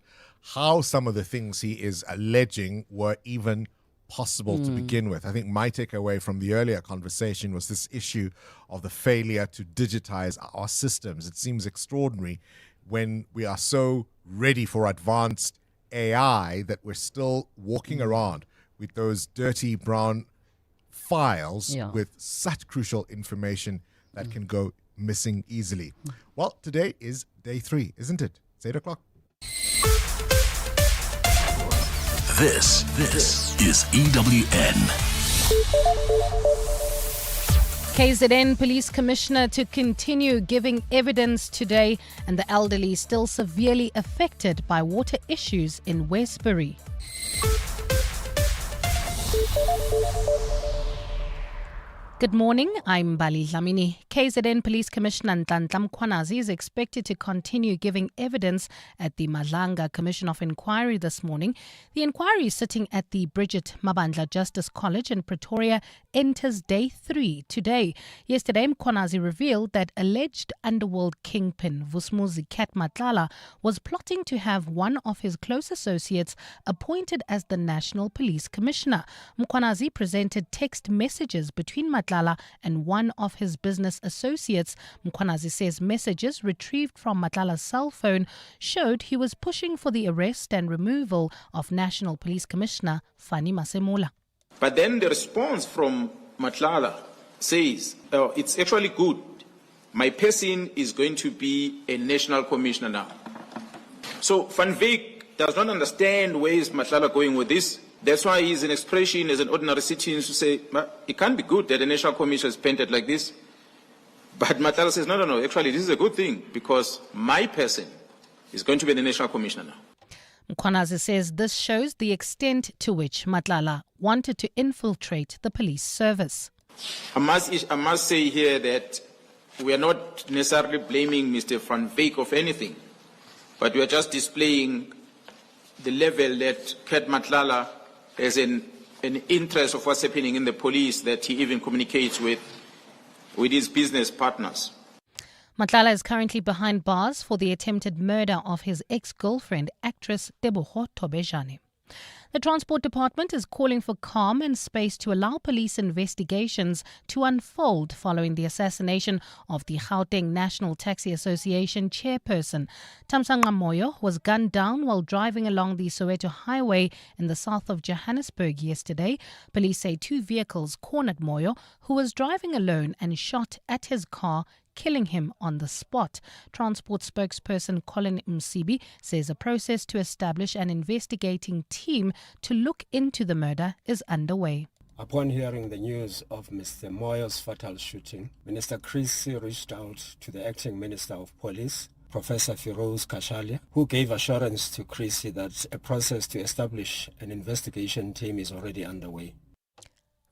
how some of the things he is alleging were even possible to begin with. I think my takeaway from the earlier conversation was this issue of the failure to digitize our systems. It seems extraordinary when we are so ready for advanced AI that we're still walking around with those dirty brown files with such crucial information that can go missing easily. Well, today is day 3, isn't it? It's 8 o'clock. This is EWN. KZN Police Commissioner to continue giving evidence today, and the elderly still severely affected by water issues in Westbury. Good morning, I'm Bali Dlamini. KZN Police Commissioner Nhlanhla Mkhwanazi is expected to continue giving evidence at the Madlanga Commission of Inquiry this morning. The inquiry sitting at the Bridget Mabandla Justice College in Pretoria enters day 3 today. Yesterday, Mkhwanazi revealed that alleged underworld kingpin Vusumuzi Kat Matlala was plotting to have one of his close associates appointed as the National Police Commissioner. Mkhwanazi presented text messages between Matlala and one of his business associates. Mkhwanazi says messages retrieved from Matlala's cell phone showed he was pushing for the arrest and removal of National Police Commissioner Fani Masemola. But then the response from Matlala says, it's actually good. My person is going to be a national commissioner now. So Van Wyk does not understand where is Matlala going with this. That's why he's an expression as an ordinary citizen to say, it can't be good that a national commission is painted like this. But Matlala says, no, actually this is a good thing because my person is going to be the national commissioner now. Mkhwanazi says this shows the extent to which Matlala wanted to infiltrate the police service. I must say here that we are not necessarily blaming Mr. Van Wyk of anything, but we are just displaying the level that Kat Matlala has an interest of what's happening in the police, that he even communicates with his business partners. Matlala is currently behind bars for the attempted murder of his ex-girlfriend, actress Teboho Tobejane. The Transport Department is calling for calm and space to allow police investigations to unfold following the assassination of the Gauteng National Taxi Association chairperson. Thamsanqa Moyo was gunned down while driving along the Soweto Highway in the south of Johannesburg yesterday. Police say 2 vehicles cornered Moyo, who was driving alone, and shot at his car, killing him on the spot. Transport spokesperson Colin Msibi says a process to establish an investigating team to look into the murder is underway. Upon hearing the news of Mr. Moyo's fatal shooting, Minister Chris reached out to the acting Minister of Police, Professor Firoz Kashali, who gave assurance to Chris that a process to establish an investigation team is already underway.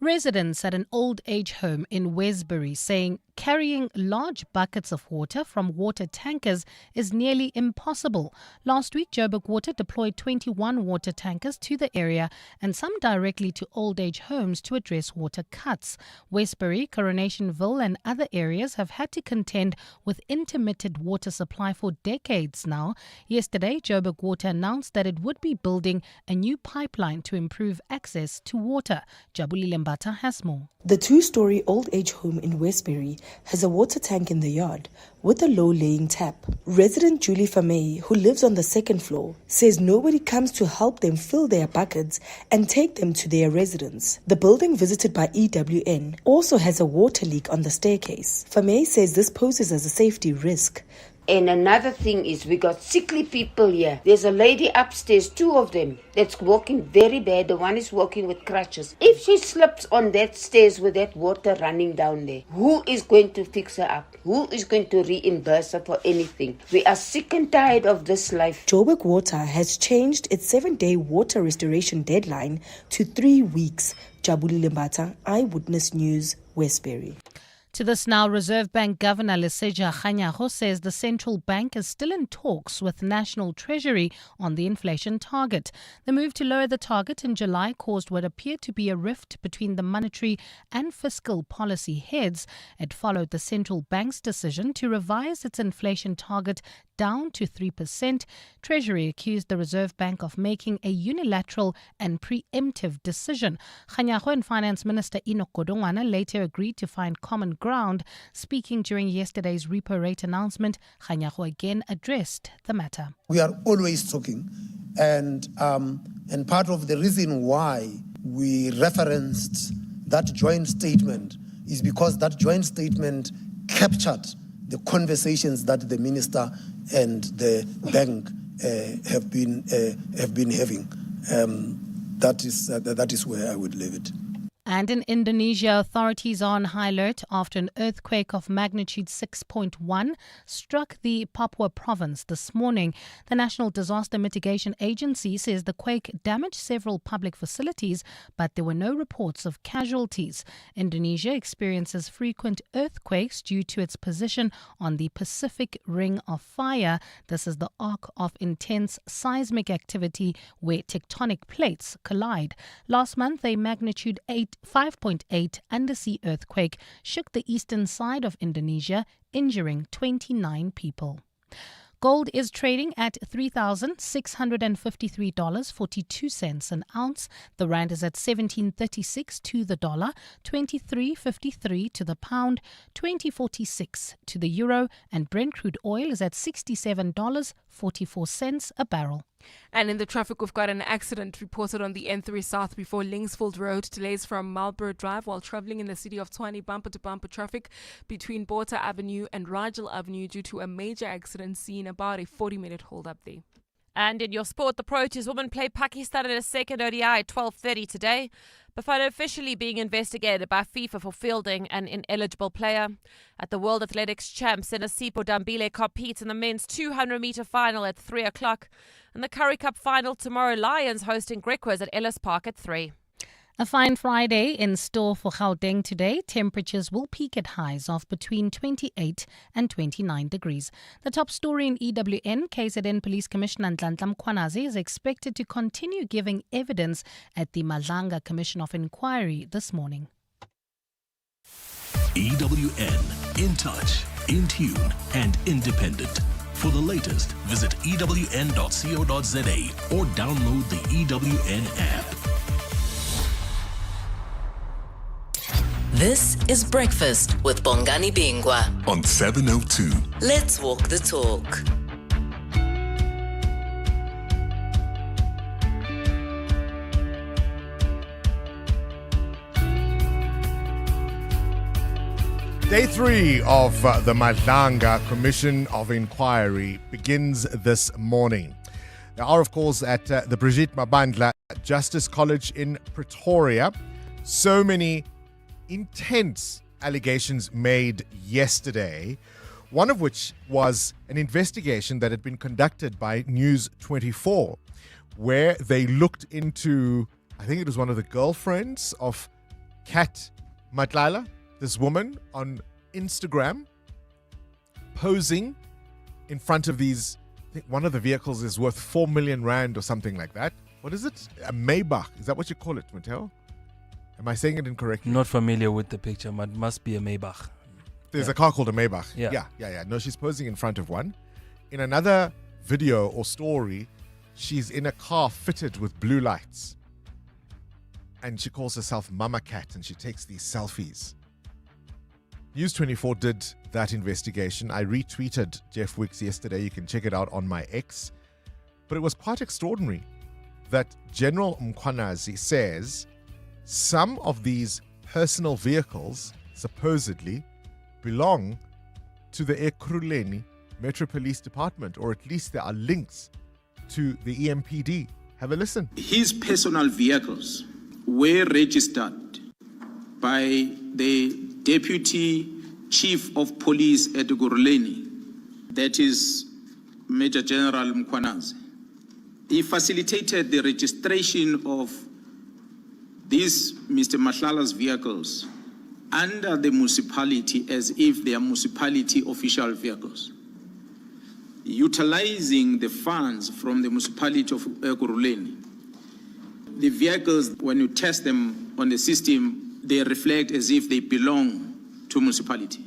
Residents at an old age home in Westbury saying carrying large buckets of water from water tankers is nearly impossible. Last week, Joburg Water deployed 21 water tankers to the area and some directly to old age homes to address water cuts. Westbury, Coronationville and other areas have had to contend with intermittent water supply for decades now. Yesterday, Joburg Water announced that it would be building a new pipeline to improve access to water. Jabuli Lembata has more. The 2-story old age home in Westbury has a water tank in the yard with a low-laying tap. Resident Julie Famey, who lives on the 2nd floor, says nobody comes to help them fill their buckets and take them to their residence. The building visited by EWN also has a water leak on the staircase. Famey says this poses as a safety risk. And another thing is we got sickly people here. There's a lady upstairs, 2 of them, that's walking very bad. The one is walking with crutches. If she slips on that stairs with that water running down there, who is going to fix her up? Who is going to reimburse her for anything? We are sick and tired of this life. Joburg Water has changed its 7-day water restoration deadline to 3 weeks. Jabuli Limbata, Eyewitness News, Westbury. To this now, Reserve Bank Governor Leseja Kganyago says the central bank is still in talks with National Treasury on the inflation target. The move to lower the target in July caused what appeared to be a rift between the monetary and fiscal policy heads. It followed the central bank's decision to revise its inflation target down to 3%. Treasury accused the Reserve Bank of making a unilateral and preemptive decision. Kganyago and Finance Minister Enoch Godongwana later agreed to find common ground. Speaking during yesterday's repo rate announcement, Kganyago again addressed the matter. We are always talking, and part of the reason why we referenced that joint statement is because that joint statement captured the conversations that the minister and the bank have been having. That is where I would leave it. And in Indonesia, authorities are on high alert after an earthquake of magnitude 6.1 struck the Papua province this morning. The National Disaster Mitigation Agency says the quake damaged several public facilities, but there were no reports of casualties. Indonesia experiences frequent earthquakes due to its position on the Pacific Ring of Fire. This is the arc of intense seismic activity where tectonic plates collide. Last month, a magnitude 5.8 undersea earthquake shook the eastern side of Indonesia, injuring 29 people. Gold is trading at $3,653.42 an ounce. The rand is at 17.36 to the dollar, 23.53 to the pound, 20.46 to the euro, and Brent crude oil is at $67.44 a barrel. And in the traffic, we've got an accident reported on the N3 South before Linksfield Road. Delays from Marlborough Drive while travelling in the city of Tshwane. Bumper-to-bumper traffic between Botha Avenue and Rigel Avenue due to a major accident seen about a 40-minute hold-up there. And in your sport, the Proteas women play Pakistan in a second ODI at 12:30 today. Bafana officially being investigated by FIFA for fielding an ineligible player. At the World Athletics Champs, Senasipo Dambile competes in the men's 200-meter final at 3 o'clock. And the Currie Cup final tomorrow, Lions hosting Griquas at Ellis Park at 3. A fine Friday in store for Gauteng today. Temperatures will peak at highs of between 28 and 29 degrees. The top story in EWN, KZN Police Commissioner Nhlanhla Mkhwanazi is expected to continue giving evidence at the Madlanga Commission of Inquiry this morning. EWN, in touch, in tune, and independent. For the latest, visit ewn.co.za or download the EWN app. This is Breakfast with Bongani Bingwa on 702. Let's walk the talk. Day 3 of the Madlanga Commission of Inquiry begins this morning. They are, of course, at the Brigitte Mabandla Justice College in Pretoria. So many intense allegations made yesterday, one of which was an investigation that had been conducted by News 24, where they looked into, I think it was one of the girlfriends of Kat Matlala, this woman on Instagram, posing in front of these, I think one of the vehicles is worth 4 million rand or something like that. What is it? A Maybach. Is that what you call it, Mateo? Am I saying it incorrectly? Not familiar with the picture, but it must be a Maybach. There's a car called a Maybach. Yeah. No, she's posing in front of one. In another video or story, she's in a car fitted with blue lights. And she calls herself Mama Cat and she takes these selfies. News 24 did that investigation. I retweeted Jeff Wicks yesterday. You can check it out on my X. But it was quite extraordinary that General Mkhwanazi says some of these personal vehicles supposedly belong to the Ekurhuleni Metro Police Department, or at least there are links to the EMPD. Have a listen. His personal vehicles were registered by the Deputy Chief of Police at Guruleni, that is Major General Mkwanazi. He facilitated the registration of these Mr. Mahlala's vehicles under the municipality as if they are municipality official vehicles, utilizing the funds from the municipality of Guruleni. The vehicles, when you test them on the system, they reflect as if they belong to municipality.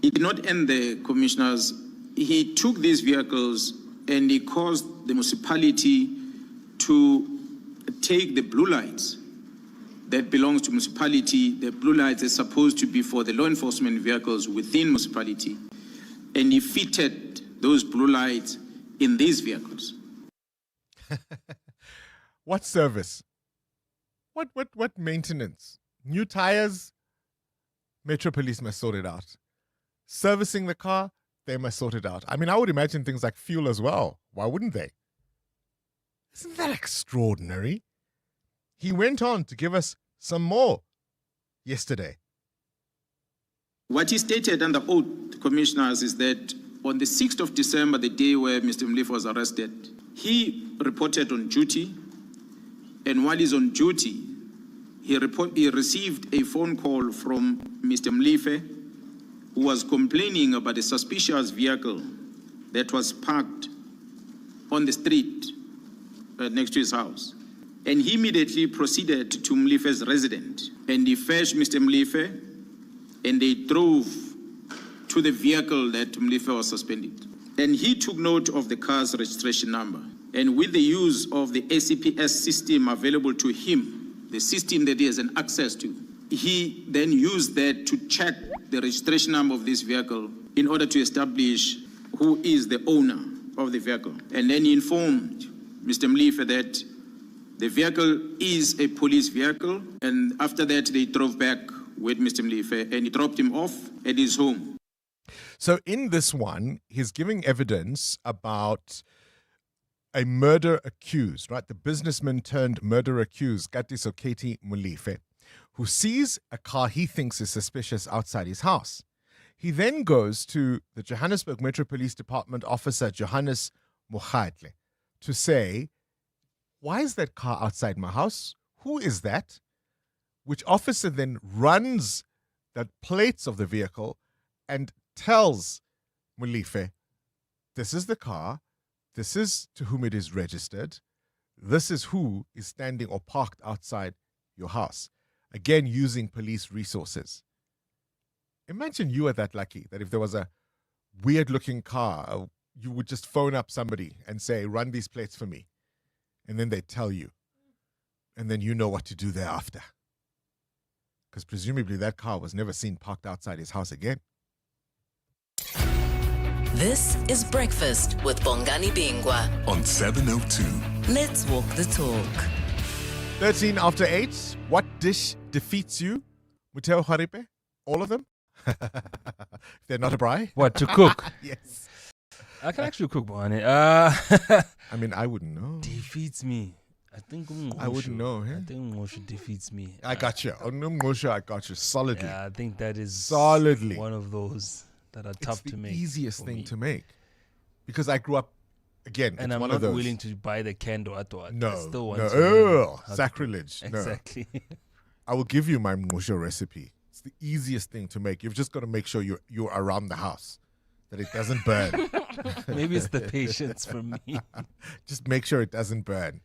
It did not end there, commissioners. He took these vehicles and he caused the municipality to take the blue lights that belongs to municipality. The blue lights are supposed to be for the law enforcement vehicles within municipality, and he fitted those blue lights in these vehicles. What service? What maintenance? New tires? Metro Police must sort it out. Servicing the car? They must sort it out. I mean, I would imagine things like fuel as well. Why wouldn't they? Isn't that extraordinary? He went on to give us some more yesterday. What he stated under oath, commissioners, is that on the 6th of December, the day where Mr. Mlife was arrested, he reported on duty, and while he's on duty, he received a phone call from Mr. Mlife, who was complaining about a suspicious vehicle that was parked on the street next to his house. And he immediately proceeded to Mlife's residence, and he fetched Mr. Mlife, and they drove to the vehicle that Mlife was suspended. And he took note of the car's registration number. And with the use of the ACPS system available to him, the system that he has an access to, he then used that to check the registration number of this vehicle in order to establish who is the owner of the vehicle. And then he informed Mr. Mlife that the vehicle is a police vehicle, and after that they drove back with Mr. Mlife and he dropped him off at his home. So in this one, he's giving evidence about a murder accused, right? The businessman turned murder accused, Katiso Katie Mlife, who sees a car he thinks is suspicious outside his house. He then goes to the Johannesburg Metro Police Department officer, Johannes Mogadle, to say, why is that car outside my house? Who is that? Which officer then runs the plates of the vehicle and tells Mlife, this is the car, this is to whom it is registered, this is who is standing or parked outside your house. Again, using police resources. Imagine you are that lucky that if there was a weird-looking car, you would just phone up somebody and say, run these plates for me. And then they tell you. And then you know what to do thereafter. Because presumably that car was never seen parked outside his house again. This is Breakfast with Bongani Bingwa on 702. Let's walk the talk. 13 after 8. What dish defeats you? Muteo Haripe? All of them? They're not a braai? What, to cook? Yes. I can actually cook, Bongani. I mean, I wouldn't know. Defeats me. I think I wouldn't know. I think Ngosha defeats me. I got you. Ngosha, I got you solidly. Yeah, I think that is solidly one of those that are tough to make. It's the easiest thing to make. Because I grew up, again, and it's I'm one not of those. willing to buy the candle at all. No, I still want no. to Sacrilege. Exactly. No. I will give you my Ngosha recipe. It's the easiest thing to make. You've just got to make sure you're around the house, that it doesn't burn. Maybe it's the patience for me. Just make sure it doesn't burn.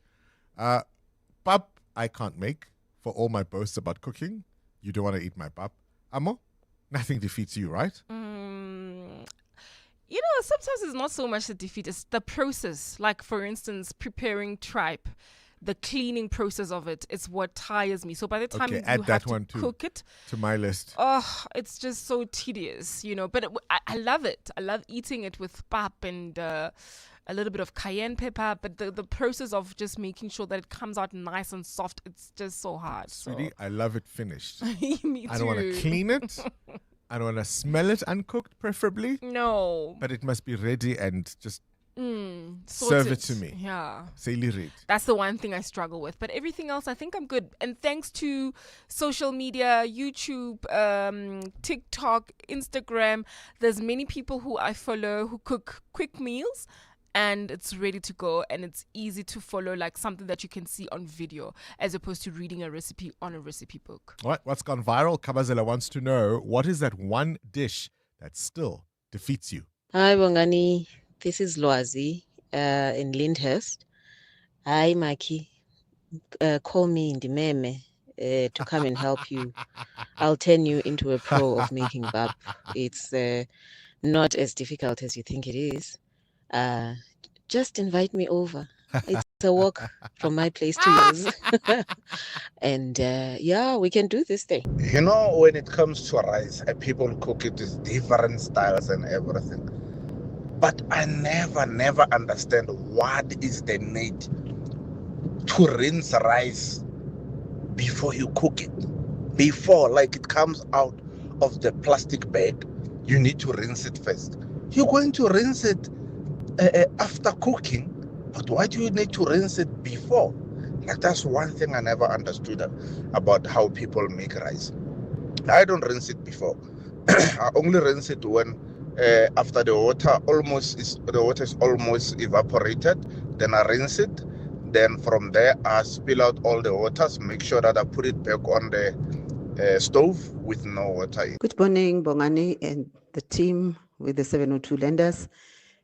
Pap, I can't make. For all my boasts about cooking, you don't want to eat my pap. Amo, nothing defeats you, right? You know, sometimes it's not so much the defeat, it's the process. Like, for instance, preparing tripe. The cleaning process of it is what tires me. So by the time you add have that to one too, cook it, to my list. Oh, it's just so tedious, you know. But I love it. I love eating it with pap and a little bit of cayenne pepper. But the process of just making sure that it comes out nice and soft, it's just so hard. Sweetie, I love it finished. Me too. I don't want to clean it. I don't want to smell it uncooked, preferably. No. But it must be ready and just Sorted. serve it to me. Yeah. Seilerit. That's the one thing I struggle with. But everything else, I think I'm good. And thanks to social media, YouTube, TikTok, Instagram, there's many people who I follow who cook quick meals. And it's ready to go, and it's easy to follow, like something that you can see on video, as opposed to reading a recipe on a recipe book. What's gone viral? Kabazela wants to know, what is that one dish that still defeats you? Hi, Bongani. This is Loazi in Lyndhurst. Hi, Maki. Call me Ndimeme to come and help you. I'll turn you into a pro of making bap. It's not as difficult as you think it is. Just invite me over. It's a walk from my place to yours. And yeah, we can do this thing. You know, when it comes to rice, people cook it with different styles and everything. But I never understand what is the need to rinse rice before you cook it. Before, like it comes out of the plastic bag, you need to rinse it first. You're going to rinse it after cooking, but why do you need to rinse it before? Like, that's one thing I never understood about how people make rice. I don't rinse it before. I only rinse it when after the water is almost evaporated. Then I rinse it. Then from there I spill out all the waters. Make sure that I put it back on the stove with no water in. Good morning, Bongani and the team with the 702 lenders.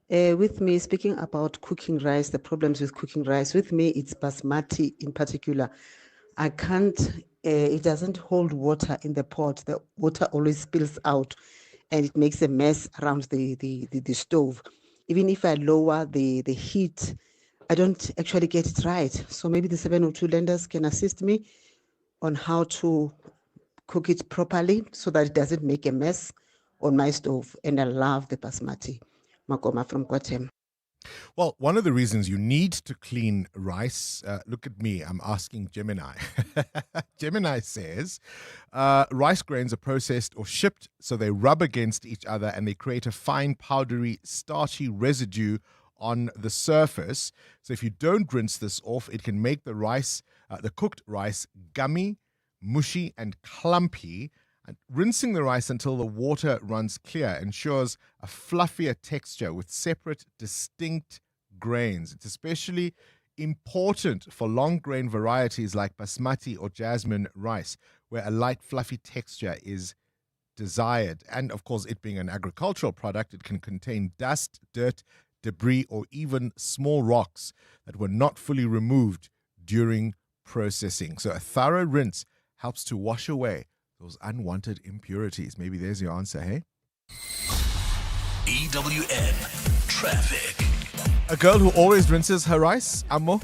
With me, speaking about cooking rice, the problems with cooking rice, with me, it's basmati in particular. I can't, it doesn't hold water in the pot. The water always spills out and it makes a mess around the stove. Even if I lower the heat, I don't actually get it right. So maybe the 702 lenders can assist me on how to cook it properly so that it doesn't make a mess on my stove. And I love the basmati. Makoma from Kwatem. Well, one of the reasons you need to clean rice, look at me, I'm asking Gemini. Gemini says rice grains are processed or shipped so they rub against each other and they create a fine, powdery, starchy residue on the surface. So if you don't rinse this off, it can make the rice, the cooked rice, gummy, mushy, and clumpy. And rinsing the rice until the water runs clear ensures a fluffier texture with separate, distinct grains. It's especially important for long grain varieties like basmati or jasmine rice, where a light, fluffy texture is desired. And of course, it being an agricultural product, it can contain dust, dirt, debris, or even small rocks that were not fully removed during processing. So a thorough rinse helps to wash away those unwanted impurities. Maybe there's your answer, hey? EWN Traffic. A girl who always rinses her rice, Amo.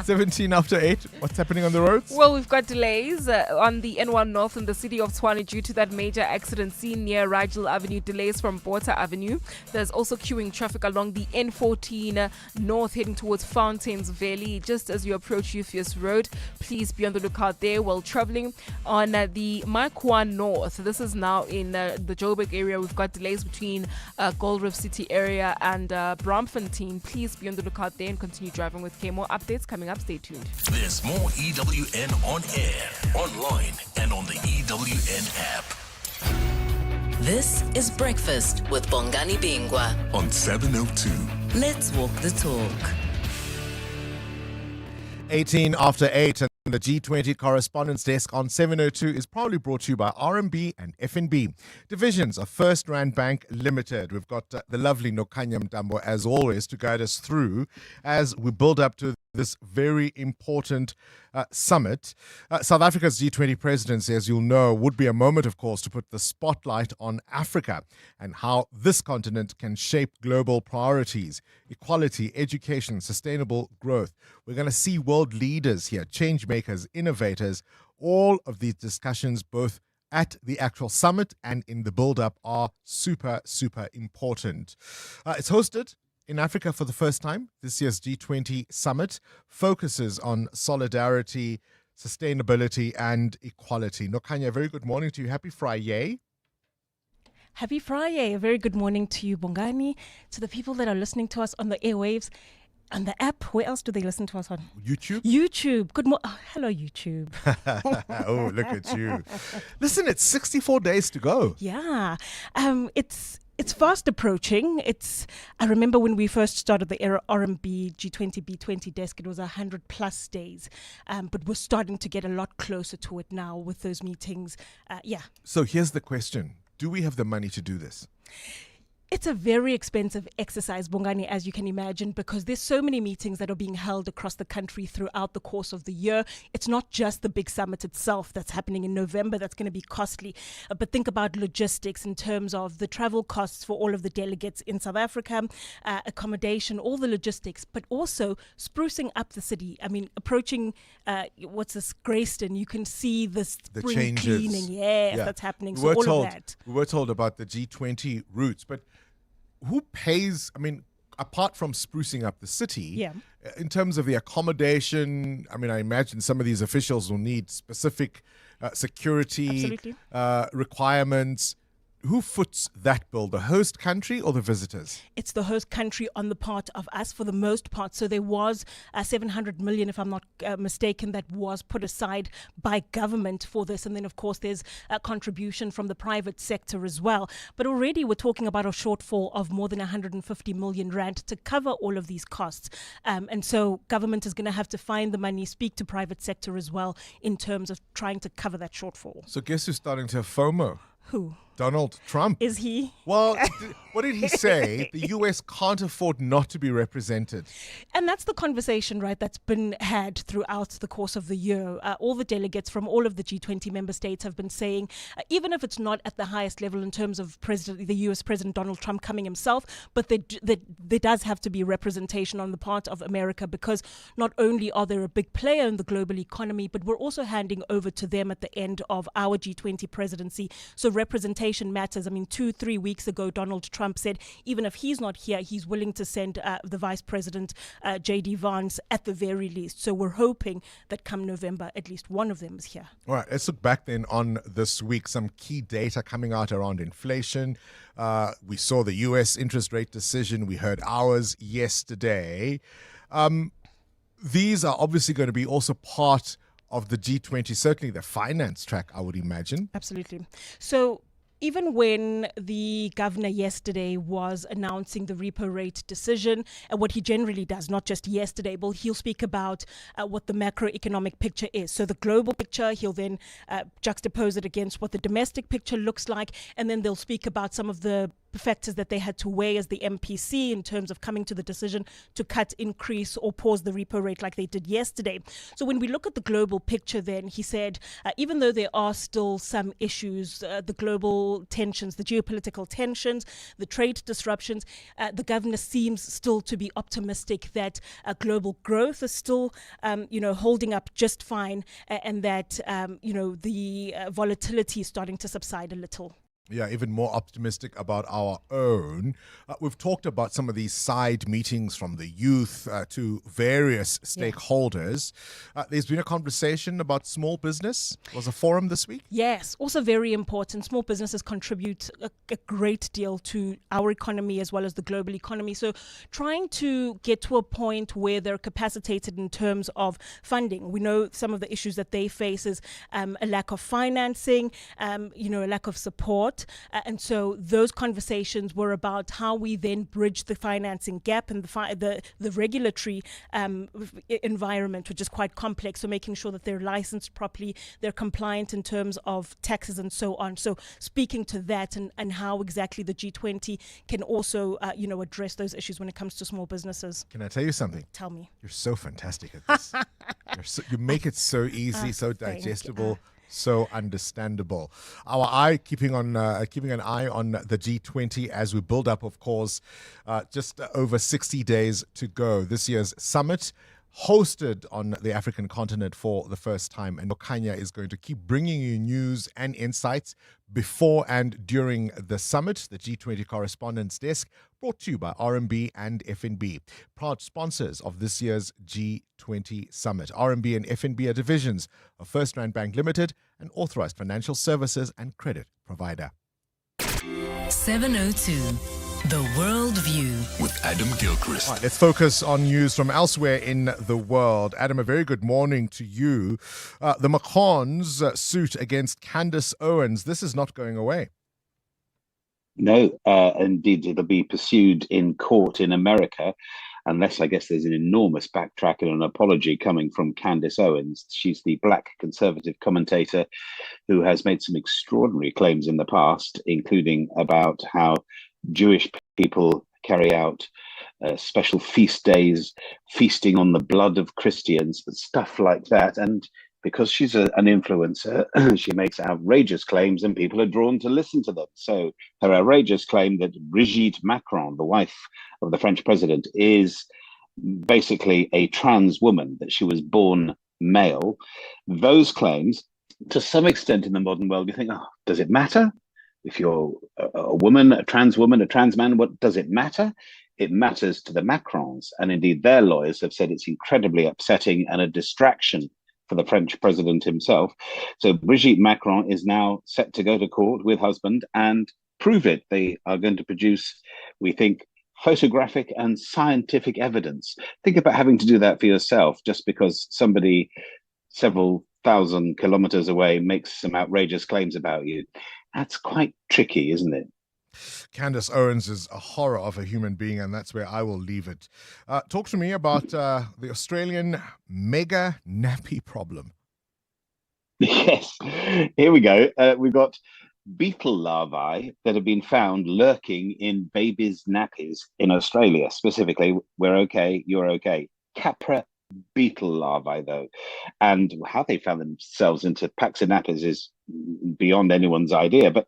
17 after 8. What's happening on the roads? Well, we've got delays on the N1 North in the city of Tshwane due to that major accident seen near Rigel Avenue. Delays from Botha Avenue. There's also queuing traffic along the N14 North heading towards Fountains Valley. Just as you approach Euphus Road, please be on the lookout there while traveling on the Makwa North. This is now in the Joburg area. We've got delays between Gold Reef City area and Braamfontein. Please be on the lookout there and continue driving with K. More updates coming up. Stay tuned. There's more EWN on air, online, and on the EWN app. This is Breakfast with Bongani Bingwa on 702. Let's walk the talk. 18 after 8, and the G20 correspondence desk on 702 is proudly brought to you by RMB and FNB, divisions of First Rand Bank Limited. We've got the lovely Nokanya Mtambo, as always, to guide us through as we build up to this very important summit. South Africa's G20 presidency, as you'll know, would be a moment, of course, to put the spotlight on Africa and how this continent can shape global priorities: equality, education, sustainable growth. We're going to see world leaders here, change makers, innovators. All of these discussions, both at the actual summit and in the build-up, are super, super important. It's hosted in Africa for the first time. This year's G20 summit focuses on solidarity, sustainability, and equality. Nokanya, very good morning to you. Happy Friday. Happy Friday. A very good morning to you, Bongani, to the people that are listening to us on the airwaves, on the app. Where else do they listen to us on? YouTube? YouTube. Good morning. Oh, hello, YouTube. Oh, look at you. Listen, it's 64 days to go. Yeah. It's fast approaching. I remember when we first started the RMB G20 B20 desk, it was 100 plus days. But we're starting to get a lot closer to it now with those meetings. Yeah. So here's the question. Do we have the money to do this? It's a very expensive exercise, Bongani, as you can imagine, because there's so many meetings that are being held across the country throughout the course of the year. It's not just the big summit itself that's happening in November that's going to be costly, but think about logistics in terms of the travel costs for all of the delegates in South Africa, accommodation, all the logistics, but also sprucing up the city. I mean, approaching, Grayston, you can see the spring changes. cleaning. Yes, that's happening. We So were all told, of that. We were told about the G20 routes, but who pays, apart from sprucing up the city, in terms of the accommodation, I imagine some of these officials will need specific security requirements. Who foots that bill, the host country or the visitors? It's the host country on the part of us for the most part. So there was 700 million, if I'm not mistaken, that was put aside by government for this. And then, of course, there's a contribution from the private sector as well. But already we're talking about a shortfall of more than 150 million rand to cover all of these costs. And so government is going to have to find the money, speak to private sector as well in terms of trying to cover that shortfall. So guess who's starting to have FOMO? Who? Donald Trump. Is he? Well, what did he say? The US can't afford not to be represented. And that's the conversation, right, that's been had throughout the course of the year. All the delegates from all of the G20 member states have been saying, even if it's not at the highest level in terms of the US President Donald Trump coming himself, but there does have to be representation on the part of America, because not only are they a big player in the global economy, but we're also handing over to them at the end of our G20 presidency. So representation matters. 2-3 weeks ago, Donald Trump said even if he's not here, he's willing to send the Vice President, J.D. Vance, at the very least. So we're hoping that come November, at least one of them is here. All right, let's look back then on this week. Some key data coming out around inflation. We saw the U.S. interest rate decision. We heard ours yesterday. These are obviously going to be also part of the G20, certainly the finance track, I would imagine. Absolutely. So even when the governor yesterday was announcing the repo rate decision, and what he generally does, not just yesterday, but he'll speak about what the macroeconomic picture is. So the global picture, he'll then juxtapose it against what the domestic picture looks like, and then they'll speak about some of the factors that they had to weigh as the MPC in terms of coming to the decision to cut, increase, or pause the repo rate like they did yesterday. So when we look at the global picture, then he said, even though there are still some issues, the global tensions, the geopolitical tensions, the trade disruptions, the governor seems still to be optimistic that global growth is still, holding up just fine, and that, the volatility is starting to subside a little. Yeah, even more optimistic about our own. We've talked about some of these side meetings from the youth to various stakeholders. There's been a conversation about small business. Was a forum this week? Yes, also very important. Small businesses contribute a great deal to our economy as well as the global economy. So trying to get to a point where they're capacitated in terms of funding. We know some of the issues that they face is a lack of financing, a lack of support. And so those conversations were about how we then bridge the financing gap and the regulatory environment, which is quite complex. So making sure that they're licensed properly, they're compliant in terms of taxes and so on. So speaking to that and how exactly the G20 can also, address those issues when it comes to small businesses. Can I tell you something? Tell me. You're so fantastic at this. You make it so easy, so digestible. So understandable. Our eye keeping an eye on the G20 as we build up, of course, just over 60 days to go. This year's summit hosted on the African continent for the first time. And Okanya is going to keep bringing you news and insights before and during the summit. The G20 Correspondence Desk, brought to you by RMB and FNB, proud sponsors of this year's G20 Summit. RMB and FNB are divisions of First Rand Bank Limited, an authorized financial services and credit provider. 702. The World View with Adam Gilchrist. All right, let's focus on news from elsewhere in the world. Adam, a very good morning to you. The Macron's suit against Candace Owens, this is not going away. No, indeed, it'll be pursued in court in America, unless I guess there's an enormous backtrack and an apology coming from Candace Owens. She's the black conservative commentator who has made some extraordinary claims in the past, including about how Jewish people carry out special feast days, feasting on the blood of Christians, stuff like that. And because she's an influencer, she makes outrageous claims and people are drawn to listen to them. So her outrageous claim that Brigitte Macron, the wife of the French president, is basically a trans woman, that she was born male. Those claims, to some extent in the modern world, you think, oh, does it matter? If you're a woman, a trans man, what does it matter? It matters to the Macrons. And indeed, their lawyers have said it's incredibly upsetting and a distraction for the French president himself. So Brigitte Macron is now set to go to court with husband and prove it. They are going to produce, we think, photographic and scientific evidence. Think about having to do that for yourself just because somebody several thousand kilometers away makes some outrageous claims about you. That's quite tricky, isn't it? Candace Owens is a horror of a human being, and that's where I will leave it. Talk to me about the Australian mega nappy problem. Yes, here we go. We've got beetle larvae that have been found lurking in babies' nappies in Australia. Specifically, we're okay, you're okay. Capra beetle larvae, though. And how they found themselves into packs of nappies is beyond anyone's idea, but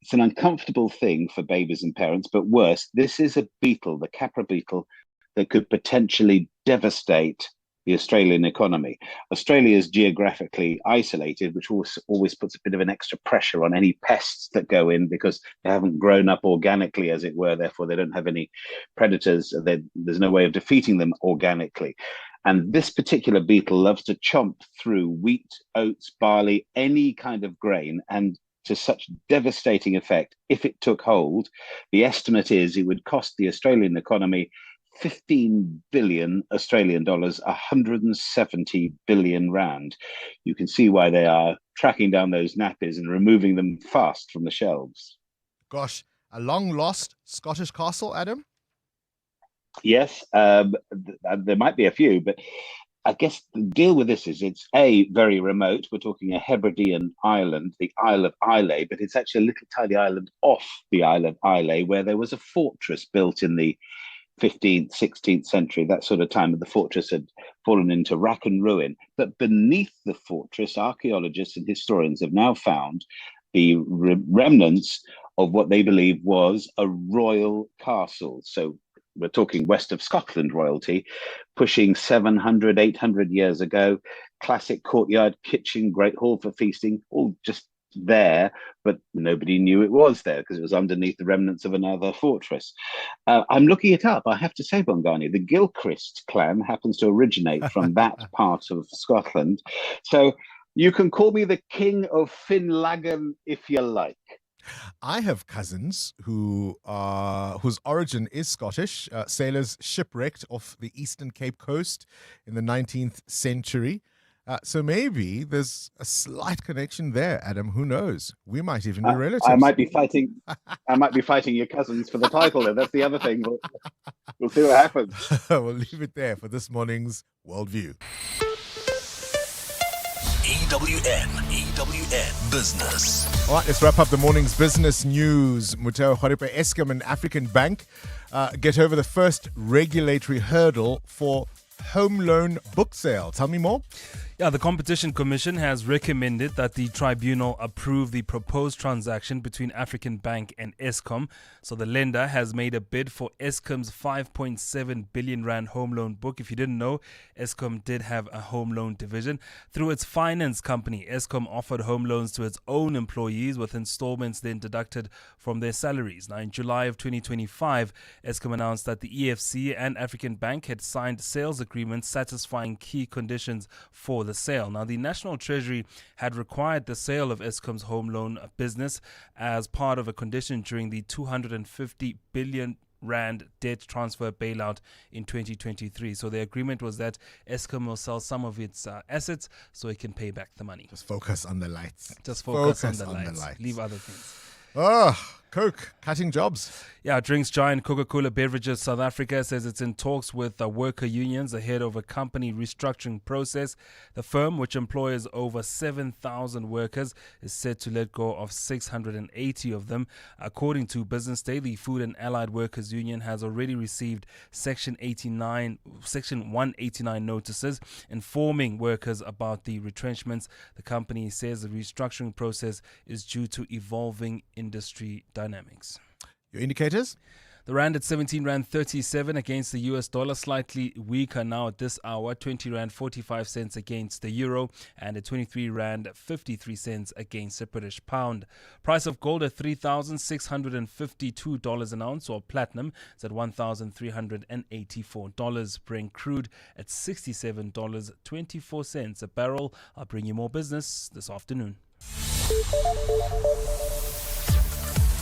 it's an uncomfortable thing for babies and parents. But worse, this is a beetle, the Capra beetle, that could potentially devastate the Australian economy. Australia is geographically isolated, which always puts a bit of an extra pressure on any pests that go in because they haven't grown up organically, as it were. Therefore, they don't have any predators. There's no way of defeating them organically. And this particular beetle loves to chomp through wheat, oats, barley, any kind of grain, and to such devastating effect. If it took hold, the estimate is it would cost the Australian economy 15 billion Australian dollars, 170 billion rand. You can see why they are tracking down those nappies and removing them fast from the shelves. Gosh, a long lost Scottish castle, Adam? Yes, there might be a few, but I guess the deal with this is it's very remote. We're talking a Hebridean island, the Isle of Islay, but it's actually a little tiny island off the Isle of Islay where there was a fortress built in the 15th, 16th century, that sort of time, and the fortress had fallen into rack and ruin. But beneath the fortress, archaeologists and historians have now found the remnants of what they believe was a royal castle. So we're talking west of Scotland royalty, pushing 700, 800 years ago, classic courtyard, kitchen, great hall for feasting, all just there, but nobody knew it was there because it was underneath the remnants of another fortress. I'm looking it up. I have to say, Bongani, the Gilchrist clan happens to originate from that part of Scotland. So you can call me the king of Finlagan if you like. I have cousins whose origin is Scottish, sailors shipwrecked off the Eastern Cape Coast in the 19th century. So maybe there's a slight connection there, Adam. Who knows? We might even be relatives. I might be fighting your cousins for the title. That's the other thing. We'll see what happens. We'll leave it there for this morning's Worldview. EWN Business. All right, let's wrap up the morning's business news. Muteo Khoripe, Eskom and African Bank get over the first regulatory hurdle for home loan book sale. Tell me more. Yeah, the Competition Commission has recommended that the tribunal approve the proposed transaction between African Bank and Eskom. So the lender has made a bid for Eskom's 5.7 billion rand home loan book. If you didn't know, Eskom did have a home loan division. Through its finance company, Eskom offered home loans to its own employees with installments then deducted from their salaries. Now, in July of 2025, Eskom announced that the EFC and African Bank had signed sales agreements satisfying key conditions for for the sale. Now, the National Treasury had required the sale of Eskom's home loan business as part of a condition during the 250 billion Rand debt transfer bailout in 2023. So the agreement was that Eskom will sell some of its assets so it can pay back the money. Just focus on the lights. Just focus on the lights. Leave other things. Coke, cutting jobs. Yeah, drinks giant Coca-Cola Beverages South Africa says it's in talks with worker unions ahead of a company restructuring process. The firm, which employs over 7,000 workers, is set to let go of 680 of them. According to Business Day, the Food and Allied Workers Union has already received Section 189 notices informing workers about the retrenchments. The company says the restructuring process is due to evolving industry dynamics. Your indicators? The Rand at 17 Rand 37 against the US dollar, slightly weaker now at this hour, 20 Rand 45 cents against the euro, and at 23 Rand 53 cents against the British pound. Price of gold at $3,652 an ounce, or platinum is at $1,384. Brent crude at $67.24 a barrel. I'll bring you more business this afternoon.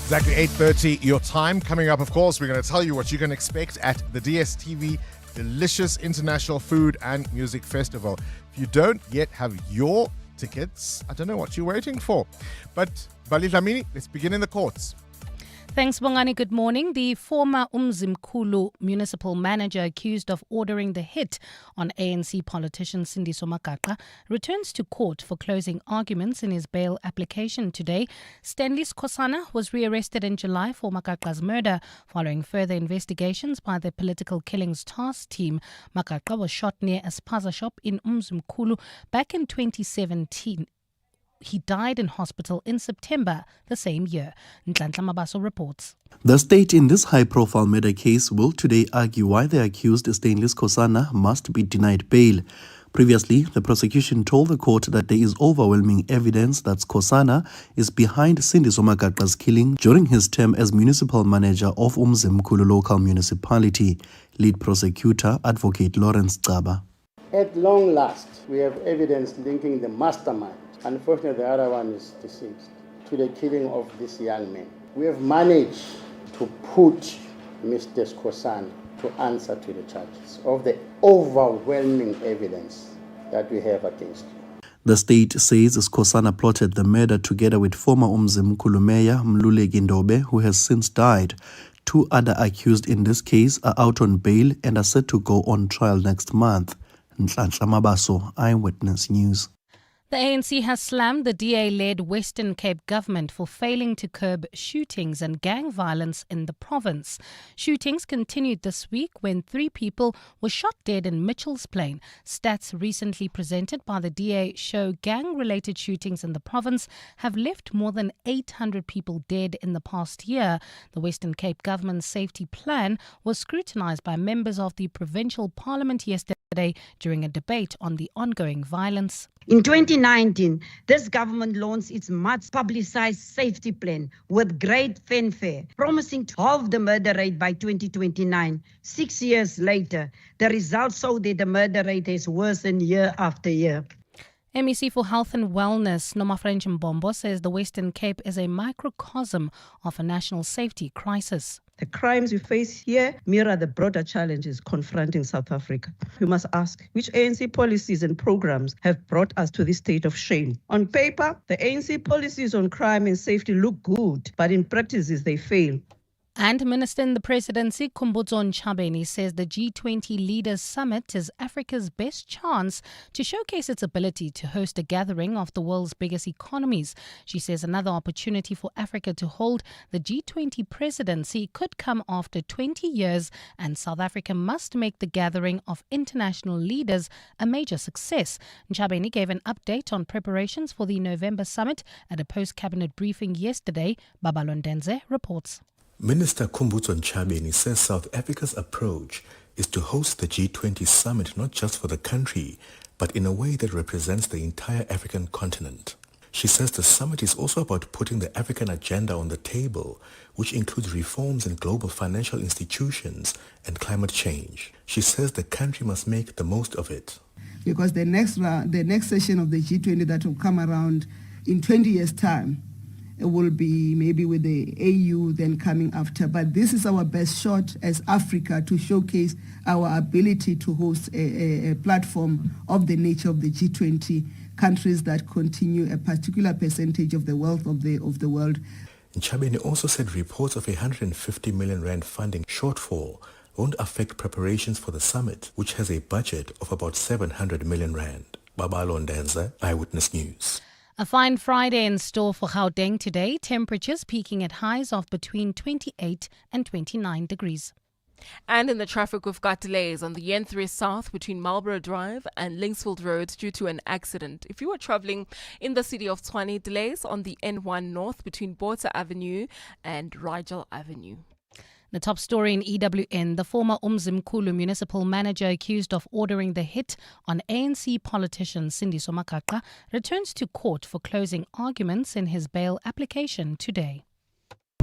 Exactly 8:30 your time. Coming up, of course, we're going to tell you what you can expect at the DSTV Delicious International Food and Music Festival. If you don't yet have your tickets, I don't know what you're waiting for. But Bali Dlamini, let's begin in the courts. Thanks, Bongani. Good morning. The former Umzimkhulu municipal manager accused of ordering the hit on ANC politician Sindiso Magaqa returns to court for closing arguments in his bail application today. Stanley Skosana was rearrested in July for Magaqa's murder following further investigations by the Political Killings Task Team. Magaqa was shot near a spaza shop in Umzimkhulu back in 2017. He died in hospital in September the same year. Nhlanhla Mabaso reports. The state in this high-profile murder case will today argue why the accused Stanley Skosana must be denied bail. Previously, the prosecution told the court that there is overwhelming evidence that Skosana is behind Sindiso Magaqa's killing during his term as municipal manager of Umzimkhulu local municipality. Lead prosecutor, Advocate Lawrence Caba. At long last, we have evidence linking the mastermind, unfortunately the other one is deceased, to the killing of this young man. We have managed to put Mr. Skosana to answer to the charges of the overwhelming evidence that we have against you. The state says Skosana plotted the murder together with former Umzimkhulu Mayor Mluleki Ndobe, who has since died. Two other accused in this case are out on bail and are set to go on trial next month. Nhlanhla Mabaso, Eyewitness News. The ANC has slammed the DA-led Western Cape government for failing to curb shootings and gang violence in the province. Shootings continued this week when 3 people were shot dead in Mitchell's Plain. Stats recently presented by the DA show gang-related shootings in the province have left more than 800 people dead in the past year. The Western Cape government's safety plan was scrutinised by members of the provincial parliament yesterday during a debate on the ongoing violence. In 2019, this government launched its much publicized safety plan with great fanfare, promising to halve the murder rate by 2029. 6 years later, the results show that the murder rate has worsened year after year. MEC for Health and Wellness, Nomafrench Mbombo, says the Western Cape is a microcosm of a national safety crisis. The crimes we face here mirror the broader challenges confronting South Africa. We must ask which ANC policies and programs have brought us to this state of shame. On paper, the ANC policies on crime and safety look good, but in practices they fail. And Minister in the Presidency, Khumbudzo Ntshavheni, says the G20 Leaders Summit is Africa's best chance to showcase its ability to host a gathering of the world's biggest economies. She says another opportunity for Africa to hold the G20 presidency could come after 20 years, and South Africa must make the gathering of international leaders a major success. Ntshavheni gave an update on preparations for the November summit at a post-cabinet briefing yesterday. Babalondenze reports. Minister Khumbudzo Ntshavheni says South Africa's approach is to host the G20 summit not just for the country, but in a way that represents the entire African continent. She says the summit is also about putting the African agenda on the table, which includes reforms in global financial institutions and climate change. She says the country must make the most of it. Because the next session of the G20 that will come around in 20 years' time, it will be maybe with the AU then coming after. But this is our best shot as Africa to showcase our ability to host a platform of the nature of the G20, countries that continue a particular percentage of the wealth of the world. Nchabeni also said reports of 150 million rand funding shortfall won't affect preparations for the summit, which has a budget of about 700 million rand. Babalo Ndenza, Eyewitness News. A fine Friday in store for Gauteng today, temperatures peaking at highs of between 28 and 29 degrees. And in the traffic, we've got delays on the N3 South between Marlborough Drive and Linksfield Road due to an accident. If you are traveling in the city of Tshwane, delays on the N1 North between Botha Avenue and Rigel Avenue. The top story in EWN, the former Umzimkhulu municipal manager accused of ordering the hit on ANC politician Sindiso Makaqha returns to court for closing arguments in his bail application today.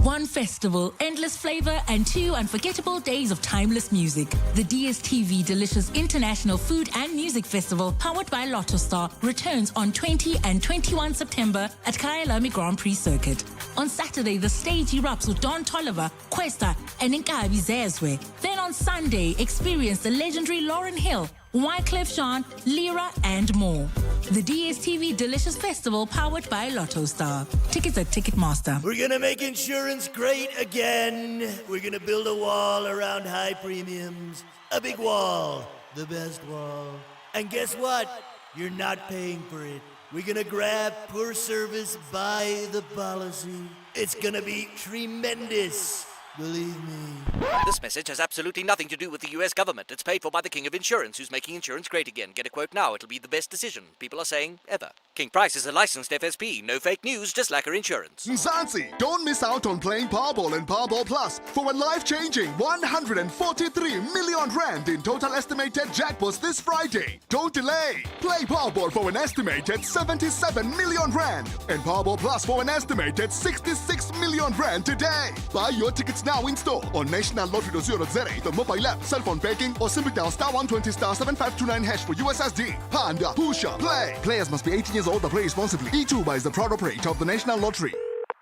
One festival, endless flavor, and 2 unforgettable days of timeless music. The DSTV Delicious International Food and Music Festival, powered by Lotto Star, returns on 20 and 21 September at Kyalami Grand Prix Circuit. On Saturday, the stage erupts with Don Toliver, Questa, and Nkabi Zezwe. Then on Sunday, experience the legendary Lauryn Hill, Wyclef Jean, Lyra, and more. The DSTV Delicious Festival, powered by Lotto Star. Tickets at Ticketmaster. We're gonna make insurance great again. We're gonna build a wall around high premiums. A big wall. The best wall. And guess what? You're not paying for it. We're gonna grab poor service by the policy. It's gonna be tremendous. Believe me. This message has absolutely nothing to do with the US government. It's paid for by the King of Insurance, who's making insurance great again. Get a quote now. It'll be the best decision, people are saying, ever. King Price is a licensed FSP. No fake news, just lacquer insurance. Mzansi, don't miss out on playing Powerball and Powerball Plus for a life-changing 143 million rand in total estimated jackpots this Friday. Don't delay. Play Powerball for an estimated 77 million rand and Powerball Plus for an estimated 66 million rand today. Buy your tickets now in store on nationallottery.co.za, the mobile app, cell phone banking, or simply dial *120 *7529 hash for USSD. Panda, Pusha, play. Players must be 18 years old to play responsibly. E2 is the proud operator of the National Lottery.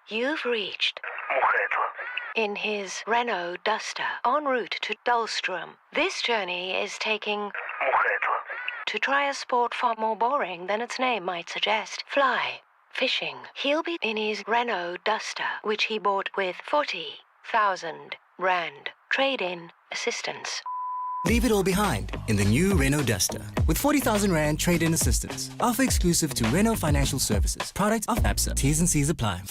You've reached in his Renault Duster en route to Dullstrom. This journey is taking to try a sport far more boring than its name might suggest. Fly. Fishing. He'll be in his Renault Duster, which he bought with 40,000 rand trade-in assistance. Leave it all behind in the new Renault Duster with 40,000 Rand trade-in assistance. Offer exclusive to Renault Financial Services. Product of APSA. T's and C's apply.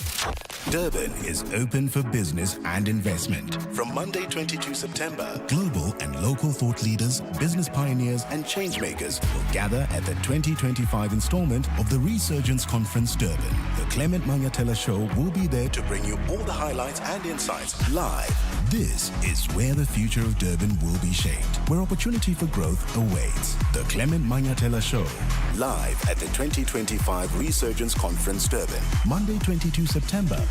Durban is open for business and investment. From Monday 22 September, global and local thought leaders, business pioneers and changemakers will gather at the 2025 installment of the Resurgence Conference Durban. The Clement Mangatela Show will be there to bring you all the highlights and insights live. This is where the future of Durban will be shaped, where opportunity for growth awaits. The Clement Mangatela Show, live at the 2025 Resurgence Conference Durban, Monday 22 September,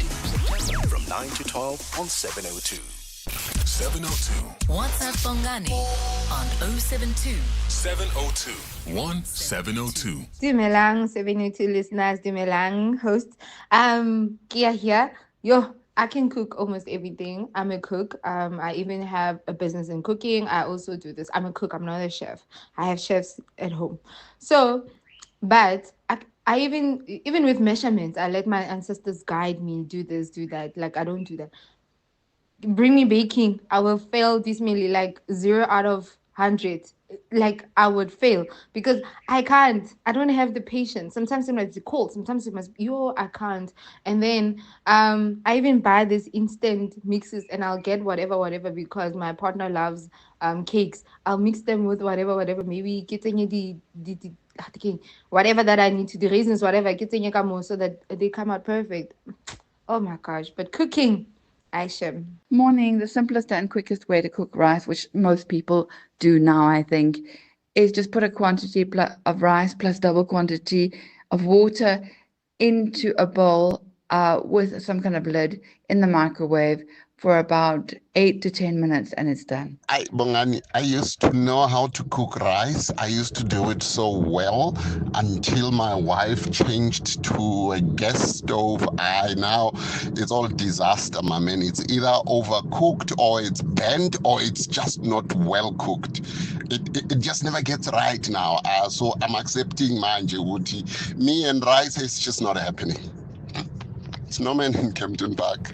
from 9 to 12 on 702. 702. WhatsApp Bongani on 072 702 1702. Dumelang, 702 listeners, Dumelang, hosts. Kia here. I can cook almost everything. I'm a cook. I even have a business in cooking. I also do this. I'm a cook. I'm not a chef. I have chefs at home. So, but I even with measurements, I let my ancestors guide me, do this, do that. Like, I don't do that. Bring me baking. I will fail dismally, like 0 out of 100. Like, I would fail because I can't. I don't have the patience. Sometimes it must be cold. Sometimes it must be, I can't. And then I even buy this instant mixes and I'll get whatever because my partner loves cakes. I'll mix them with whatever. Maybe getting the whatever that I need to, the raisins, whatever, getting so that they come out perfect. Oh my gosh. But cooking, Aisha. Morning. The simplest and quickest way to cook rice, which most people do now, I think, is just put a quantity of rice plus double quantity of water into a bowl with some kind of lid in the microwave for about 8 to 10 minutes, and it's done. Bongani, I used to know how to cook rice. I used to do it so well until my wife changed to a gas stove. Now it's all disaster, my man. It's either overcooked or it's burnt or it's just not well cooked. It just never gets right now. So I'm accepting manje uthi me and rice is just not happening. It's Norman in Kempton Park.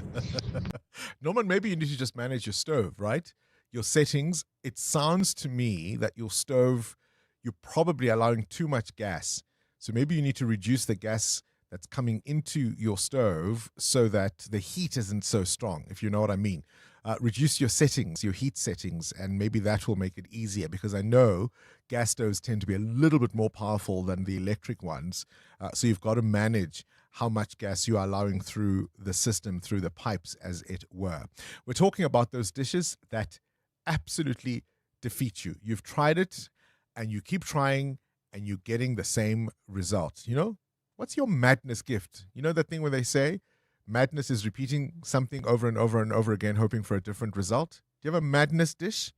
Norman, maybe you need to just manage your stove, right? Your settings. It sounds to me that your stove, you're probably allowing too much gas. So maybe you need to reduce the gas that's coming into your stove so that the heat isn't so strong, if you know what I mean. Reduce your settings, your heat settings, and maybe that will make it easier, because I know gas stoves tend to be a little bit more powerful than the electric ones. So you've got to manage how much gas you are allowing through the system, through the pipes, as it were. We're talking about those dishes that absolutely defeat you. You've tried it, and you keep trying, and you're getting the same result. You know, what's your madness gift? You know that thing where they say madness is repeating something over and over and over again, hoping for a different result? Do you have a madness dish?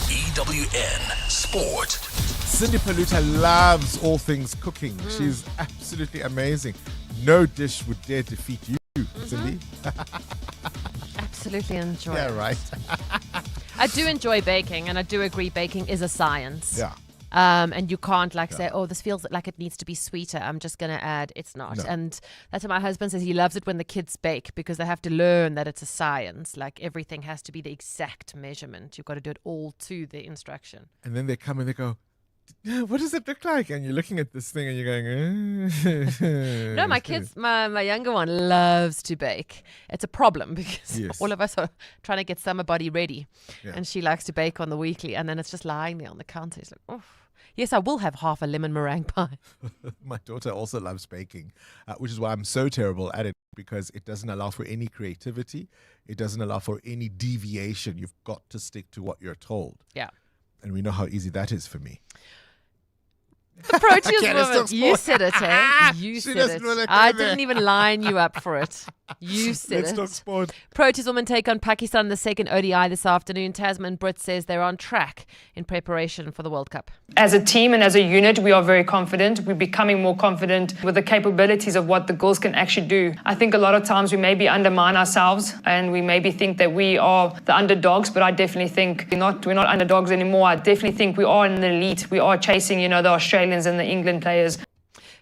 EWN Sport. Cindy Paluta loves all things cooking. She's absolutely amazing. No dish would dare defeat you, Cindy. Absolutely enjoy it. Yeah, right. I do enjoy baking, and I do agree baking is a science. Yeah. And you can't say, oh, this feels like it needs to be sweeter, I'm just going to add. It's not. No. And that's what my husband says. He loves it when the kids bake, because they have to learn that it's a science. Like, everything has to be the exact measurement. You've got to do it all to the instruction. And then they come and they go, what does it look like? And you're looking at this thing and you're going, No, my kids, my younger one loves to bake. It's a problem because Yes. all of us are trying to get summer body ready. Yeah. And she likes to bake on the weekly, and then it's just lying there on the counter. It's like, oh, yes, I will have half a lemon meringue pie. My daughter also loves baking, which is why I'm so terrible at it, because it doesn't allow for any creativity. It doesn't allow for any deviation. You've got to stick to what you're told. Yeah. And we know how easy that is for me. The Proteas Okay, let's woman. talk You sport. said it, eh? You She said doesn't it. wanna go I there. didn't even line you up for it. You said Let's it. talk sport. Proteas women take on Pakistan in the second ODI this afternoon. Tasman Britt says they're on track in preparation for the World Cup. As a team and as a unit, we are very confident. We're becoming more confident with the capabilities of what the girls can actually do. I think a lot of times we maybe undermine ourselves and we maybe think that we are the underdogs, but I definitely think we're not underdogs anymore. I definitely think we are in the elite. We are chasing, the Australians and the England players.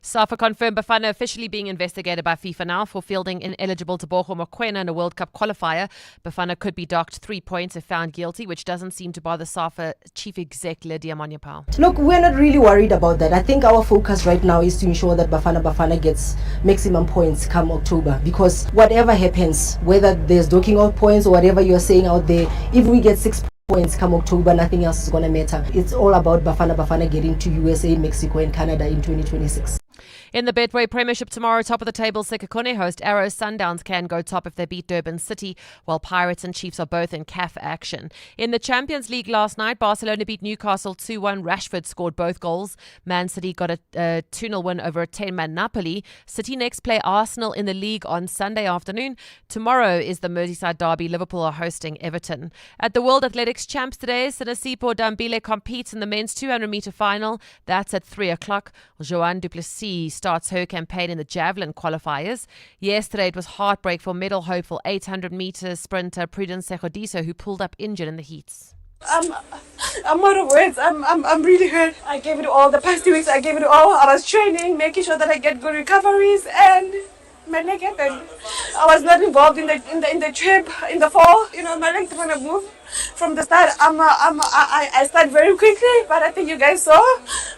SAFA confirmed Bafana officially being investigated by FIFA now for fielding ineligible Tebogo Mokoena in a World Cup qualifier. Bafana could be docked 3 points if found guilty, which doesn't seem to bother SAFA Chief Exec Lydia Monyapal. Look, we're not really worried about that. I think our focus right now is to ensure that Bafana gets maximum points come October, because whatever happens, whether there's docking out points or whatever you're saying out there, if we get 6 points come October, nothing else is going to matter. It's all about Bafana getting to USA, Mexico and Canada in 2026. In the Betway Premiership tomorrow, top of the table, Sekhukhune host Arrows. Sundowns can go top if they beat Durban City, while Pirates and Chiefs are both in CAF action. In the Champions League last night, Barcelona beat Newcastle 2-1. Rashford scored both goals. Man City got a 2-0 win over a 10-man Napoli. City next play Arsenal in the league on Sunday afternoon. Tomorrow is the Merseyside derby. Liverpool are hosting Everton. At the World Athletics Champs today, Sinasipo Dambile competes in the men's 200-meter final. That's at 3 o'clock. Joanne Duplessis starts her campaign in the javelin qualifiers. Yesterday it was heartbreak for medal hopeful 800-meter sprinter Prudence Segodiso, who pulled up injured in the heats. I'm out of words. I'm really hurt. I gave it all. The past 2 weeks I gave it all. I was training, making sure that I get good recoveries, and my leg happened. I was not involved in the trip in the fall. My leg didn't want to move from the start. I started very quickly, but I think you guys saw.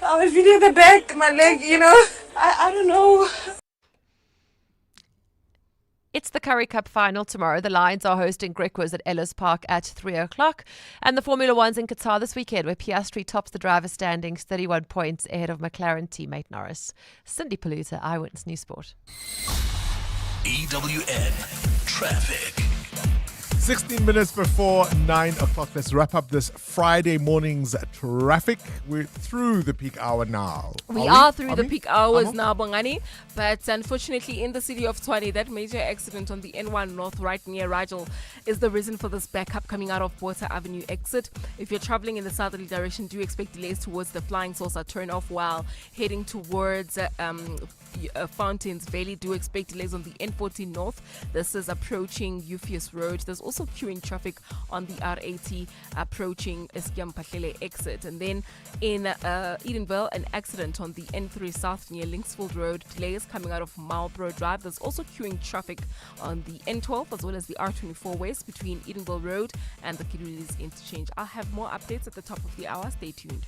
I was really at the back. My leg, I don't know. It's the Currie Cup final tomorrow. The Lions are hosting Griquas at Ellis Park at 3 o'clock. And the Formula One's in Qatar this weekend, where Piastri tops the driver standings 31 points ahead of McLaren teammate Norris. Cindy Paluta, Eyewitness News Sport. EWN Traffic. 16 minutes before 9 o'clock. Let's wrap up this Friday morning's traffic. We're through the peak hour now. We are through the peak hours now, Bongani. But unfortunately, in the city of Tshwane, that major accident on the N1 North right near Rajal is the reason for this backup coming out of Water Avenue exit. If you're traveling in the southerly direction, do expect delays towards the Flying Saucer turn-off, while heading towards Fountains Valley. Do expect delays on the N14 North. This is approaching Euphus Road. There's also queuing traffic on the R80 approaching Eskiam Pahlele exit. And then in Edenville, an accident on the N3 South near Linksfield Road. Delays coming out of Marlborough Drive. There's also queuing traffic on the N12 as well as the R24 West between Edenville Road and the Kirulis interchange. I'll have more updates at the top of the hour. Stay tuned.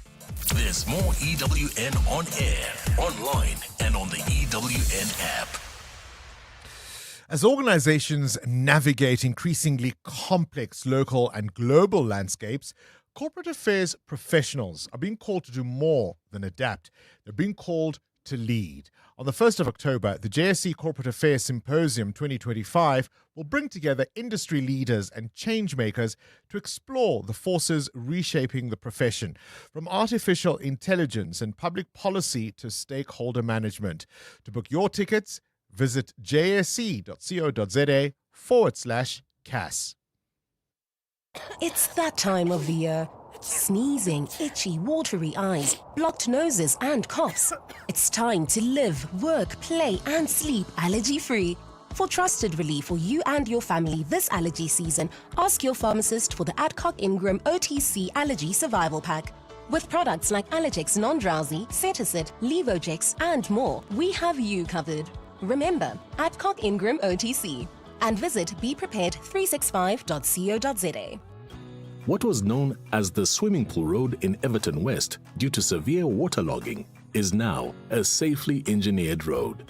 There's more EWN on air, online, and on the EWN app. As organizations navigate increasingly complex local and global landscapes, corporate affairs professionals are being called to do more than adapt. They're being called to lead. On the 1st of October, the JSE Corporate Affairs Symposium 2025 will bring together industry leaders and change makers to explore the forces reshaping the profession, from artificial intelligence and public policy to stakeholder management. To book your tickets, visit jse.co.za/CAS. It's that time of the year. Sneezing, itchy, watery eyes, blocked noses and coughs. It's time to live, work, play and sleep allergy-free. For trusted relief for you and your family this allergy season, ask your pharmacist for the Adcock Ingram OTC Allergy Survival Pack. With products like Allergex Non-Drowsy, Cetisid, Levogex and more, we have you covered. Remember, Adcock Ingram OTC. And visit beprepared365.co.za. What was known as the Swimming Pool Road in Everton West due to severe waterlogging is now a safely engineered road.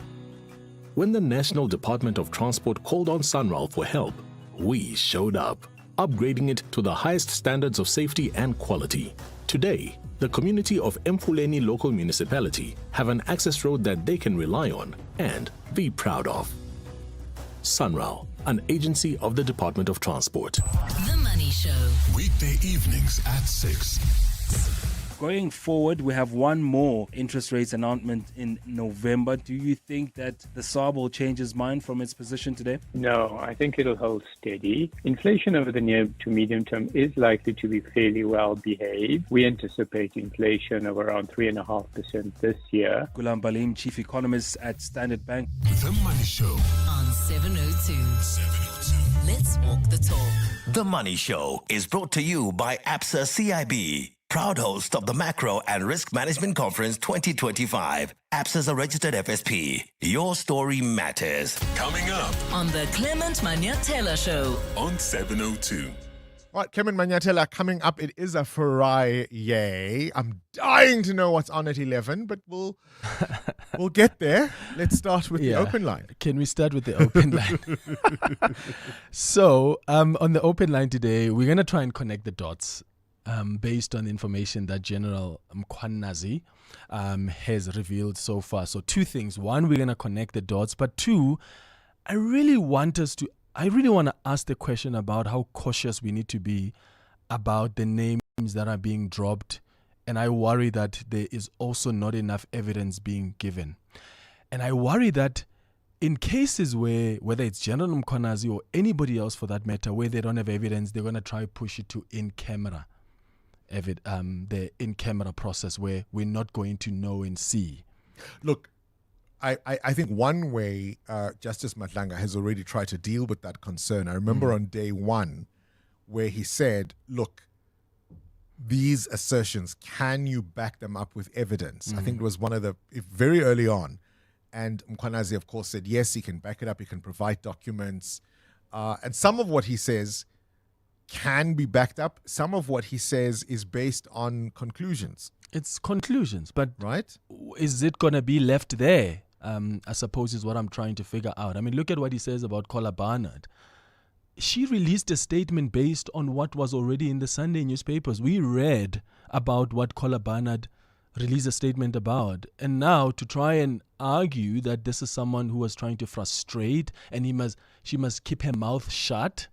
When the National Department of Transport called on SANRAL for help, we showed up, upgrading it to the highest standards of safety and quality. Today, the community of Mfuleni local municipality have an access road that they can rely on and be proud of. SANRAL, an agency of the Department of Transport. The Money Show. Weekday evenings at 6. Going forward, we have one more interest rates announcement in November. Do you think that the SARB will change its mind from its position today? No, I think it'll hold steady. Inflation over the near to medium term is likely to be fairly well behaved. We anticipate inflation of around 3.5% this year. Gulam Balim, Chief Economist at Standard Bank. The Money Show on 702. Let's walk the talk. The Money Show is brought to you by ABSA CIB, proud host of the Macro and Risk Management Conference 2025. ABSA is a registered FSP. Your story matters. Coming up on the Clement Manyatela Show on 702. All right, Clement Manyatela coming up. It is a Friday. I'm dying to know what's on at 11, but we'll get there. Let's start with the open line. Can we start with the open line? So, on the open line today, we're going to try and connect the dots based on the information that General Mkhwanazi has revealed so far. So, two things. One, we're going to connect the dots. But two, I really want to ask the question about how cautious we need to be about the names that are being dropped. And I worry that there is also not enough evidence being given. And I worry that in cases where, whether it's General Mkhwanazi or anybody else for that matter, where they don't have evidence, they're going to try push it to in-camera, the in-camera process where we're not going to know and see. Look, I think one way Justice Matlanga has already tried to deal with that concern. I remember on day one where he said, look, these assertions, can you back them up with evidence? I think it was one of the, very early on. And Mkhwanazi, of course, said, yes, he can back it up. He can provide documents. And some of what he says can be backed up. Some of what he says is based on conclusions. It's conclusions, but right? Is it going to be left there? I suppose is what I'm trying to figure out. I mean, look at what he says about Kola Barnard. She released a statement based on what was already in the Sunday newspapers. We read about what Kola Barnard released a statement about. And now to try and argue that this is someone who was trying to frustrate and she must keep her mouth shut.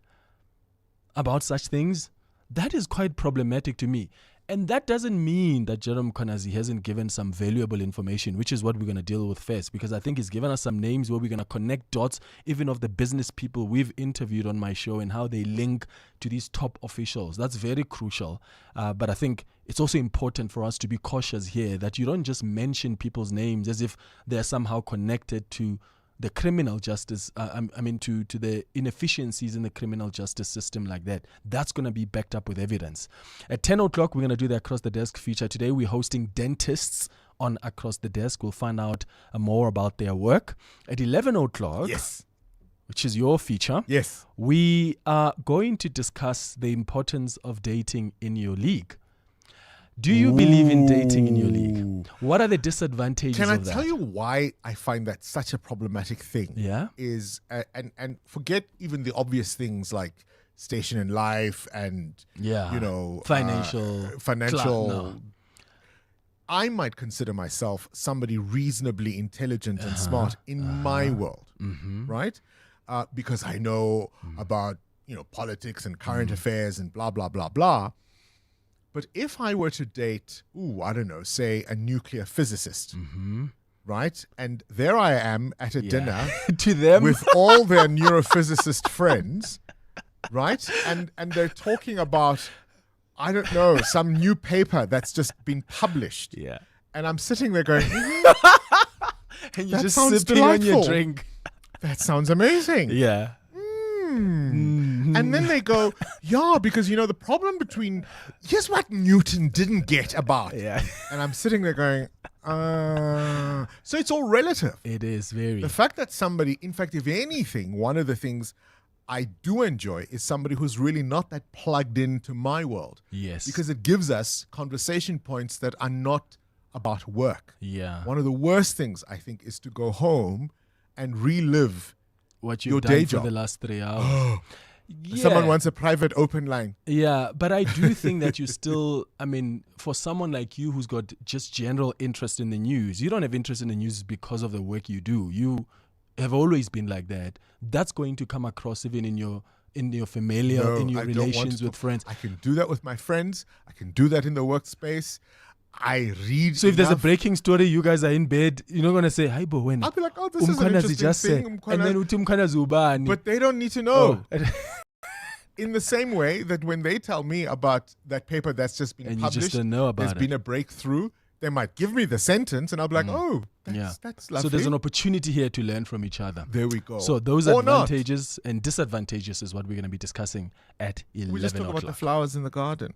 about such things, that is quite problematic to me. And that doesn't mean that Jerome Konazi hasn't given some valuable information, which is what we're going to deal with first, because I think he's given us some names where we're going to connect dots, even of the business people we've interviewed on my show and how they link to these top officials. That's very crucial. But I think it's also important for us to be cautious here that you don't just mention people's names as if they're somehow connected to the criminal justice, to the inefficiencies in the criminal justice system like that. That's going to be backed up with evidence. At 10 o'clock, we're going to do the Across the Desk feature. Today, we're hosting dentists on Across the Desk. We'll find out more about their work. At 11 o'clock, yes, which is your feature, yes, we are going to discuss the importance of dating in your league. Do you believe in dating in your league? What are the disadvantages of that? Can I tell you why I find that such a problematic thing? Yeah. Is and forget even the obvious things like station in life and financial. No. I might consider myself somebody reasonably intelligent and smart in my world, right? Because I know about politics and current affairs and blah blah blah blah. But if I were to date, say a nuclear physicist, right? And there I am at a dinner to them with all their neurophysicist friends, right? And they're talking about, some new paper that's just been published. Yeah. And I'm sitting there going, and you're just sipping on your drink. That sounds amazing. Yeah. And then they go, because the problem here's what Newton didn't get about. Yeah. And I'm sitting there going, so it's all relative. It is very. The fact that somebody, in fact, if anything, one of the things I do enjoy is somebody who's really not that plugged into my world. Yes. Because it gives us conversation points that are not about work. Yeah. One of the worst things, I think, is to go home and relive what your you've day done job for the last 3 hours. Someone wants a private open line. Yeah, but I do think that you still, for someone like you who's got just general interest in the news, you don't have interest in the news because of the work you do. You have always been like that. That's going to come across even in your familial, in your relations with friends. I can do that with my friends. I can do that in the workspace. I read. So if there's a breaking story, you guys are in bed, you're not going to say, hi, bo, when? I'll be like, oh, this is an interesting thing. And then Umkhana Zubani. But they don't need to know. Oh. In the same way that when they tell me about that paper that's just been published, you just don't know about there's been a breakthrough, they might give me the sentence and I'll be like, that's lovely. So there's an opportunity here to learn from each other. There we go. So those advantages and disadvantages is what we're going to be discussing at 11 o'clock. We just talk about the flowers in the garden.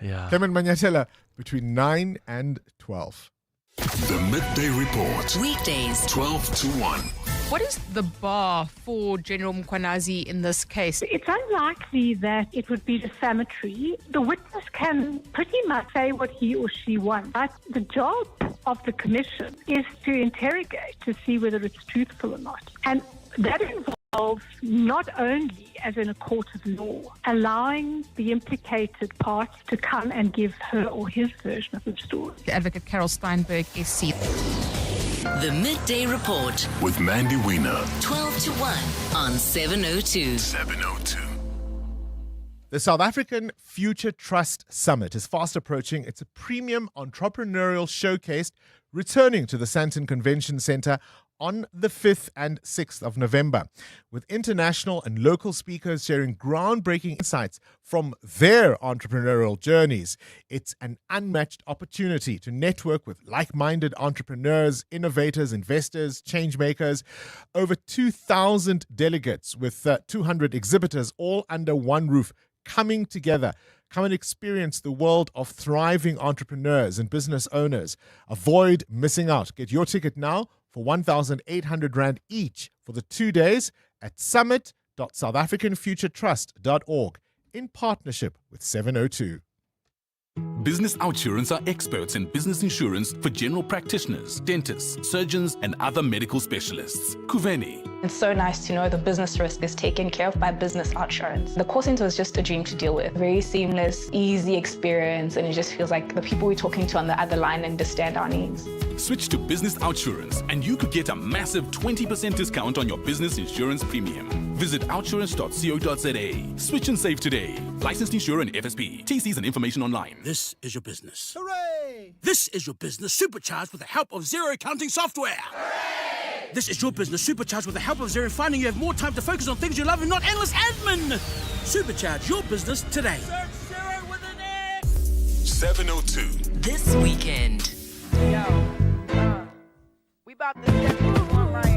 Yeah. Clement Manyatela, between 9 and 12. The Midday Report. Weekdays, 12 to 1. What is the bar for General Mkhwanazi in this case? It's unlikely that it would be defamatory. The witness can pretty much say what he or she wants. But the job of the commission is to interrogate to see whether it's truthful or not. And that involves not only, as in a court of law, allowing the implicated party to come and give her or his version of the story. The advocate Carol Steinberg, SC. The Midday Report with Mandy Wiener. 12 to 1 on 702. 702. The South African Future Trust Summit is fast approaching. It's a premium entrepreneurial showcase returning to the Sandton Convention Centre on the 5th and 6th of November, with international and local speakers sharing groundbreaking insights from their entrepreneurial journeys. It's an unmatched opportunity to network with like-minded entrepreneurs, innovators, investors, change makers. Over 2,000 delegates with 200 exhibitors, all under one roof, coming together. Come and experience the world of thriving entrepreneurs and business owners. Avoid missing out. Get your ticket now for 1,800 Rand each for the 2 days at summit.southafricanfuturetrust.org in partnership with 702. Business Outsurance are experts in business insurance for general practitioners, dentists, surgeons, and other medical specialists. Kuveni, It's so nice to know the business risk is taken care of by business outsurance. The call center is just a dream to deal with. Very seamless, easy experience, and it just feels like the people we're talking to on the other line understand our needs. Switch to Business Outsurance and you could get a massive 20% discount on your business insurance premium. Visit outsurance.co.za. Switch and save today. Licensed insurer and FSP. TCs and information online. This is your business. Hooray! This is your business supercharged with the help of Zero accounting software. Hooray! This is your business supercharged with the help of Zero, finding you have more time to focus on things you love and not endless admin. Supercharge your business today. Search Zero with an X. 702. This weekend. We about to step into one line.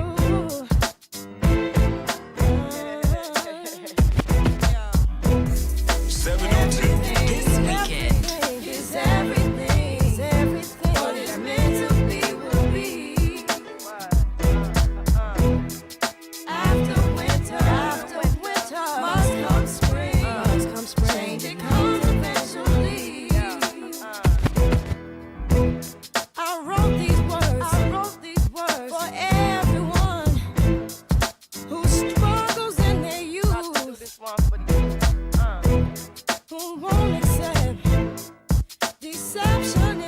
702. This weekend. It's everything. It's everything. What it's meant to be will be. After winter, must come spring. Change it comes eventually. I wrote these words for everyone who struggles in their youth, who won't accept deception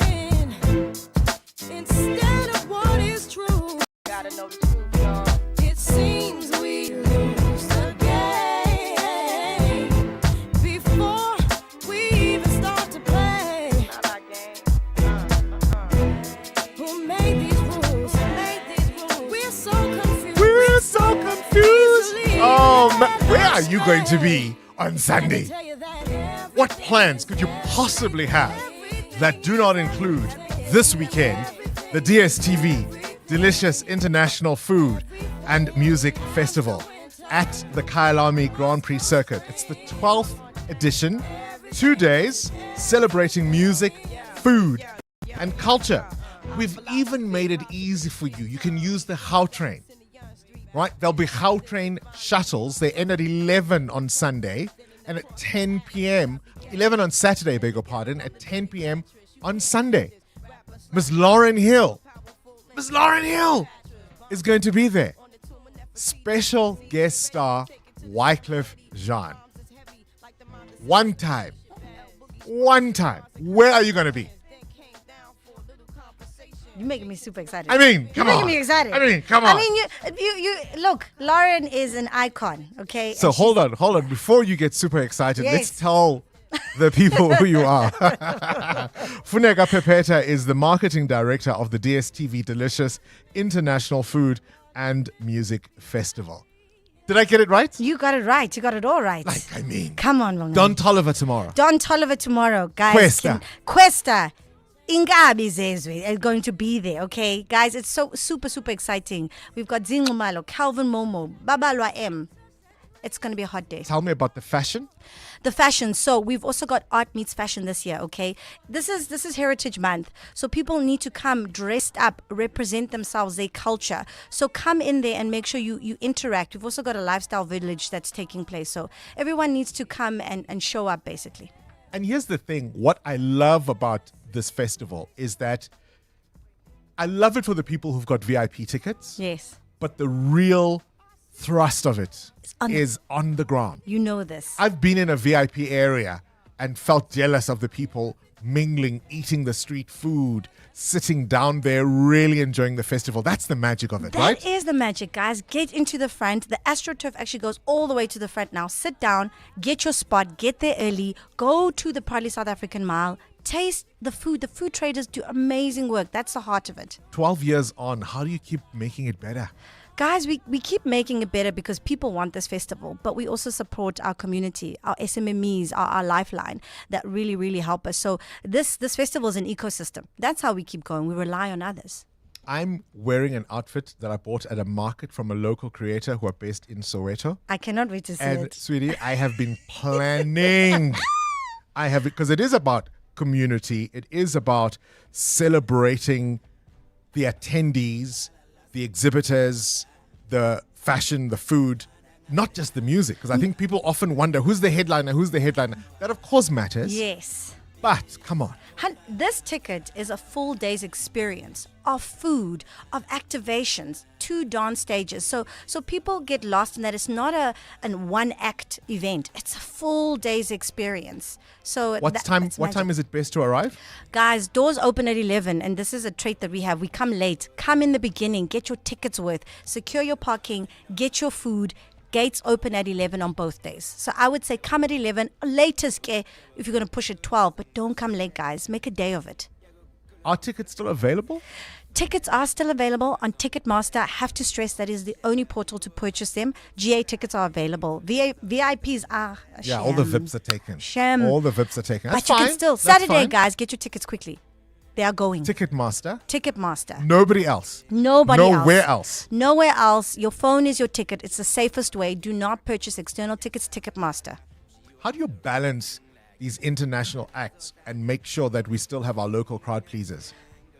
instead of what is true. Gotta know the truth, y'all. It seems we lose the game before we even start to play. Not our game. Who made these rules? We're so confused. We're so confused. Where are you going to be on Sunday? What plans could you possibly have that do not include this weekend the DSTV Delicious International Food and Music Festival at the Kyalami Grand Prix Circuit? It's the 12th edition, 2 days celebrating music, food, and culture. We've even made it easy for you. You can use the How Train, right? There'll be How Train shuttles. They end at 11 on Sunday and at 10 p.m. 11 on Saturday, beg your pardon, at 10 p.m. on Sunday. Miss Lauren Hill is going to be there. Special guest star Wycliffe Jean. One time. Where are you going to be? You're making me super excited. I mean, come You're on. making me excited. I mean, come on. I mean, you look, Lauren is an icon, okay? So And hold on. Before you get super excited, Yes. let's tell the people who you are. Funeka Pepeta is the marketing director of the DSTV Delicious International Food and Music Festival. Did I get it right? You got it right. You got it all right. Come on, Bongani. Don Tolliver tomorrow. Don Tolliver tomorrow, guys. Questa. Ingabi Zezwe are going to be there, okay? Guys, it's so super, super exciting. We've got Zingumalo, Calvin Momo, Babalwa M. It's going to be a hot day. Tell me about the fashion. The fashion. So we've also got art meets fashion this year, okay? This is Heritage Month. So people need to come dressed up, represent themselves, their culture. So come in there and make sure you interact. We've also got a lifestyle village that's taking place. So everyone needs to come and show up, basically. And here's the thing. What I love about this festival is that I love it for the people who've got VIP tickets. Yes. But the real thrust of it is on the ground. You know this. I've been in a VIP area and felt jealous of the people mingling, eating the street food, sitting down there, really enjoying the festival. That's the magic of it, right? That is the magic, guys. Get into the front. The AstroTurf actually goes all the way to the front now. Sit down, get your spot, get there early, go to the Proudly South African Mile, taste the food. The food traders do amazing work. That's the heart of it. 12 years on, how do you keep making it better? Guys, we keep making it better because people want this festival, but we also support our community. Our SMMEs are our lifeline that really, really help us. So this festival is an ecosystem. That's how we keep going. We rely on others. I'm wearing an outfit that I bought at a market from a local creator who are based in Soweto. I cannot wait to see And it. sweetie, I have been planning. Because it is about community. It is about celebrating the attendees, the exhibitors, the fashion, the food, not just the music. Because I think people often wonder, who's the headliner? That of course matters. Yes. But come on. This ticket is a full day's experience of food, of activations, 2 dance stages. So people get lost in that. It's not a one act event. It's a full day's experience. So What time is it best to arrive? Guys, doors open at 11, and this is a trait that we have. We come late. Come in the beginning. Get your tickets worth. Secure your parking. Get your food. Gates open at 11 on both days. So I would say come at 11. Latest, if you're going to push it 12. But don't come late, guys. Make a day of it. Are tickets still available? Tickets are still available on Ticketmaster. I have to stress that is the only portal to purchase them. GA tickets are available. VIPs are a Yeah, sham. all the VIPs are taken. Sham. All the VIPs are taken. That's But you fine. can still, That's Saturday, fine. guys, get your tickets quickly. They are going. Ticketmaster. Nobody else. Nowhere else. Nowhere else. Your phone is your ticket. It's the safest way. Do not purchase external tickets. Ticketmaster. How do you balance these international acts and make sure that we still have our local crowd pleasers?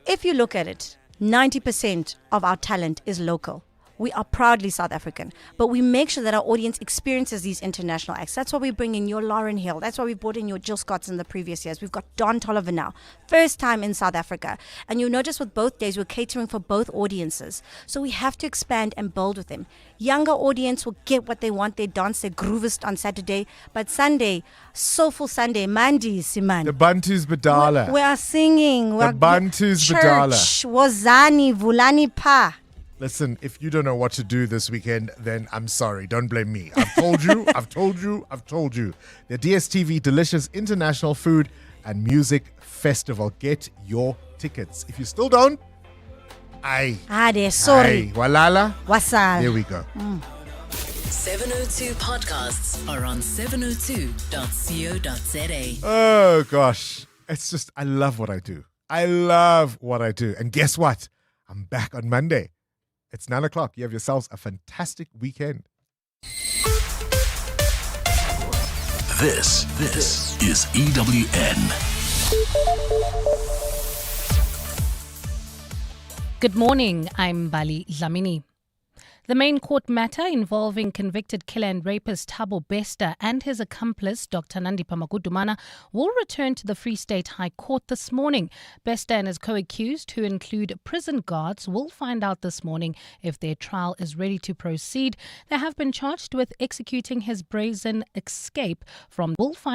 If you look at it, 90% of our talent is local. We are proudly South African, but we make sure that our audience experiences these international acts. That's why we bring in your Lauren Hill. That's why we brought in your Jill Scotts in the previous years. We've got Don Tolliver now, first time in South Africa. And you'll notice with both days, we're catering for both audiences. So we have to expand and build with them. Younger audience will get what they want. They dance their groovist on Saturday. But Sunday, soulful Sunday, Mandi, Siman. The Bantus Badala. We are singing. The Bantus Badala. Church, Wazani, Vulani Pa. Listen, if you don't know what to do this weekend, then I'm sorry. Don't blame me. I've told you, I've told you, I've told you. The DSTV Delicious International Food and Music Festival. Get your tickets. If you still don't, sorry. Walala. Wasal. There we go. 702 podcasts are on 702.co.za. Oh, gosh. It's just, I love what I do. I love what I do. And guess what? I'm back on Monday. It's 9 o'clock. You have yourselves a fantastic weekend. This is EWN. Good morning. I'm Bali Dlamini. The main court matter involving convicted killer and rapist Thabo Bester and his accomplice, Dr. Nandipha Magudumana, will return to the Free State High Court this morning. Bester and his co-accused, who include prison guards, will find out this morning if their trial is ready to proceed. They have been charged with executing his brazen escape from.